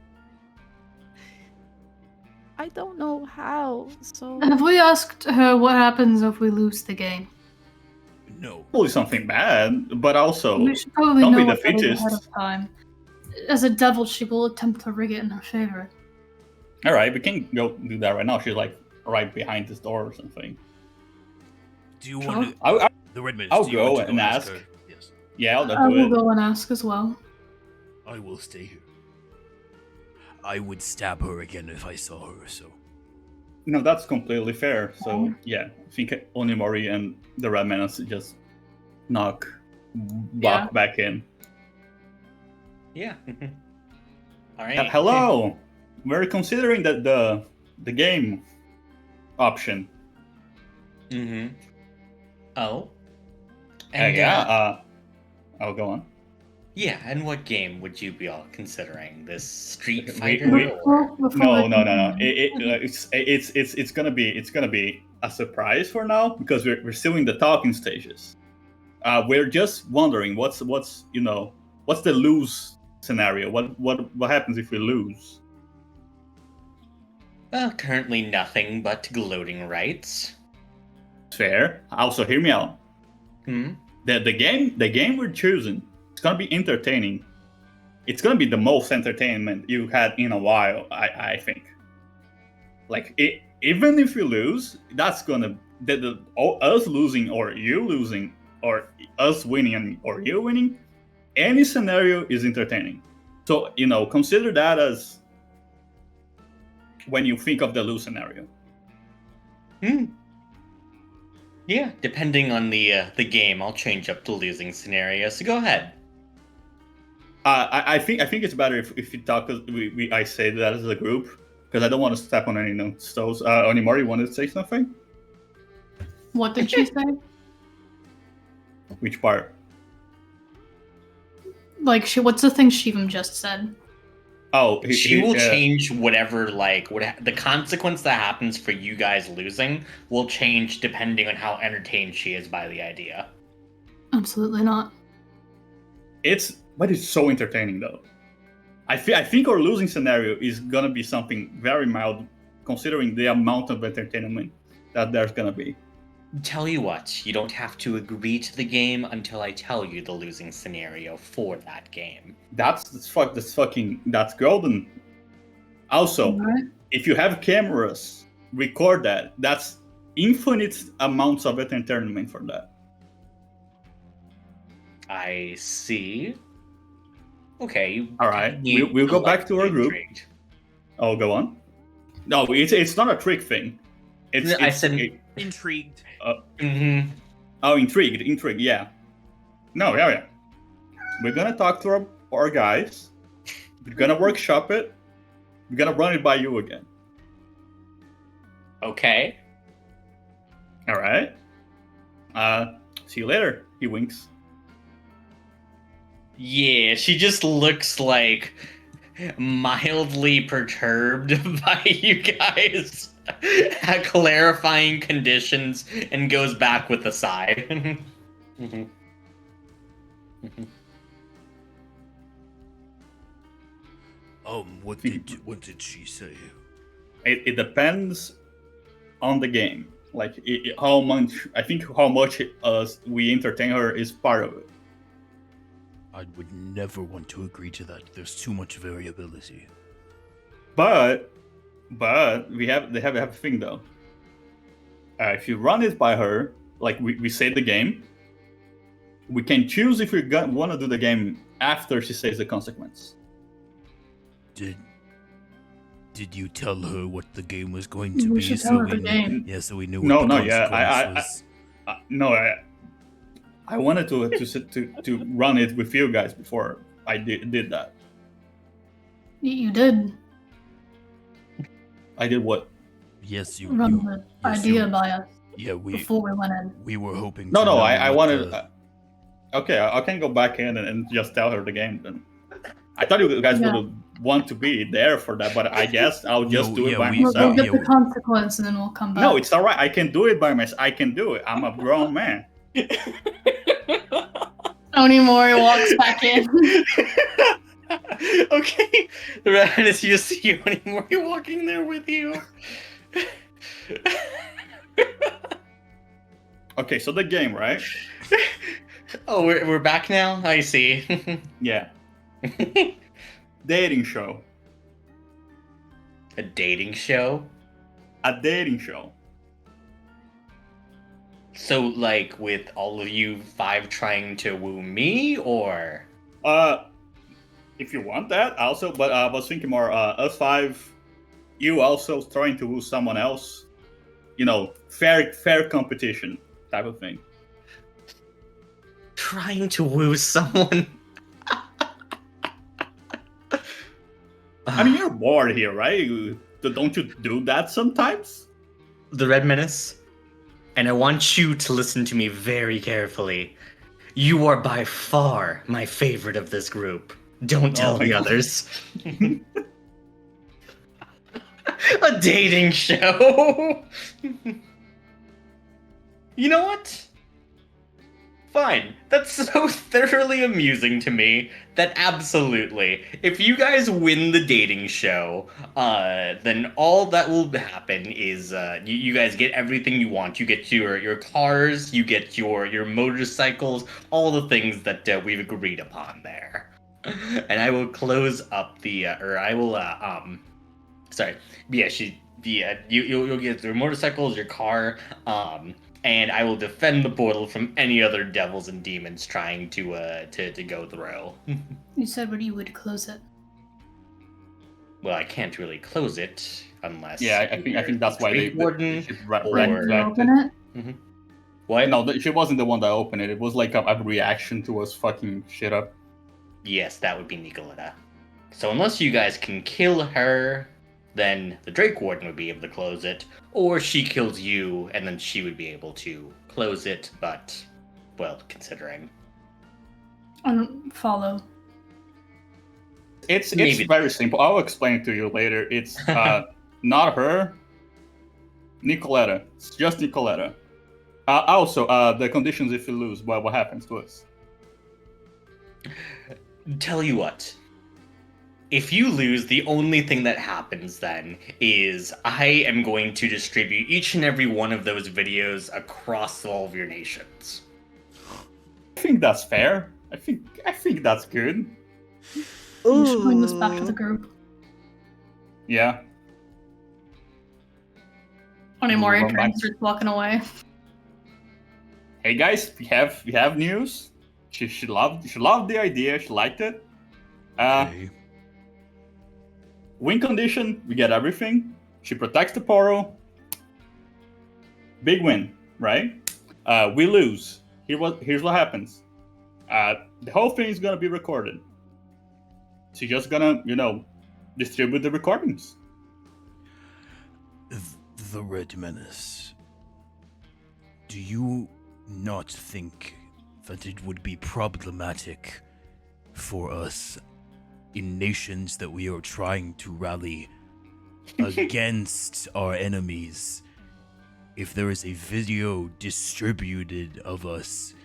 I don't know how. So Have we asked her what happens if we lose the game? No. Probably something bad, but also We should probably don't know be what that is ahead defeatist. of time. As a devil, she will attempt to rig it in her favor. All right, we can go do that right now. She's like right behind this door or something. Do you Sure. want to? I The Red Mage, I'll do you want go to and ask ask. her? Yes. Yeah, I'll I do will it. go and ask as well. I will stay here. I would stab her again if I saw her, so. No, that's completely fair. So yeah, I think Onimori and the Red Menace just walk back in. Yeah. All right. Hello. We're considering that the game option. Mm-hmm. Oh. And Yeah. I'll go on. yeah. And what game would you be all considering? This Street We- Fighter? we- or- No. It's gonna be a surprise for now because we're still in the talking stages. We're just wondering what's the lose scenario. What happens if we lose? Currently nothing but gloating rights. Fair. Also, hear me out. Hmm. The game we're choosing, it's gonna be entertaining. It's gonna be the most entertainment you had in a while, I think. Like even if you lose, that's gonna us losing or you losing or us winning or you winning, any scenario is entertaining. So consider that as when you think of the lose scenario. Yeah, depending on the game, I'll change up the losing scenario. So go ahead. I think it's better if you talk. I say that as a group because I don't want to step on any toes. Onimori wanted to say something. What did she say? Which part? Like, what's the thing Shivam just said? Oh, She will change whatever, the consequence that happens for you guys losing will change depending on how entertained she is by the idea. Absolutely not. But it's so entertaining though. I think our losing scenario is gonna be something very mild, considering the amount of entertainment that there's gonna be. Tell you what, you don't have to agree to the game until I tell you the losing scenario for that game. That's golden. Also, Alright. if you have cameras, record that. That's infinite amounts of entertainment for that. I see. Okay. All right, you we'll go back to our intellectually group. intrigued. Oh, go on. No, it's not a trick thing. I said- Intrigued. Mm-hmm. Oh, intrigued. Yeah. No, yeah. We're gonna talk to our guys. We're gonna workshop it. We're gonna run it by you again. Okay. All right. See you later. He winks. Yeah, she just looks like mildly perturbed by you guys at clarifying conditions and goes back with a sigh. Mhm. Mhm. What did she say? It depends on the game. Like how much we entertain her is part of it. I would never want to agree to that. There's too much variability. But they have a thing though. If you run it by her, like we say the game, we can choose if we want to do the game after she says the consequence. Did you tell her what the game was going to We be? should tell her the game. Yeah, so we knew No, what the not yet. consequence was. No, I wanted to run it with you guys before I did that. You did I did what? Yes, you run the idea by us Yeah, before we went in. we were hoping. No, to know I what wanted. the- Okay, I can go back in and just tell her the game then. I thought you guys Yeah. would want to be there for that, but I guess I'll just No, do it yeah, by we- We'll myself. get yeah, the consequence and then we'll come back. No, it's all right. I can do it by myself. I can do it. I'm a grown man. Onimori walks back in. Okay, the rat is you see anymore walking there with you. Okay, so the game, right? Oh, we're back now. I see. Yeah. Dating show. A dating show. A dating show. So, like, with all of you 5 trying to woo me, or If you want that, also, but I was thinking more, us 5, you also trying to woo someone else. You know, fair competition type of thing. trying to woo someone? I mean, you're bored here, right? Don't you do that sometimes? The Red Menace, and I want you to listen to me very carefully. You are by far my favorite of this group. Don't tell my the God. others. A dating show. You know what? Fine. That's so thoroughly amusing to me that absolutely, if you guys win the dating show, then all that will happen is you guys get everything you want. You get your cars, you get your motorcycles, all the things that we've agreed upon there. And I will close up the, sorry, yeah, you'll get your motorcycles, your car, and I will defend the portal from any other devils and demons trying to go through. You said what you would close it. Well, I can't really close it unless. Yeah, I think that's why they Warden should or- You open it? What? No, she wasn't the one that opened it. It was like a reaction to us fucking shit up. Yes, that would be Nicoletta. So unless you guys can kill her, then the Drake Warden would be able to close it, or she kills you, and then she would be able to close it, but, well, considering. I don't follow. It's Maybe. very simple. I'll explain it to you later. It's not her, Nicoletta. It's just Nicoletta. Also, the conditions if you lose, what happens to us? Tell you what. If you lose, the only thing that happens then is I am going to distribute each and every one of those videos across all of your nations. I think that's fair. I think that's good. You should bring this back to the group. Yeah. Onimori Run back. turns, starts walking away. Hey guys, we have news. She loved the idea. She liked it. Okay. Win condition, we get everything. She protects the portal. Big win, right? We lose. Here's what happens. The whole thing is gonna be recorded. She's just gonna, distribute the recordings. The Red Menace. Do you not think that it would be problematic for us in nations that we are trying to rally against our enemies. If there is a video distributed of us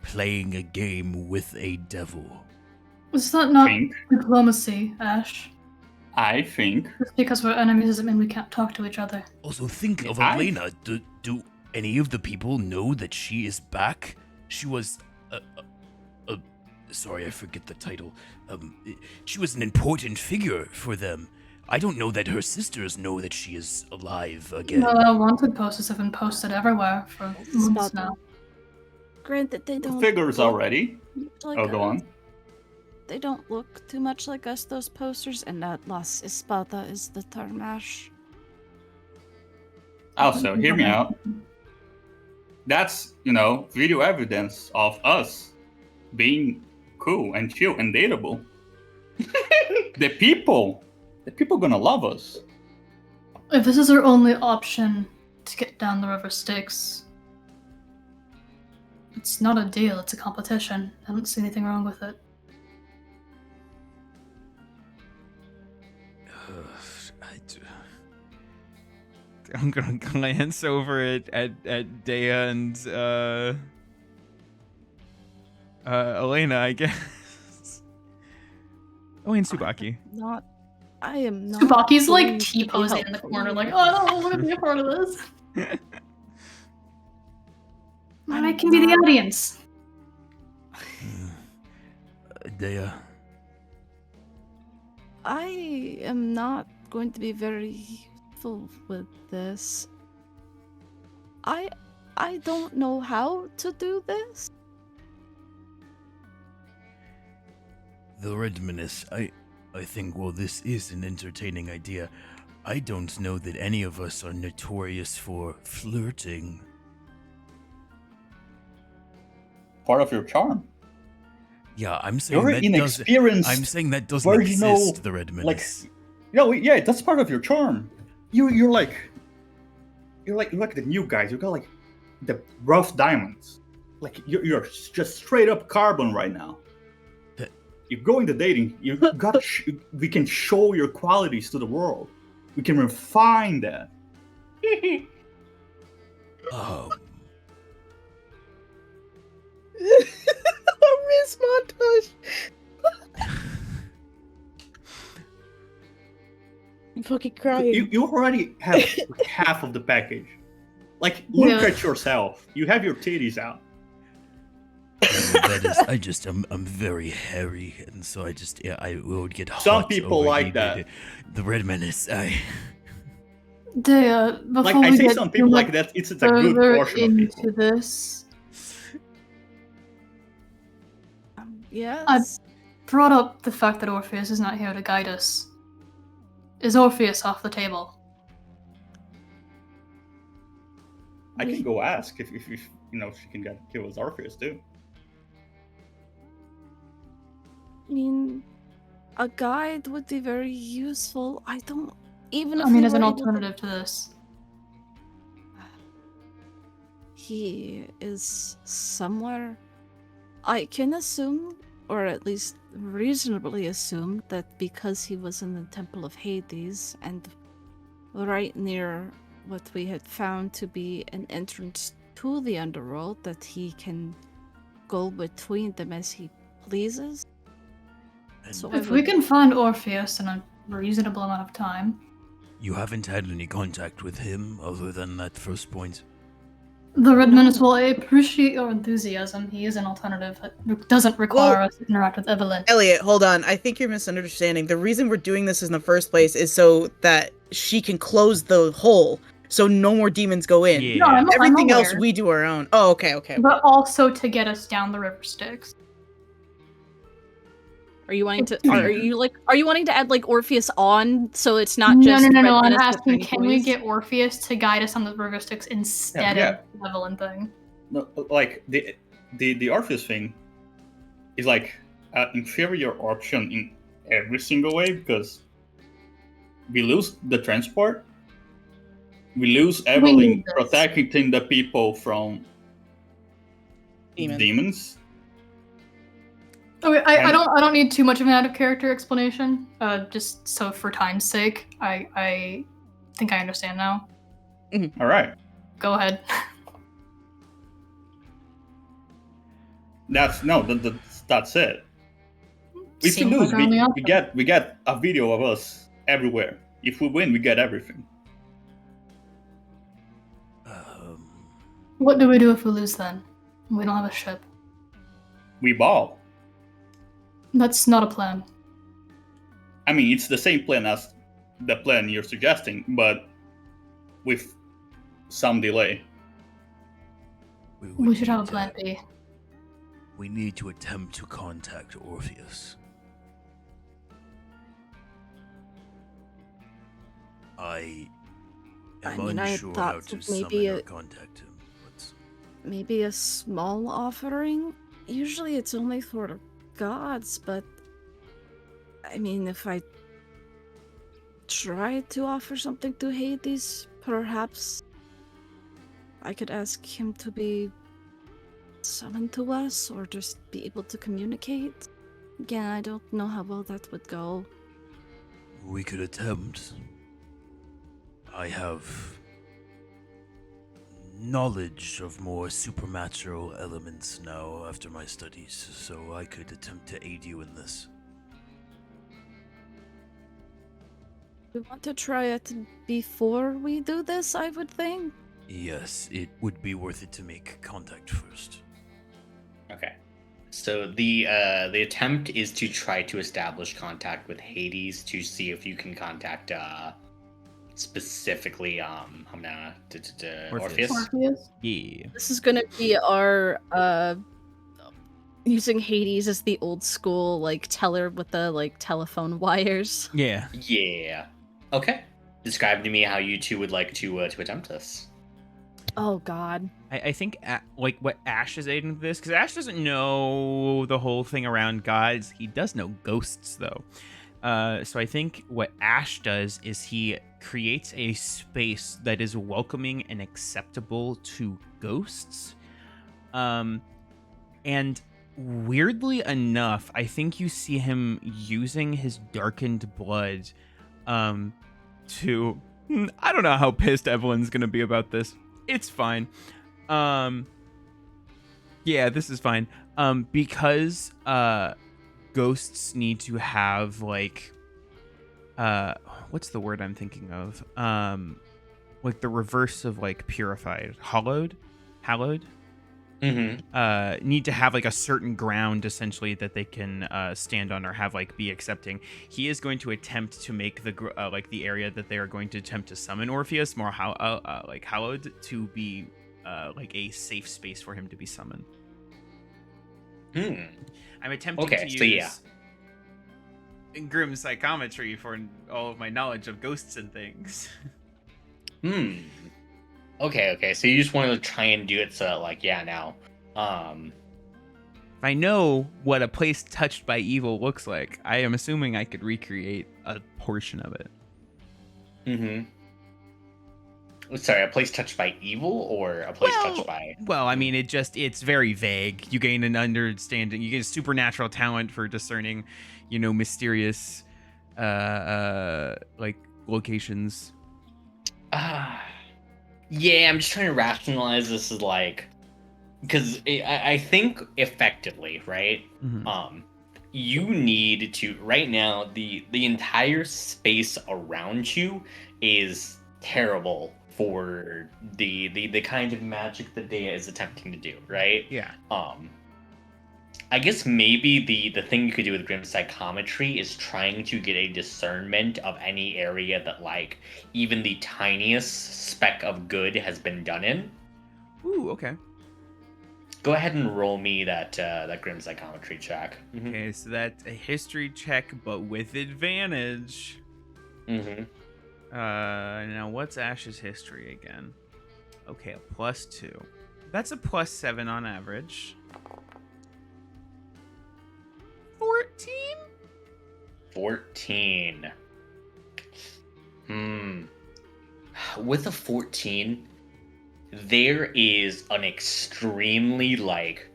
playing a game with a devil. Is that not Think. diplomacy, Ash? I think. Just because we're enemies doesn't mean we can't talk to each other. Also, think of I've- Elena. Do any of the people know that she is back? She was sorry, I forget the title. She was an important figure for them. I don't know that her sisters know that she is alive again. Well, wanted posters have been posted everywhere for months Spot now. on. Granted, they The don't figures look already. like Oh, go us. on. They don't look too much like us, those posters, and that Las Espada is the term, Ash. Also, hear me out. That's, video evidence of us being cool and chill and dateable. The people gonna love us. If this is our only option to get down the river Styx, it's not a deal, it's a competition. I don't see anything wrong with it. I'm gonna glance over at Dea and Elena, I guess. Oh, and Tsubaki. I am not. Tsubaki's going like to be T-posing in the helpful corner, here. like, oh, I don't want to be a part of this. I'm I can be the not- audience. Dea, I am not going to be very useful with this. I don't know how to do this. the Redmanus, I think, well, this is an entertaining idea. I don't know that any of us are notorious for flirting. Part of your charm. Yeah, I'm saying You're that doesn't. inexperienced. I'm saying that doesn't virginal, exist. The Redmanus. Yeah, that's part of your charm. You're like the new guys. You got like the rough diamonds. Like you're just straight up carbon right now. That- You go into dating. You got. We can show your qualities to the world. We can refine that. Miss Montage. I'm fucking crying. You already have half of the package. Like, look Yeah. at yourself. You have your titties out. that is. I'm very hairy, and so I would get hot. Some people over like that. The Redmanus. Dea, before Like, we I say get some too people much like that. It's a good further portion of into people. this, Yes. I brought up the fact that Orpheus is not here to guide us. Is Orpheus off the table? I can go ask if she can kill us Orpheus too. I mean, a guide would be very useful. I don't even. If I mean, we as an were able to- alternative to this. He is somewhere. I can assume, or at least reasonably assume, that because he was in the Temple of Hades and right near what we had found to be an entrance to the underworld, that he can go between them as he pleases. So I If we would- can find Orpheus in a reasonable amount of time, You haven't had any contact with him other than that first point. the Redmanus will appreciate your enthusiasm. He is an alternative that doesn't require Well- us to interact with Evelyn. Elliot, hold on. I think you're misunderstanding. The reason we're doing this in the first place is so that she can close the hole, so no more demons go in. Yeah. No, I'm Everything else aware, we do our own. Oh, okay. but also to get us down the river Styx. Are you wanting to? Are you wanting to add like Orpheus on, so it's not No, just? no. Red I'm Menace with asking, tiny can we boys? get Orpheus to guide us on the river Styx instead Yeah. of the Evelyn thing? No, like the Orpheus thing is like an inferior option in every single way because we lose the transport, we lose Evelyn need this. protecting the people from Demon. demons, Okay, I don't need too much of an out of character explanation. Just so for time's sake, I think I understand now. All right. Go ahead. That's it. If we Seems lose, like our only we option. get a video of us everywhere. If we win, we get everything. What do we do if we lose then? We don't have a ship. We ball. That's not a plan. I mean, it's the same plan as the plan you're suggesting, but with some delay. We should have a plan B. We need to attempt to contact Orpheus. I mean, I unsure thought how to maybe summon or contact him. maybe a small offering. Usually it's only for the gods, but I mean, if I try to offer something to Hades, perhaps I could ask him to be summoned to us or just be able to communicate. Again, I don't know how well that would go. We could attempt. I have knowledge of more supernatural elements now after my studies, so I could attempt to aid you in this. We want to try it before we do this, I would think. Yes, it would be worth it to make contact first. Okay. So the attempt is to try to establish contact with Hades to see if you can contact specifically I'm gonna Orpheus. Orpheus? Yeah. This is gonna be our using Hades as the old school like teller with the like telephone wires. Yeah. Yeah. Okay. Describe to me how you two would like to attempt this. Oh God. I think like what Ash is aiding this, because Ash doesn't know the whole thing around gods. He does know ghosts though. So I think what Ash does is he creates a space that is welcoming and acceptable to ghosts. And weirdly enough, I think you see him using his darkened blood to I don't know how pissed Evelyn's gonna be about this. It's fine. Yeah, this is fine. Because ghosts need to have like what's the word I'm thinking of? Like the reverse of like purified, hallowed. Mm-hmm. Need to have like a certain ground essentially that they can stand on or have like be accepting. He is going to attempt to make the like the area that they are going to attempt to summon Orpheus more like hallowed to be like a safe space for him to be summoned. I'm attempting to use grim psychometry for all of my knowledge of ghosts and things. Okay. So you just want to try and do it so like now. If I know what a place touched by evil looks like, I am assuming I could recreate a portion of it. Mm-hmm. Sorry, a place touched by evil or a place touched by... Well, I mean, it's very vague. You gain an understanding. You get a supernatural talent for discerning, mysterious, like, locations. Yeah, I'm just trying to rationalize this as, like... Because I think effectively, right? Mm-hmm. You need to... Right now, the entire space around you is terrible for the kind of magic that Dea is attempting to do, right? Yeah. I guess maybe the thing you could do with grim psychometry is trying to get a discernment of any area that like even the tiniest speck of good has been done in. Ooh, okay. Go ahead and roll me that grim psychometry check. Mm-hmm. Okay, so that's a history check, but with advantage. Mm-hmm. Now what's Ash's history again? Okay, a +2. That's a +7 on average. 14. With a 14, there is an extremely like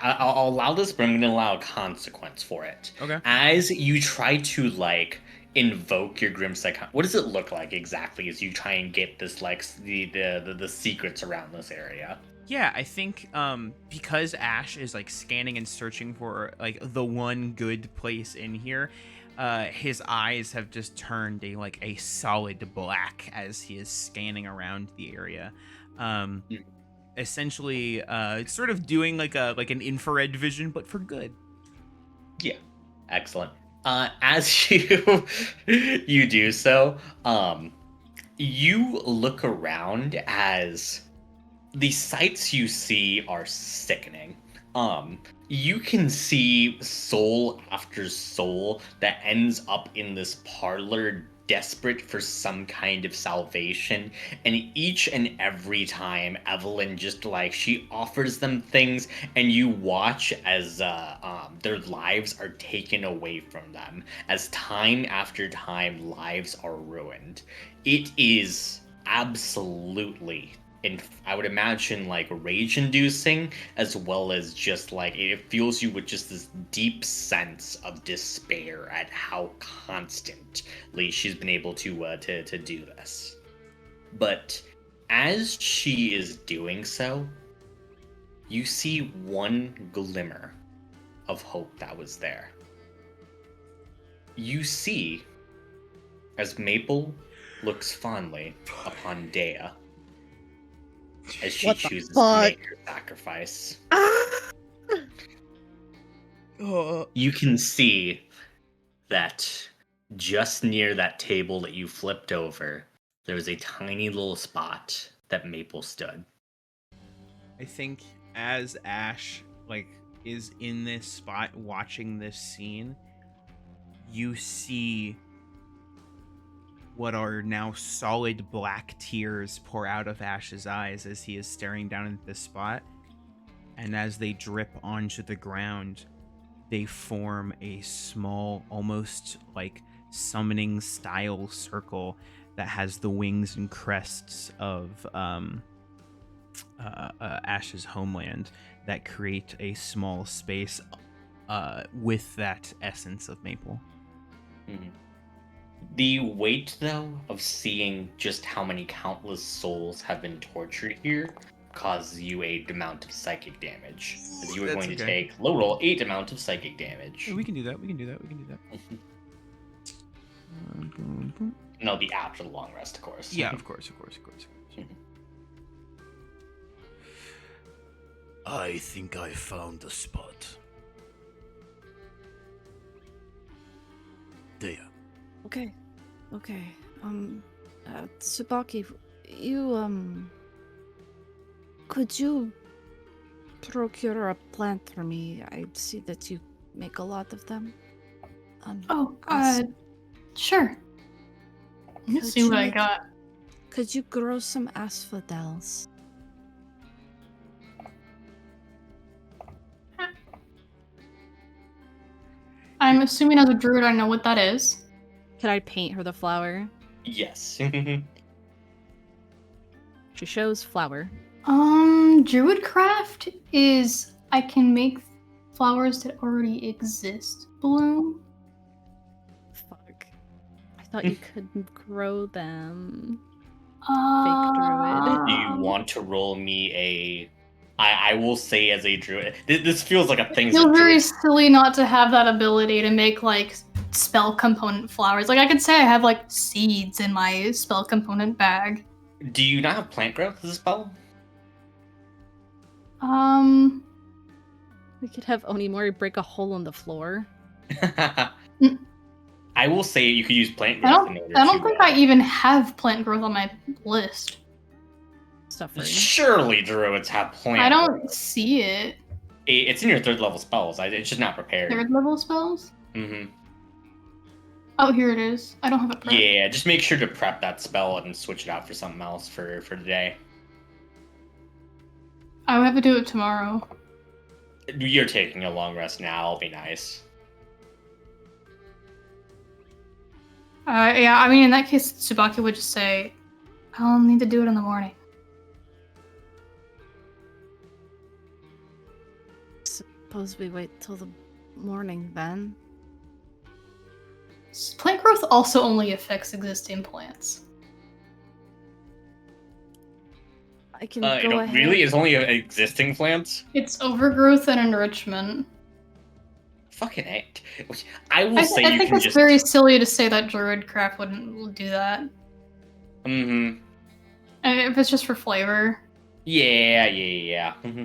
I'll allow this, but I'm going to allow a consequence for it. Okay. As you try to like invoke your grim psych, what does it look like exactly as you try and get this like the secrets around this area? Yeah, I think because Ash is like scanning and searching for like the one good place in here, his eyes have just turned a solid black as he is scanning around the area. Essentially sort of doing like an infrared vision, but for good. Yeah, excellent. As you you do so, you look around as the sights you see are sickening. You can see soul after soul that ends up in this parlor desperate for some kind of salvation, and each and every time Evelyn just like she offers them things, and you watch as their lives are taken away from them as time after time lives are ruined. It is absolutely, and I would imagine like rage inducing, as well as just like it fills you with just this deep sense of despair at how constantly she's been able to do this. But as she is doing so, you see one glimmer of hope that was there. You see as Maple looks fondly upon Dea as she What the chooses to fuck? make her sacrifice. Oh, You can see that just near that table that you flipped over, there was a tiny little spot that Maple stood. I think as Ash like is in this spot watching this scene, you see what are now solid black tears pour out of Ash's eyes as he is staring down at this spot. And as they drip onto the ground, they form a small, almost like summoning style circle that has the wings and crests of Ash's homeland that create a small space with that essence of Maple. Mhm. The weight, though, of seeing just how many countless souls have been tortured here causes you a amount of psychic damage. As you are That's going to okay. take low roll 8 amount of psychic damage. We can do that. We can do that. Boom, boom. And that'll be after the long rest, of course. Yeah, of course. I think I found the spot. There. Okay. Tsubaki, you, could you procure a plant for me? I see that you make a lot of them. Sure. Let's see what I got. Could you grow some asphodels? I'm assuming as a druid I know what that is. Could I paint her the flower? Yes. She shows flower. Druidcraft is I can make flowers that already exist bloom. Fuck. I thought you could grow them. Do druid. you want to roll me a... I will say as a druid... This feels like a thing It feels that very druids... silly not to have that ability to make, like, spell component flowers. Like, I could say I have, like, seeds in my spell component bag. Do you not have plant growth as a spell? We could have Onimori break a hole in the floor. I will say you could use plant I growth don't, in order I don't to... think I even have plant growth on my list. Suffering. Surely druids have plant I don't growth. see it. It's in your 3rd level spells. It's just not prepared. 3rd level spells? Mm-hmm. Oh, here it is. I don't have it prepped. Yeah, just make sure to prep that spell and switch it out for something else for today. I would have to do it tomorrow. You're taking a long rest now. I'll be nice. Yeah, I mean, in that case, Tsubaki would just say, I'll need to do it in the morning. suppose we wait till the morning then. Plant growth also only affects existing plants. I can You go know, ahead. really, it's only existing plants. It's overgrowth and enrichment. Fucking it. I will I say you think can it's just. very silly to say that Druidcraft wouldn't do that. Mm-hmm. And if it's just for flavor. Yeah. Mm-hmm.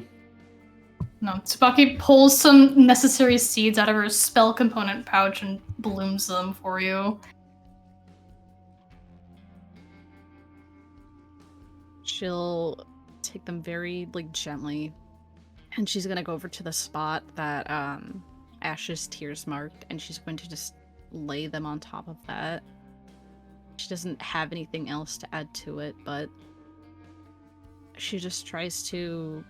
No, Tsubaki pulls some necessary seeds out of her spell component pouch and blooms them for you. She'll take them very gently, and she's gonna go over to the spot that Ash's tears marked, and she's going to just lay them on top of that. She doesn't have anything else to add to it, but she just tries to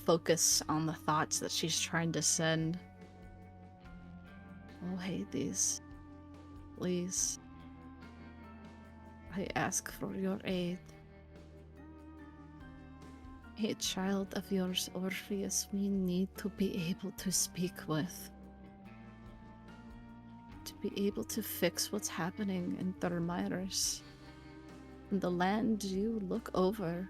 focus on the thoughts that she's trying to send. Oh, Hades, please, I ask for your aid. A child of yours, Orpheus, we need to be able to speak with. To be able to fix what's happening in Thermyrus. And the land you look over.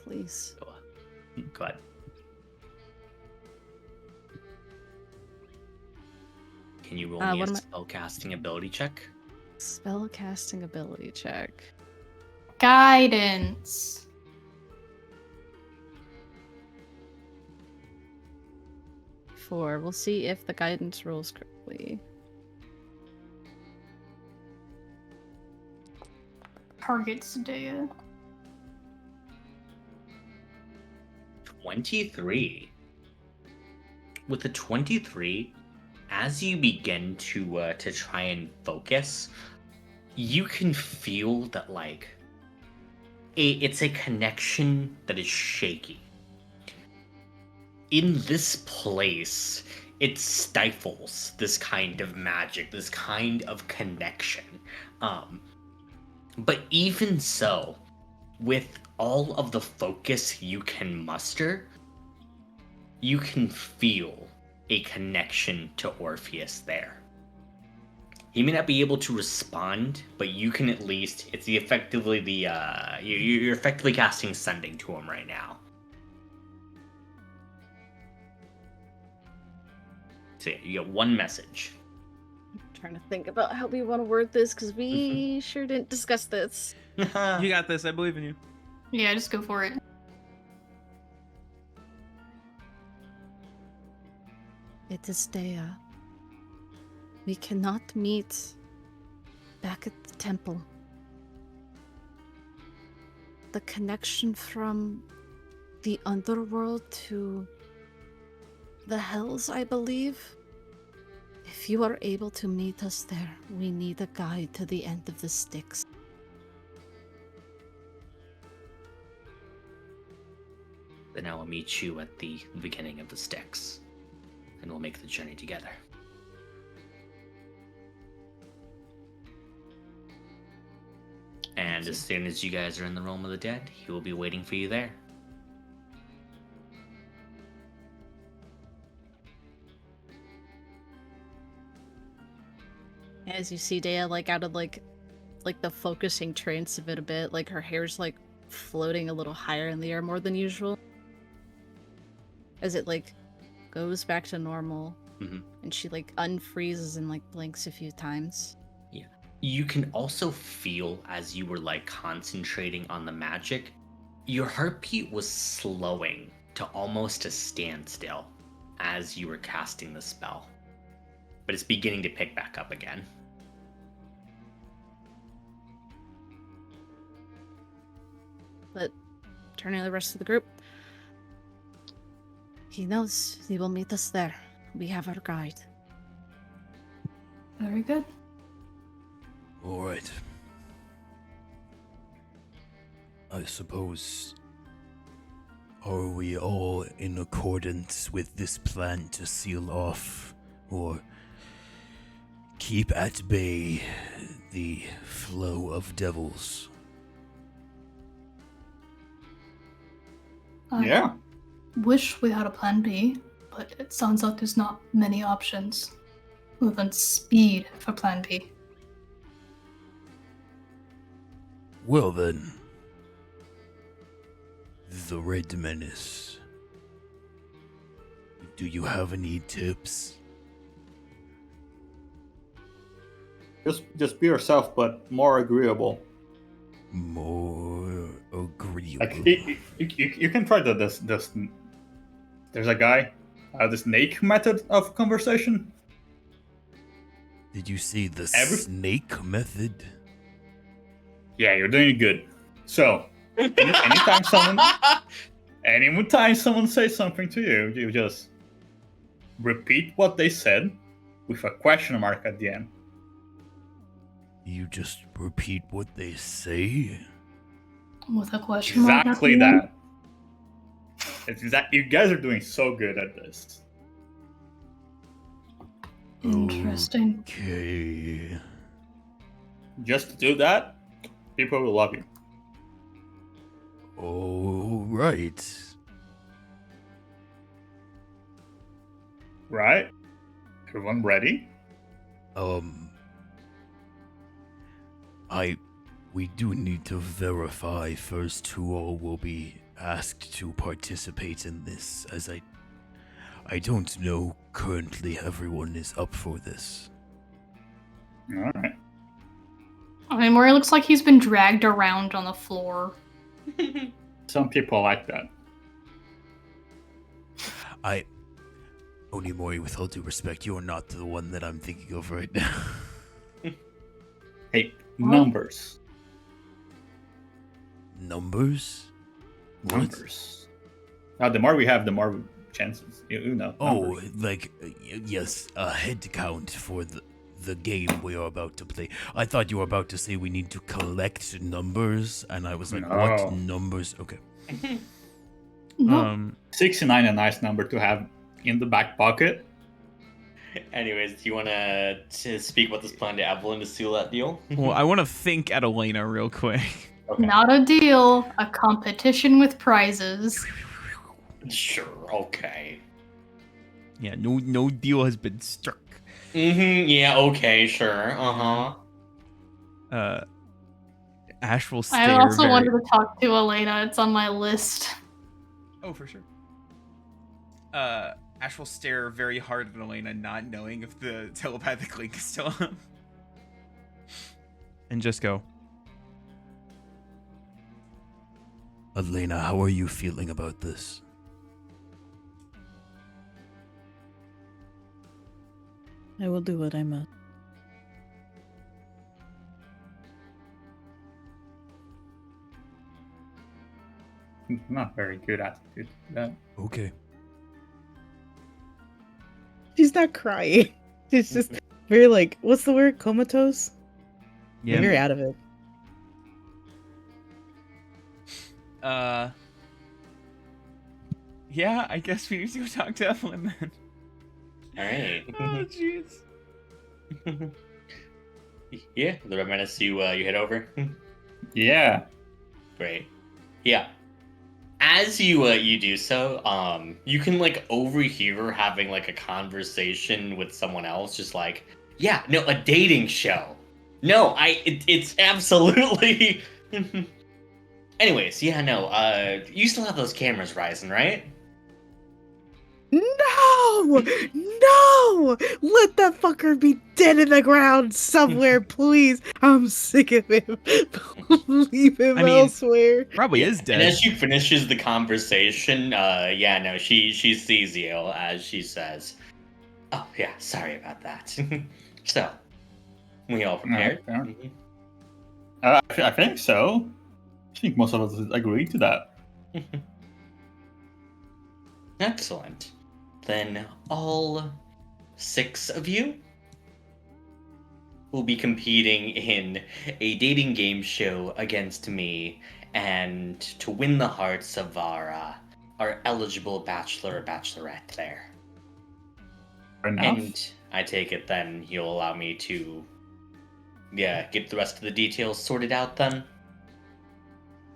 Please. Go ahead. Can you roll me a what am spellcasting ability check? Spellcasting ability check. Guidance. 4. We'll see if the guidance rolls correctly. Targets Dea. 23. With the 23, as you begin to try and focus, you can feel that it's a connection that is shaky. In this place, it stifles this kind of magic, this kind of connection. But even so, with all of the focus you can muster, you can feel a connection to Orpheus there. He may not be able to respond, but you can at least, you're effectively casting sending to him right now. So yeah, you get one message. I'm trying to think about how we want to word this, because we sure didn't discuss this. You got this. I believe in you. Yeah, just go for it. It is Dea. We cannot meet back at the temple. The connection from the underworld to the hells, I believe. If you are able to meet us there, we need a guide to the end of the Styx. Then I will meet you at the beginning of the Styx, and we'll make the journey together. And as soon as you guys are in the realm of the dead, he will be waiting for you there. As you see Dea, out of the focusing trance of it a bit, her hair's floating a little higher in the air more than usual. As it goes back to normal, and she unfreezes and blinks a few times. Yeah. You can also feel, as you were concentrating on the magic, your heartbeat was slowing to almost a standstill as you were casting the spell. But it's beginning to pick back up again. But turning to the rest of the group, he knows he will meet us there. We have our guide. Very good. All right. I suppose. Are we all in accordance with this plan to seal off, or keep at bay the flow of devils? I Yeah. wish we had a plan B, but it sounds like there's not many options. Other than speed for plan B. Well then, the Red Menace. Do you have any tips? Just be yourself, but more agreeable. More agreeable. Like you can try this. There's a guy, the snake method of conversation. Did you say the Every- snake method? Yeah, you're doing good. So, anytime someone says something to you, you just repeat what they said with a question mark at the end. You just repeat what they say? With a question mark. at Exactly the end. that. You guys are doing so good at this. Interesting. Okay. Just do that, people will love you. All right. Right? Everyone ready? We do need to verify first who all will be asked to participate in this, as I don't know currently everyone is up for this. Alright. I mean, Mori looks like he's been dragged around on the floor. Some people like that. Onimori, with all due respect, you are not the one that I'm thinking of right now. Hey, numbers. Numbers? What? Numbers. Now, the more we have, the more chances. You know. Oh, numbers. like, yes, a head count for the game we are about to play. I thought you were about to say we need to collect numbers, and I was like, No. what numbers? Okay. No. 69 a nice number to have in the back pocket. Anyways, do you want to speak about this plan to Evelyn to seal that deal? Well, I want to think at Elena real quick. Okay. Not a deal, a competition with prizes. Sure. Okay. Yeah, no deal has been struck. Yeah. Okay. Sure. Ash will stare. I also very... wanted to talk to Elena. It's on my list. Oh, for sure. Ash will stare very hard at Elena, not knowing if the telepathic link is still up. And just go, Elena, how are you feeling about this? I will do what I must. Not very good attitude. That. Okay. She's not crying. She's just very like, what's the word? Comatose? yeah. Very out of it. Yeah, I guess we need to go talk to Evelyn then. All right. Oh, jeez. Yeah. The Red Menace, you head over. Yeah. Great. Yeah. As you do so, you can like overhear her having like a conversation with someone else, just like, yeah, no, a dating show. No, it's absolutely. Anyways, yeah, no, you still have those cameras, Ryzen, right? No! No! Let that fucker be dead in the ground somewhere, please. I'm sick of him. Leave him I mean, elsewhere. Probably is And dead. as she finishes the conversation, yeah, no, she sees you as she says, "Oh yeah, sorry about that." So, we all prepared? fair. I think so. I think most of us agree to that. Excellent. Then all 6 of you will be competing in a dating game show against me, and to win the hearts of our eligible bachelor or bachelorette there. Fair enough. And I take it then you'll allow me to, get the rest of the details sorted out then?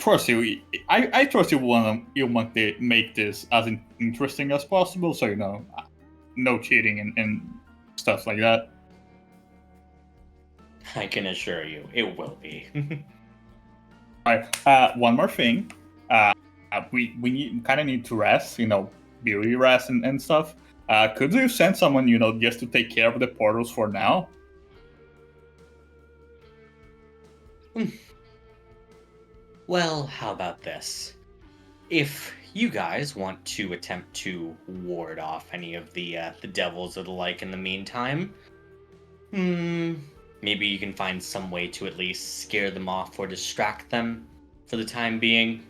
trust you. I trust you want to make this as interesting as possible. So no cheating and stuff like that. I can assure you, it will be. All right. One more thing. We kind of need to rest. Beauty rest and stuff. Could you send someone just to take care of the portals for now? Well, how about this? If you guys want to attempt to ward off any of the devils or the like in the meantime, maybe you can find some way to at least scare them off or distract them for the time being.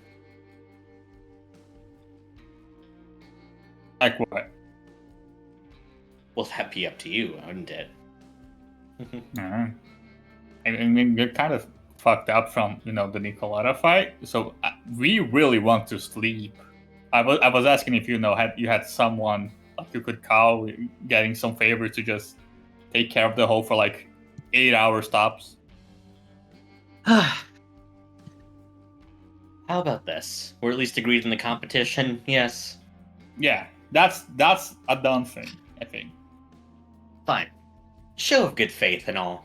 Like what? Well, that'd be up to you, wouldn't it? I mean, you're kind of fucked up from the Nicoletta fight, so we really want to sleep. I was asking if you had someone like you could call, getting some favors to just take care of the whole for like 8-hour stops. How about this? We're at least agreed in the competition, yes? Yeah, that's a done thing, I think. Fine. Show of good faith and all.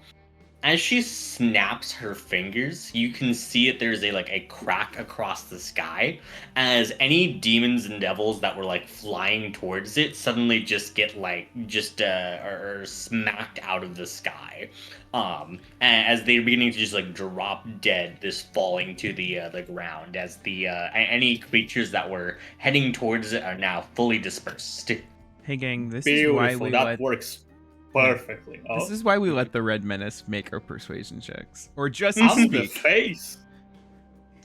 As she snaps her fingers, you can see that there's a crack across the sky, as any demons and devils that were flying towards it suddenly just get are smacked out of the sky, as they're beginning to just drop dead, just falling to the ground, as the any creatures that were heading towards it are now fully dispersed. Hey gang, this Beautiful. is why we that let works perfectly. this is why we let the Red Menace make our persuasion checks, or just I'm the speak. face.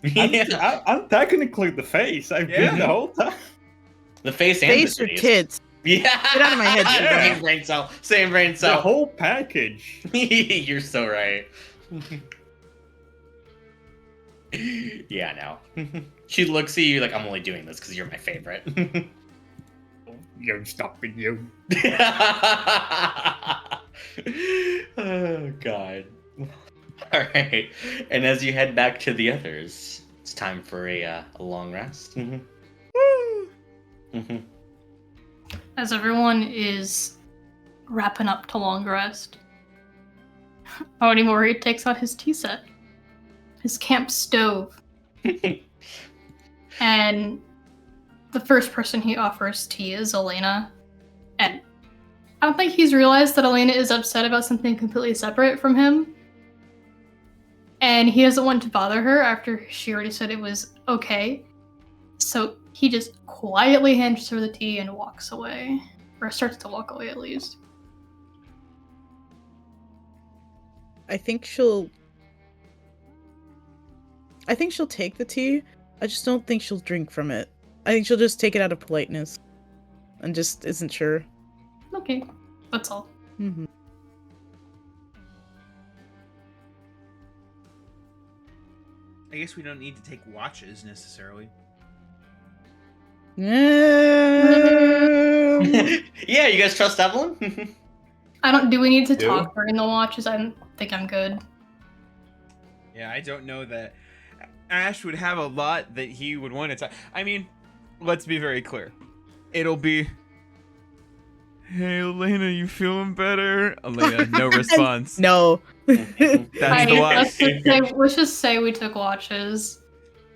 Yeah. I'm technically the face. I've been the whole time. The face and Face the or face. tits? Yeah. Get out of my head, Shiva. Same brain cell. Same brain The cell. whole package. You're so right. Yeah, no. She looks at you like, I'm only doing this because you're my favorite. You're stopping you. Oh, God. All right. And as you head back to the others, it's time for a long rest. As everyone is wrapping up to long rest, Onimori takes out his tea set, his camp stove, and the first person he offers tea is Elena. And I don't think he's realized that Elena is upset about something completely separate from him. And he doesn't want to bother her after she already said it was okay. So he just quietly hands her the tea and walks away. Or starts to walk away, at least. I think she'll take the tea. I just don't think she'll drink from it. I think she'll just take it out of politeness and just isn't sure. Okay, that's all. Mm-hmm. I guess we don't need to take watches necessarily. Yeah, you guys trust Evelyn? Do we need to Do? talk during the watches? I think I'm good. Yeah, I don't know that Ash would have a lot that he would want to talk. I mean, let's be very clear. It'll be, hey, Elena, you feeling better? Elena, no response. No. That's the watch. Let's just say we took watches.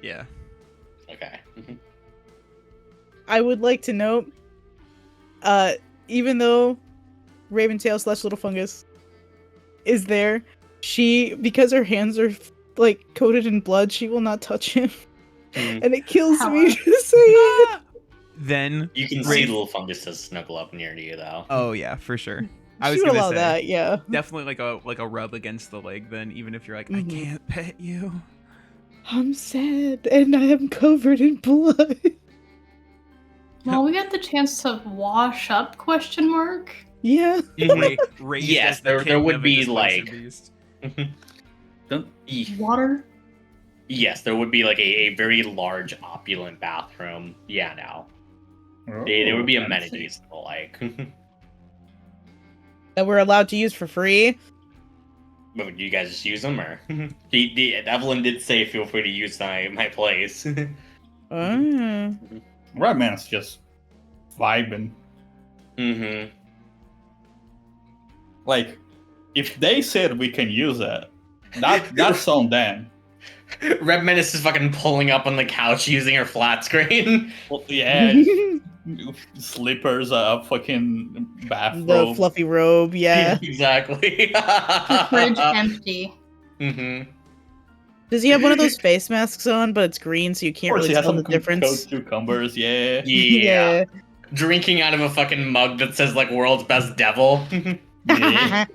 Yeah. Okay. I would like to note, even though Raventail / Little Fungus is there, because her hands are coated in blood, she will not touch him. And it kills me to say it. Then You can see Little Fungus does snuggle up near to you, though. oh yeah, for sure. I She was would gonna allow say that, yeah. definitely like a rub against the leg. Then even if you're like, I Mhm. can't pet you. I'm sad and I am covered in blood. Well, we got the chance to wash up, ? Yeah. Raised Yes, as the there king would of a be, displacer like- beast. Water? Yes, there would be a very large, opulent bathroom. Yeah, no. There would be fancy. amenities and the like. That we're allowed to use for free. But would you guys just use them, or Evelyn did say feel free to use my place. Redman's just vibing. Mm-hmm. Like, if they said we can use it, that's on them. Red Menace is fucking pulling up on the couch using her flat screen. Well, yeah, slippers, fucking The bathrobe. fluffy robe, yeah. Exactly. The fridge empty. Mm-hmm. Does he have one of those face masks on, but it's green, so you Of can't course, really he has tell some the difference? cucumbers. Yeah. Yeah. Drinking out of a fucking mug that says like "World's Best Devil." Yeah.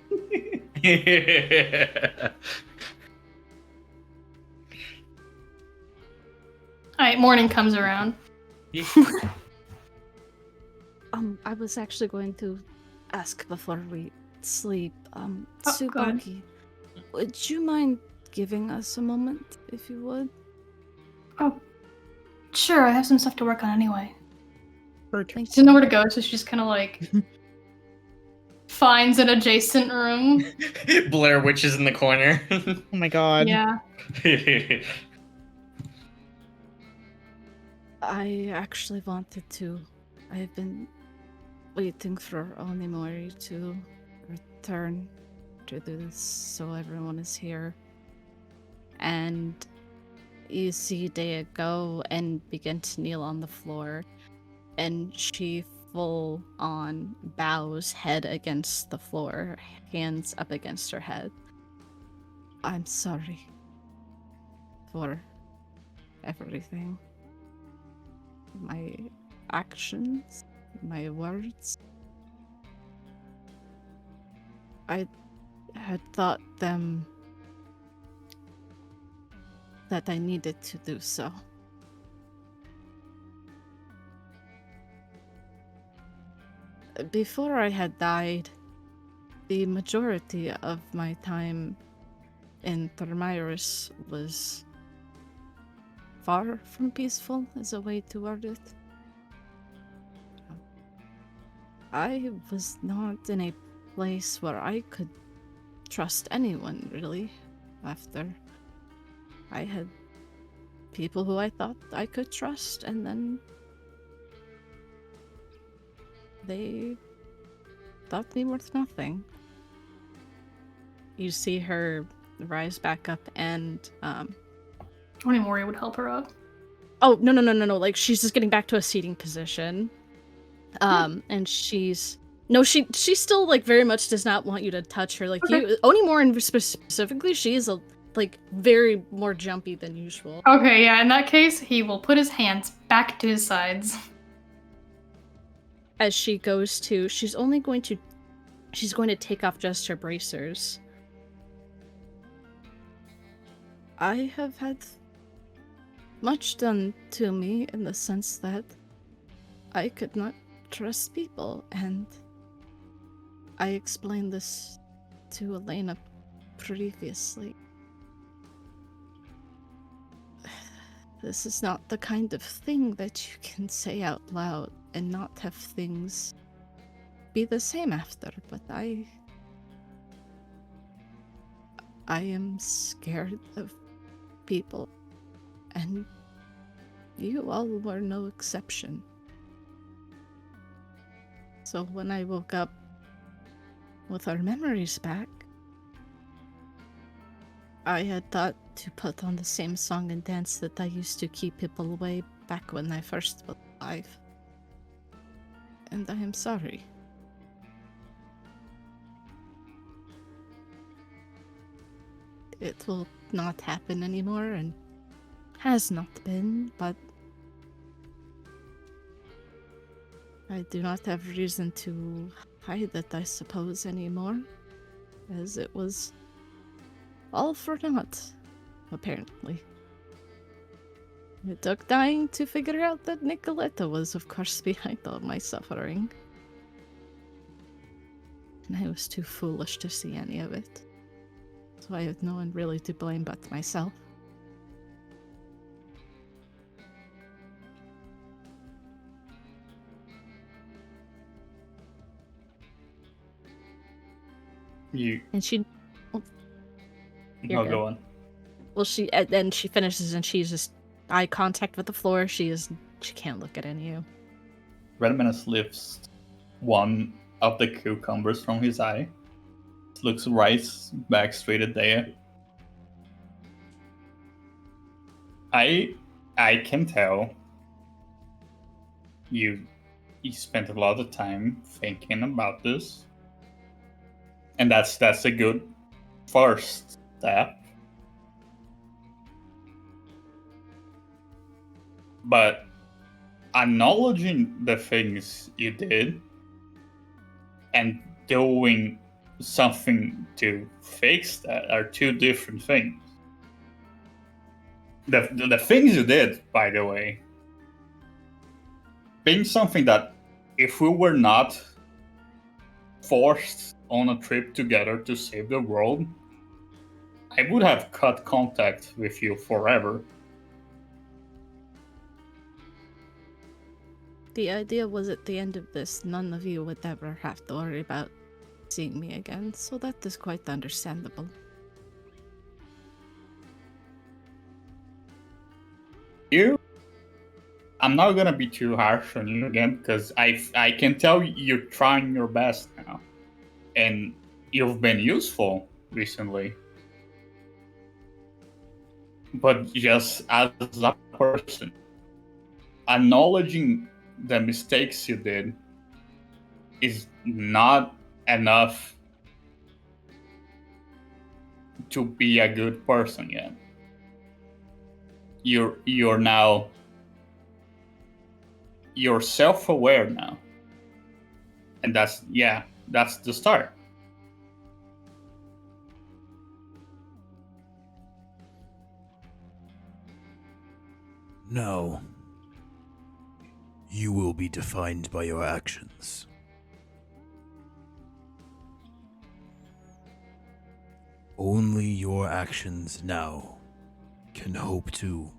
Alright, morning comes around. I was actually going to ask before we sleep. Oh, go ahead. Tsubaki, would you mind giving us a moment, if you would? Oh, sure, I have some stuff to work on anyway. Thank She doesn't know where to go, so she just kind of like finds an adjacent room. Blair Witch is in the corner. Oh my god. Yeah. I actually wanted to. I've been waiting for Onimori to return to this, so everyone is here. And you see Dea go and begin to kneel on the floor, and she full on bows, head against the floor, hands up against her head. I'm sorry for everything. My actions, my words. I had thought them that I needed to do so. Before I had died, the majority of my time in Thermyrus was far from peaceful, is a way to word it. I was not in a place where I could trust anyone, really, after I had people who I thought I could trust, and then they thought me worth nothing. You see her rise back up and, Onimori would help her up. oh, no, like, she's just getting back to a seating position. And she's... No, she still, like, very much does not want you to touch her. Like, Okay. Onimori specifically, she is, very more jumpy than usual. Okay, yeah, in that case, he will put his hands back to his sides. As she goes to... She's going to take off just her bracers. I have had much done to me in the sense that I could not trust people, and I explained this to Elena previously. This is not the kind of thing that you can say out loud and not have things be the same after, but I am scared of people, and you all were no exception. So when I woke up with our memories back, I had thought to put on the same song and dance that I used to keep people away back when I first was alive. And I am sorry. It will not happen anymore, and has not been, but I do not have reason to hide it, I suppose, anymore, as it was all for naught, apparently. It took dying to figure out that Nicoletta was, of course, behind all my suffering. And I was too foolish to see any of it. So I had no one really to blame but myself. You And she... You're No, good. go on. Well, then she finishes and she's just eye contact with the floor. She can't look at any of you. Redmanus lifts one of the cucumbers from his eye, looks right back straight at Dea. I can tell you spent a lot of time thinking about this, and that's a good first step. But acknowledging the things you did and doing something to fix that are two different things. The things you did, by the way, being something that if we were not forced on a trip together to save the world, I would have cut contact with you forever. The idea was at the end of this, none of you would ever have to worry about seeing me again, so that is quite understandable. I'm not gonna be too harsh on you again because I can tell you're trying your best now, and you've been useful recently. But just as a person, acknowledging the mistakes you did is not enough to be a good person yet. You're now you're self-aware now, and that's the start. Now, you will be defined by your actions. Only your actions now can hope to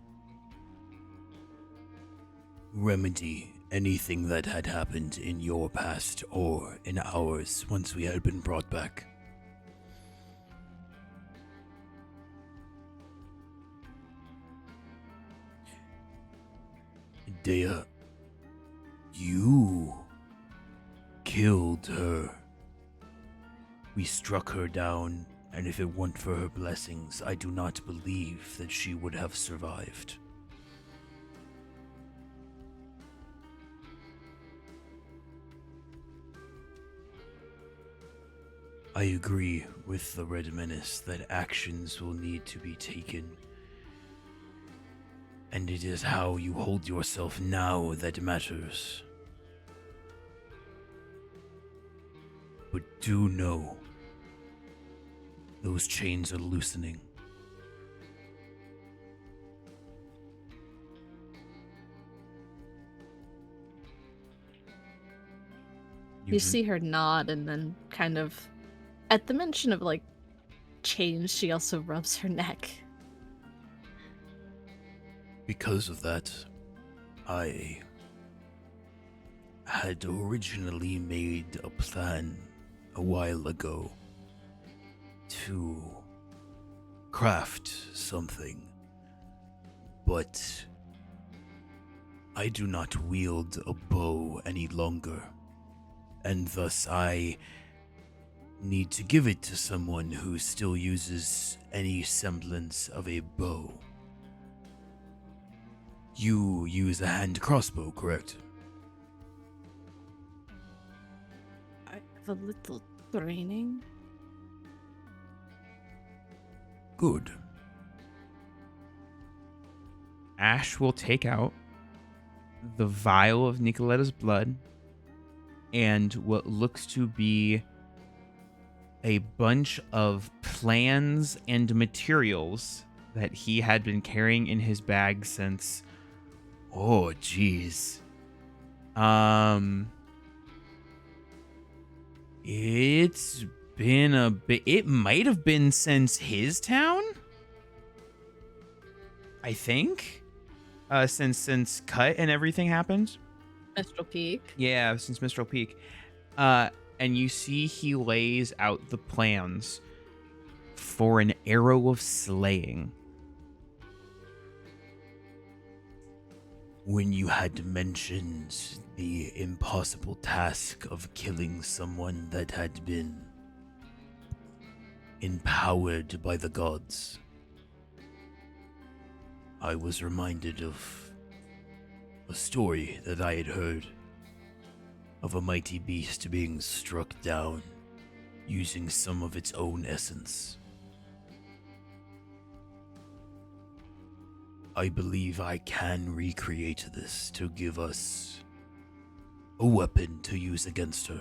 remedy anything that had happened in your past or in ours once we had been brought back. Dea, you killed her. We struck her down, and if it weren't for her blessings, I do not believe that she would have survived. I agree with the Red Menace that actions will need to be taken. And it is how you hold yourself now that matters. But do know, those chains are loosening. You see her nod and then kind of, at the mention of like chains, she also rubs her neck. Because of that, I had originally made a plan a while ago to craft something, but I do not wield a bow any longer, and thus I need to give it to someone who still uses any semblance of a bow. You use a hand crossbow, correct? I have a little training. Good. Ash will take out the vial of Nicoletta's blood and what looks to be a bunch of plans and materials that he had been carrying in his bag since, oh geez, it's been a bit. It might have been since his town, I think, since Cut and everything happened. Mistral Peak. Yeah, since Mistral Peak. And you see he lays out the plans for an arrow of slaying. When you had mentioned the impossible task of killing someone that had been empowered by the gods, I was reminded of a story that I had heard of a mighty beast being struck down using some of its own essence. I believe I can recreate this to give us a weapon to use against her.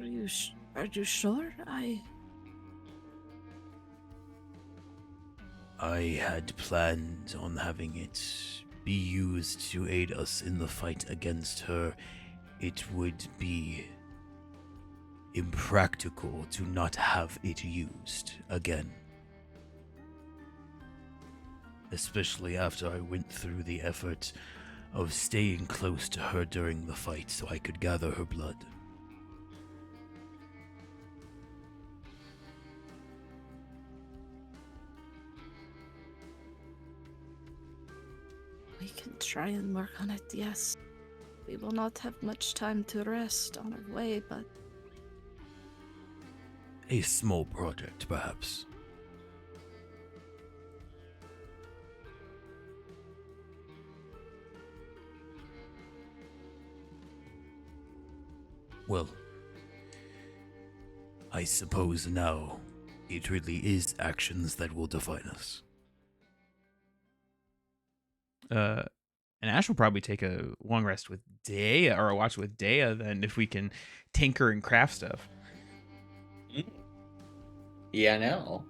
Are you sure? I had planned on having it be used to aid us in the fight against her. It would be impractical to not have it used again. Especially after I went through the effort of staying close to her during the fight so I could gather her blood. We can try and work on it, yes. We will not have much time to rest on our way, but A small project, perhaps. Well, I suppose now it really is actions that will define us. And Ash will probably take a long rest with Dea, or a watch with Dea, then, if we can tinker and craft stuff. Yeah, I know.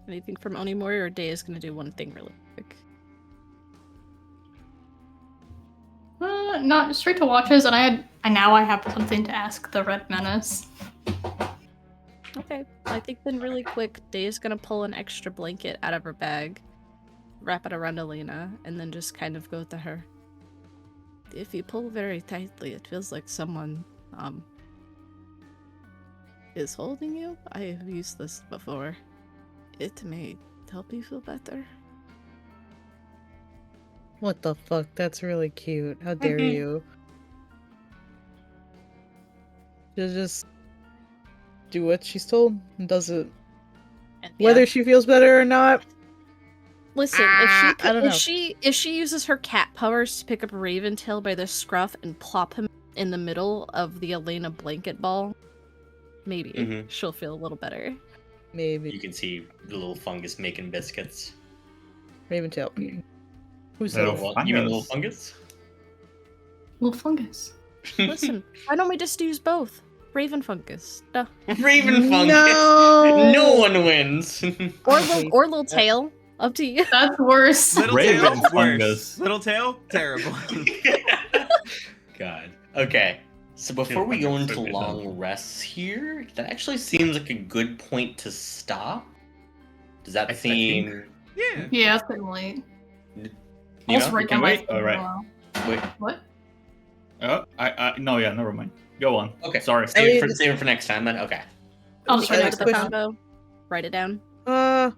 anything from Onimori, or Day is going to do one thing really quick. Not straight to watches, and I have something to ask the Red Menace. Okay, I think then really quick, Day is going to pull an extra blanket out of her bag, wrap it around Elena, and then just kind of go to her. If you pull very tightly, it feels like someone, is holding you. I have used this before. It may help you feel better. What the fuck? That's really cute. How dare you? She'll just do what she's told and does it. And Whether she feels better or not. Listen, I don't know. if she uses her cat powers to pick up Raventail by the scruff and plop him in the middle of the Elena blanket ball, maybe she'll feel a little better. Maybe. You can see the little fungus making biscuits. Raventail. Who's Little that? You mean little fungus. fungus? Little fungus. Listen, why don't we just use both? Raven fungus. Duh. Raven fungus. No! No one wins. Or little tail. Up to you. That's worse. Little Raven tail, worse. fungus. Little tail, terrible. God. Okay. So before we go into Fungus. long rests here, that actually seems like a good point to stop. Does that I seem? Yeah. Yeah, it's getting late. You Also, know? right down my wait? All right. Wait. What? No, yeah, never mind. Go on. Okay. Sorry. Save it for next time then. Okay. I'll Just just go to the quick- combo. Write it down. But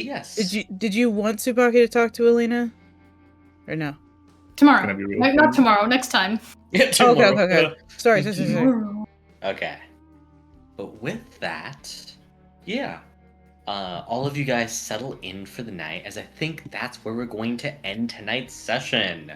yes. Did you want Tsubaki to talk to Elena? Or no? tomorrow. Gonna be real Not fun. tomorrow. Next time. Yeah, Oh, tomorrow. okay. Sorry. Okay. But with that, yeah. All of you guys settle in for the night, as I think that's where we're going to end tonight's session.